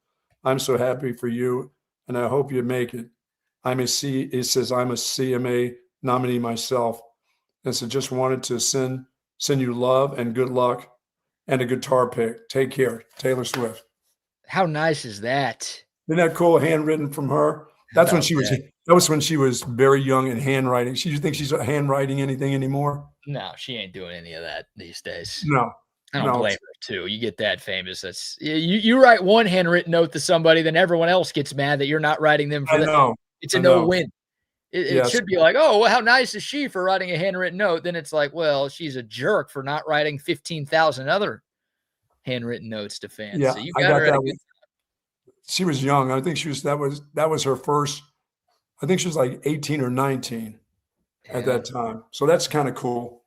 I'm so happy for you, and I hope you make it. It says, I'm a CMA nominee myself. And so just wanted to send you love and good luck and a guitar pick. Take care, Taylor Swift. How nice is that? Isn't that cool? Handwritten from her. That was when she was very young and handwriting. You think she's handwriting anything anymore? No, she ain't doing any of that these days. No. I don't blame her too. You get that famous. That's you write one handwritten note to somebody, then everyone else gets mad that you're not writing them for that. It's a no-win. It should be like, oh, well, how nice is she for writing a handwritten note? Then it's like, well, she's a jerk for not writing 15,000 other handwritten notes to fans. Yeah, so you got her at a good time. She was young. I think that was her first. I think she was like 18 or 19 at that time. So that's kind of cool.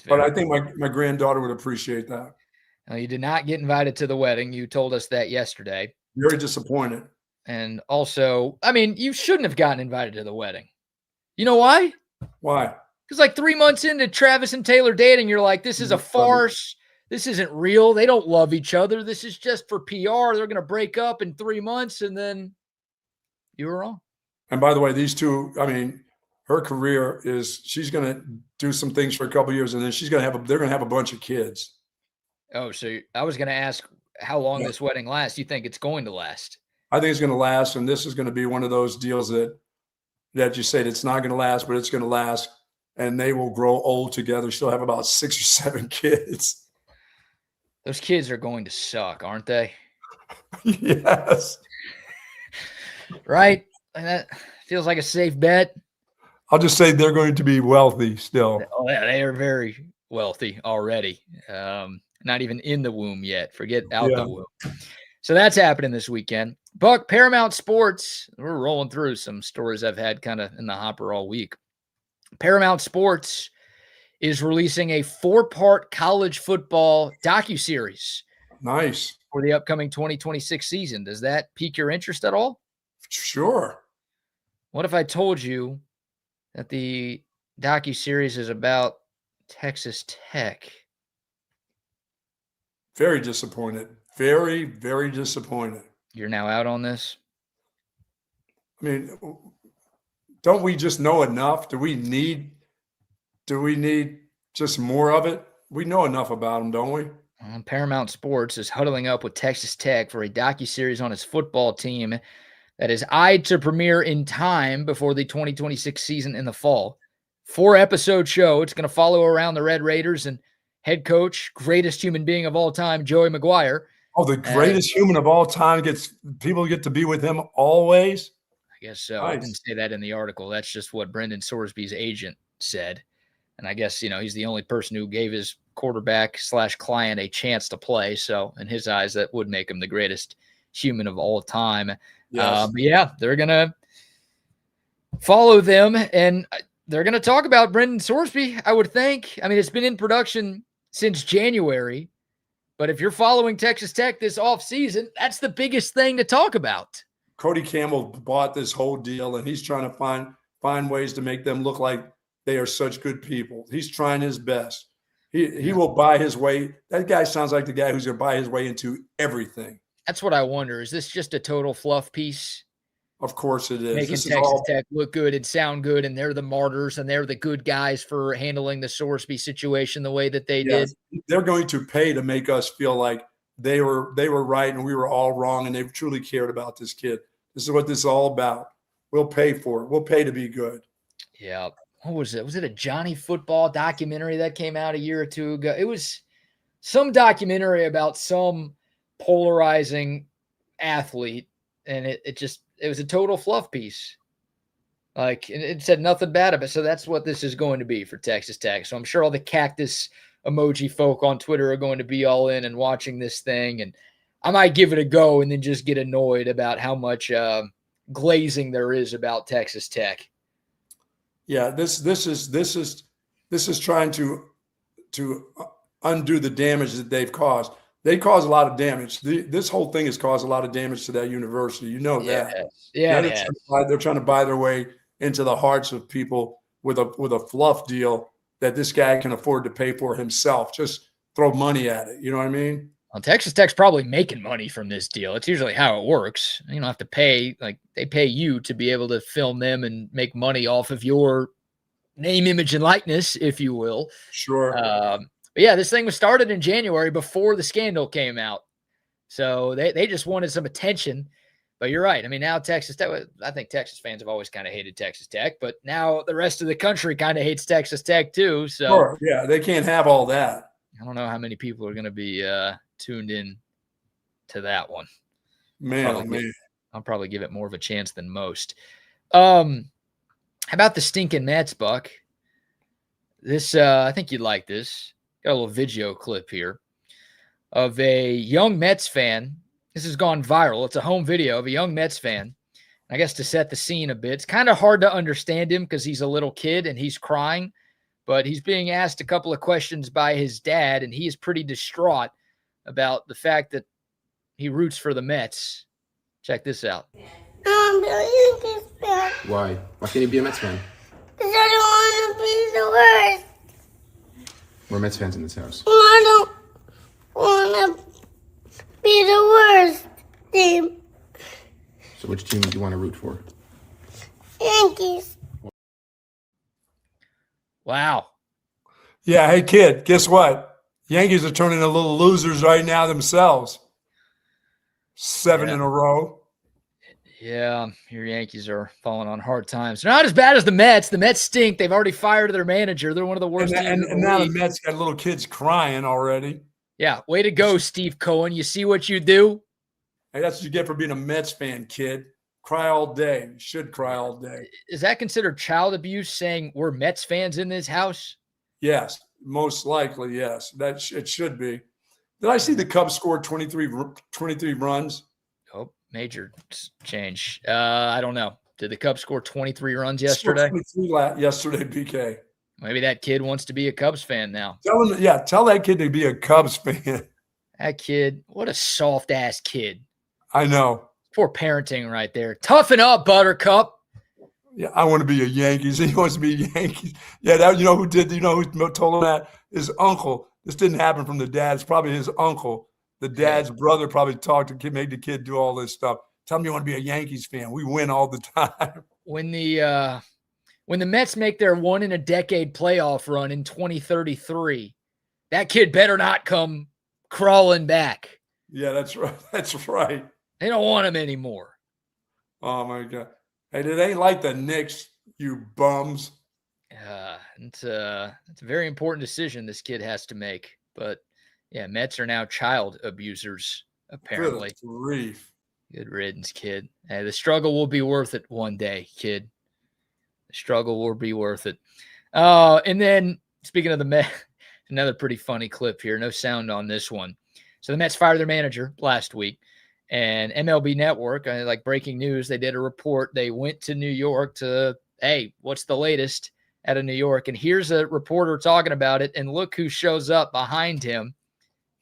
But I think my granddaughter would appreciate that. Now, you did not get invited to the wedding. You told us that yesterday. Very disappointed. And also, I mean, you shouldn't have gotten invited to the wedding. You know why? Why? Because like 3 months into Travis and Taylor dating, you're like, this is a farce. This isn't real. They don't love each other. This is just for PR. They're going to break up in 3 months, and then you were wrong. And by the way, these two, I mean, her career is she's going to do some things for a couple of years, and then they're going to have a bunch of kids. Oh, so I was going to ask how long this wedding lasts. You think it's going to last? I think it's going to last, and this is going to be one of those deals that you said it's not going to last, but it's going to last, and they will grow old together. She'll have about 6 or 7 kids. Those kids are going to suck, aren't they? Yes. Right? And that feels like a safe bet. I'll just say they're going to be wealthy still. Oh, yeah, they are very wealthy already. Not even in the womb yet. Forget out the womb. So that's happening this weekend. Buck, Paramount Sports, we're rolling through some stories I've had kind of in the hopper all week. Paramount Sports is releasing a 4-part college football docuseries. Nice. For the upcoming 2026 season. Does that pique your interest at all? Sure. What if I told you that the docuseries is about Texas Tech? Very disappointed. Very, very disappointed. You're now out on this? I mean, don't we just know enough? Do we need just more of it? We know enough about them, don't we? Paramount Sports is huddling up with Texas Tech for a docuseries on its football team that is eyed to premiere in time before the 2026 season in the fall. 4-episode show. It's going to follow around the Red Raiders and head coach, greatest human being of all time, Joey Maguire. Oh, the greatest human of all time people get to be with him always? I guess so. Nice. I didn't say that in the article. That's just what Brendan Sorsby's agent said. And I guess, he's the only person who gave his quarterback/client a chance to play. So in his eyes, that would make him the greatest human of all time. Yes. But yeah, they're going to follow them, and they're going to talk about Brendan Sorsby, I would think. I mean, it's been in production since January, but if you're following Texas Tech this offseason, that's the biggest thing to talk about. Cody Campbell bought this whole deal, and he's trying to find ways to make them look like they are such good people. He's trying his best. He will buy his way. That guy sounds like the guy who's going to buy his way into everything. That's what I wonder. Is this just a total fluff piece? Of course it is. Making Texas Tech look good and sound good, and they're the martyrs, and they're the good guys for handling the Sorsby situation the way that they did. They're going to pay to make us feel like they were right and we were all wrong, and they truly cared about this kid. This is what this is all about. We'll pay for it. We'll pay to be good. Yeah. What was it? Was it a Johnny Football documentary that came out a year or two ago? It was some documentary about some polarizing athlete, and it was a total fluff piece. Like, it said nothing bad about it. So that's what this is going to be for Texas Tech. So I'm sure all the cactus emoji folk on Twitter are going to be all in and watching this thing and I might give it a go and then just get annoyed about how much glazing there is about Texas Tech. Yeah, this is trying to undo the damage that they've caused. They cause a lot of damage. This whole thing has caused a lot of damage to that university. You know that. Yeah, they're trying to buy their way into the hearts of people with a fluff deal that this guy can afford to pay for himself. Just throw money at it. You know what I mean? Well, Texas Tech's probably making money from this deal. It's usually how it works. You don't have to pay, like they pay you to be able to film them and make money off of your name, image, and likeness, if you will. Sure. But yeah, this thing was started in January before the scandal came out. So they just wanted some attention. But you're right. I mean, now Texas Tech, I think Texas fans have always kind of hated Texas Tech, but now the rest of the country kind of hates Texas Tech too. So sure. Yeah, they can't have all that. I don't know how many people are going to be tuned in to that one. I'll probably give it more of a chance than most. How about the stinking Mets, Buck? This I think you'd like this. Got a little video clip here of a young Mets fan. This has gone viral. It's a home video of a young Mets fan. I guess to set the scene a bit, it's kind of hard to understand him because he's a little kid and he's crying, but he's being asked a couple of questions by his dad, and he is pretty distraught about the fact that he roots for the Mets. Check this out. Why? Why can't you be a Mets fan? Because I don't want to be the worst. We're Mets fans in this house. I don't want to be the worst team. So which team do you want to root for? Yankees. Wow. Yeah, hey kid, guess what? Yankees are turning into little losers right now themselves. 7 in a row. Yeah, your Yankees are falling on hard times. They're not as bad as the Mets. The Mets stink. They've already fired their manager. They're one of the worst teams in the and now league. the Mets got little kids crying already. Yeah, way to go, Steve Cohen. You see what you do? Hey, that's what you get for being a Mets fan, kid. Cry all day. You should cry all day. Is that considered child abuse, saying we're Mets fans in this house? Yes, most likely, yes. It should be. Did I see the Cubs score 23 runs? Oh, major change. I don't know. Did the Cubs score 23 runs yesterday? 23 yesterday, BK. Maybe that kid wants to be a Cubs fan now. Tell that kid to be a Cubs fan. That kid, what a soft-ass kid. I know. Poor parenting right there. Toughen up, Buttercup. Yeah, I want to be a Yankees. He wants to be a Yankees. Yeah, you know who told him that? His uncle. This didn't happen from the dad. It's probably his uncle. The dad's brother probably made the kid do all this stuff. Tell him you want to be a Yankees fan. We win all the time. When the Mets make their one-in-a-decade playoff run in 2033, that kid better not come crawling back. Yeah, that's right. That's right. They don't want him anymore. Oh, my God. Hey, it ain't like the Knicks, you bums. It's a very important decision this kid has to make. But, yeah, Mets are now child abusers, apparently. Good grief. Good riddance, kid. Hey, the struggle will be worth it one day, kid. The struggle will be worth it. And then, speaking of the Mets, another pretty funny clip here. No sound on this one. So the Mets fired their manager last week. And MLB Network, like breaking news, they did a report. They went to New York to, hey, what's the latest out of New York? And here's a reporter talking about it. And look who shows up behind him.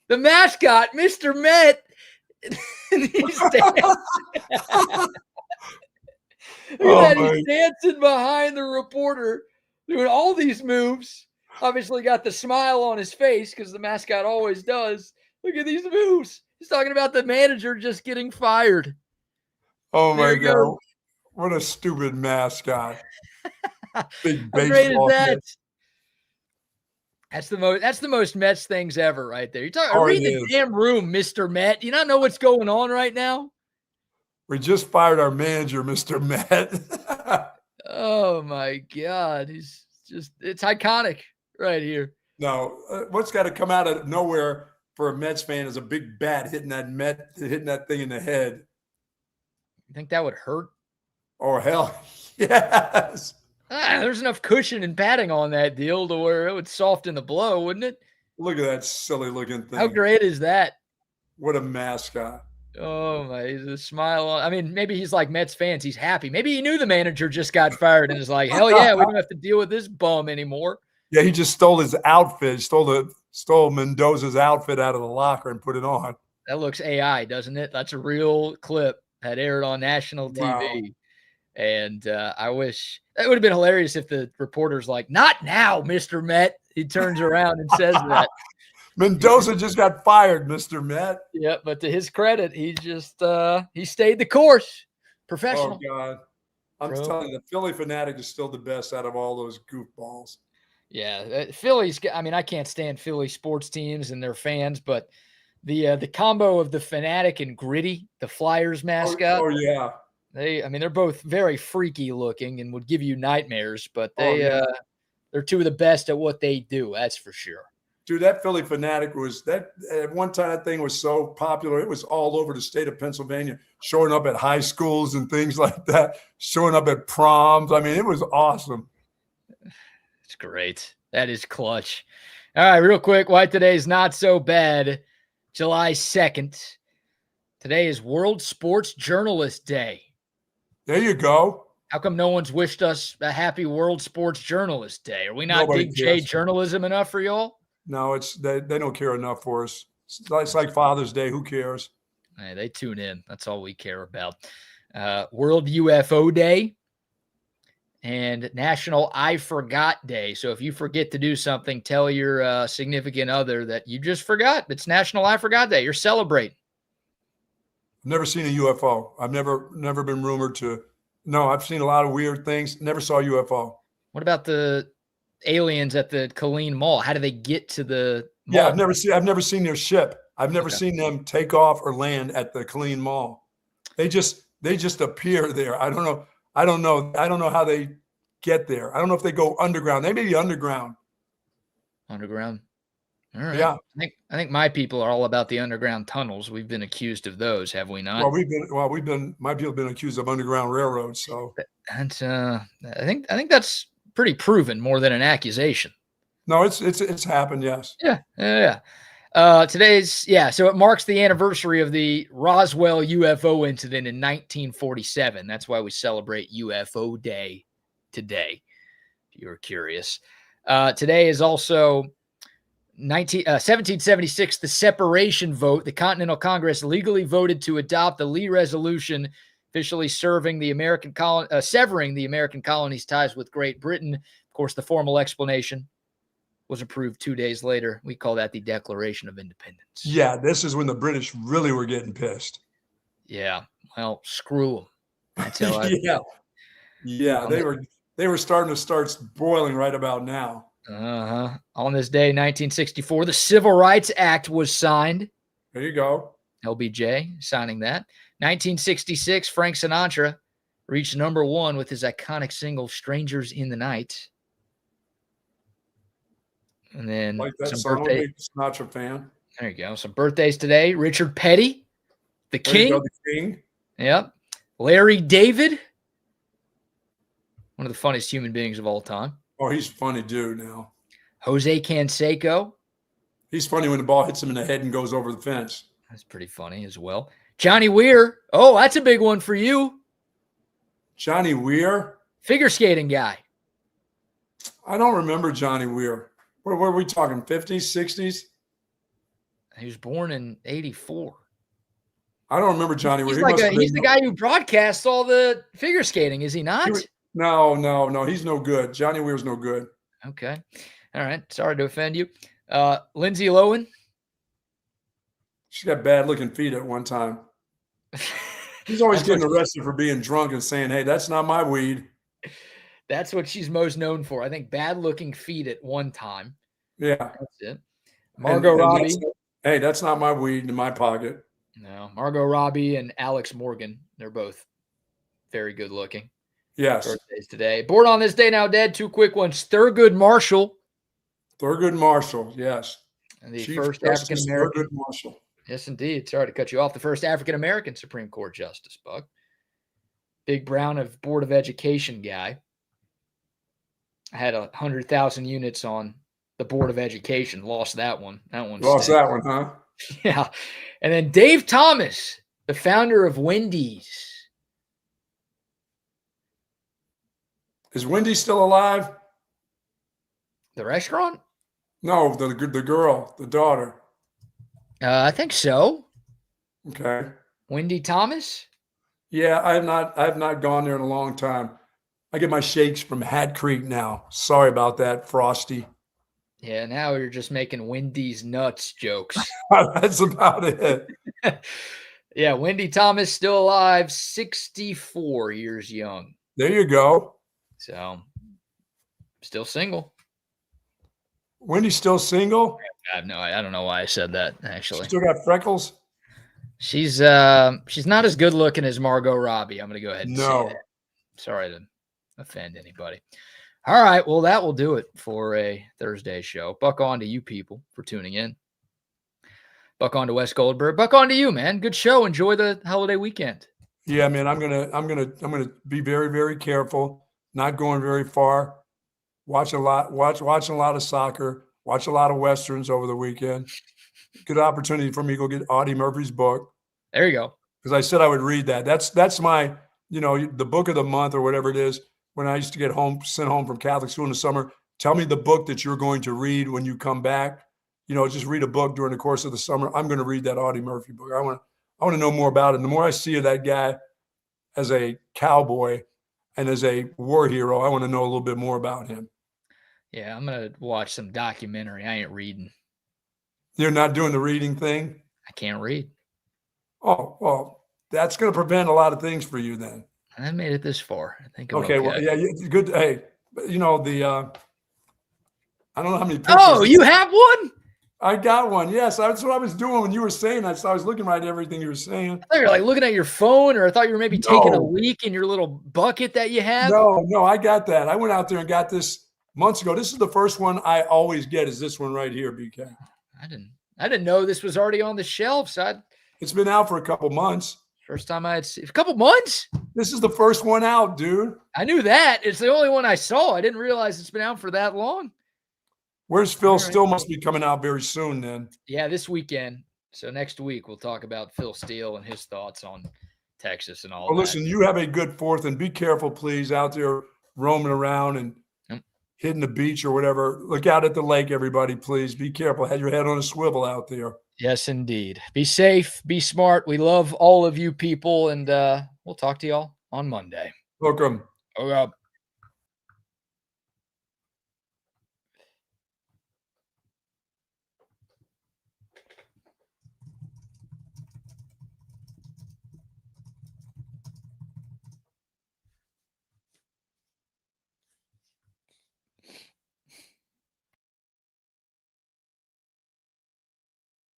The mascot, Mr. Met. And he's dancing. He's dancing behind the reporter, doing all these moves. Obviously got the smile on his face because the mascot always does. Look at these moves. He's talking about the manager just getting fired. Oh, my God. What a stupid mascot. Big baseball kid. That's the most Mets things ever right there. You're talking read the damn room, Mr. Met. Do you not know what's going on right now? We just fired our manager, Mr. Met. Oh, my God. It's iconic right here. No, what's got to come out of nowhere for a Mets fan is a big bat hitting that thing in the head. You think that would hurt? Oh, hell, yes. There's enough cushion and padding on that deal to where it would soften the blow, wouldn't it? Look at that silly looking thing. How great is that? What a mascot. Oh my, he's a smile on. I mean, maybe he's like Mets fans. He's happy. Maybe he knew the manager just got fired and is like, hell yeah, we don't have to deal with this bum anymore. Yeah, he just stole his outfit, stole Mendoza's outfit out of the locker and put it on. That looks AI, doesn't it? That's a real clip that aired on national TV. Wow. And I wish that would have been hilarious if the reporter's like, not now, Mr. Met. He turns around and says that. Mendoza just got fired, Mr. Met. Yeah, but to his credit, he just he stayed the course. Professional. Oh God. I'm telling you, the Philly Fanatic is still the best out of all those goofballs. Yeah, Philly's. I mean, I can't stand Philly sports teams and their fans, but the combo of the Fanatic and Gritty, the Flyers mascot. Oh yeah. They're both very freaky looking and would give you nightmares, but they're two of the best at what they do. That's for sure. Dude, that Philly Fanatic was that at one time. That thing was so popular; it was all over the state of Pennsylvania, showing up at high schools and things like that, showing up at proms. I mean, it was awesome. It's great. That is clutch. All right, real quick, why today's not so bad. July 2nd. Today is World Sports Journalist Day. There you go. How come no one's wished us a happy World Sports Journalist Day? Are we not Nobody big J cares. Journalism enough for y'all? No, they don't care enough for us. It's like Father's Day. Who cares? Hey, they tune in. That's all we care about. World UFO Day and National I Forgot Day. So if you forget to do something, tell your significant other that you just forgot. It's National I Forgot Day. You're celebrating. I've never seen a UFO. I've never been rumored to. No, I've seen a lot of weird things. Never saw a UFO. What about the aliens at the Killeen Mall? How do they get to the mall? Yeah, I've never seen their ship. I've never seen them take off or land at the Killeen Mall. They just appear there. I don't know how they get there. I don't know if they go underground. They may be underground. Underground. All right. Yeah. I think my people are all about the underground tunnels. We've been accused of those, have we not? My people have been accused of underground railroads. So that's I think that's pretty proven more than an accusation. No, it's happened. Yes. Yeah. So it marks the anniversary of the Roswell UFO incident in 1947. That's why we celebrate UFO Day today, if you were curious. Today is also 1776, the separation vote. The Continental Congress legally voted to adopt the Lee Resolution, officially severing the American colony's ties with Great Britain. Of course, the formal explanation was approved 2 days later. We call that the Declaration of Independence. Yeah, this is when the British really were getting pissed. Yeah, well, screw them. That's how they were starting to start boiling right about now. On this day, 1964, the Civil Rights Act was signed. There you go. LBJ signing that. 1966, Frank Sinatra reached number one with his iconic single, Strangers in the Night. And then like that some song, birthdays. Sinatra fan. There you go. Some birthdays today. Richard Petty, the King. The King. Yep. Larry David, one of the funniest human beings of all time. Oh, he's a funny dude now. Jose Canseco. He's funny when the ball hits him in the head and goes over the fence. That's pretty funny as well. Johnny Weir. Oh, that's a big one for you. Johnny Weir? Figure skating guy. I don't remember Johnny Weir. What were we talking, 50s, 60s? He was born in 84. I don't remember Johnny Weir. He's the guy who broadcasts all the figure skating, is he not? No. He's no good. Johnny Weir's no good. Okay. All right. Sorry to offend you. Lindsay Lohan. She's got bad-looking feet at one time. He's always getting arrested for being drunk and saying, hey, that's not my weed. That's what she's most known for. I think bad-looking feet at one time. Yeah. That's it. Margot Robbie. That's not my weed in my pocket. No. Margot Robbie and Alex Morgan. They're both very good-looking. Yes. Birthdays today. Born on this day now dead. Two quick ones. Thurgood Marshall. Thurgood Marshall, yes. And the first African-American. Thurgood Marshall. Yes, indeed. Sorry to cut you off. The first African-American Supreme Court Justice, Buck. Big Brown of Board of Education guy. I had 100,000 units on the Board of Education. Lost that one. That one. Lost that one, huh? Yeah. And then Dave Thomas, the founder of Wendy's. Is Wendy still alive? The restaurant? No, the girl, the daughter. I think so. Okay. Wendy Thomas? Yeah, I have not gone there in a long time. I get my shakes from Hat Creek now. Sorry about that, Frosty. Yeah, now you're just making Wendy's nuts jokes. That's about it. Yeah, Wendy Thomas still alive, 64 years young. There you go. So, still single. Wendy's still single? I don't know why I said that, actually. Still got freckles? She's not as good looking as Margot Robbie. I'm going to go ahead and say that. Sorry to offend anybody. All right, well, that will do it for a Thursday show. Buck on to you people for tuning in. Buck on to Wes Goldberg. Buck on to you, man. Good show. Enjoy the holiday weekend. Yeah, man. I'm gonna be very, very careful. Not going very far. Watching a lot of soccer. Watch a lot of westerns over the weekend. Good opportunity for me to go get Audie Murphy's book. There you go. Because I said I would read that. That's my, the book of the month or whatever it is. When I used to get sent home from Catholic school in the summer, tell me the book that you're going to read when you come back. Just read a book during the course of the summer. I'm going to read that Audie Murphy book. I want to know more about it. And the more I see of that guy as a cowboy and as a war hero, I want to know a little bit more about him. Yeah, I'm going to watch some documentary. I ain't reading. You're not doing the reading thing? I can't read. Oh, well, that's going to prevent a lot of things for you then. I made it this far. I think I'm okay. Well, yeah, good. Hey, I don't know how many pictures. Oh, you have one? I got one. Yes, that's what I was doing when you were saying that. So I was looking right at everything you were saying. I thought you were like looking at your phone, or I thought you were maybe taking a leak in your little bucket that you have. No, I got that. I went out there and got this months ago. This is the first one I always get. Is this one right here, BK? I didn't know this was already on the shelves. It's been out for a couple months. First time I had seen a couple months. This is the first one out, dude. I knew that. It's the only one I saw. I didn't realize it's been out for that long. Where's Phil? Right. Still must be coming out very soon then. Yeah, this weekend. So next week we'll talk about Phil Steele and his thoughts on Texas and all that. Listen, you have a good 4th, and be careful, please, out there roaming around and hitting the beach or whatever. Look out at the lake, everybody, please. Be careful. Have your head on a swivel out there. Yes, indeed. Be safe. Be smart. We love all of you people, and we'll talk to y'all on Monday. Welcome. Okay.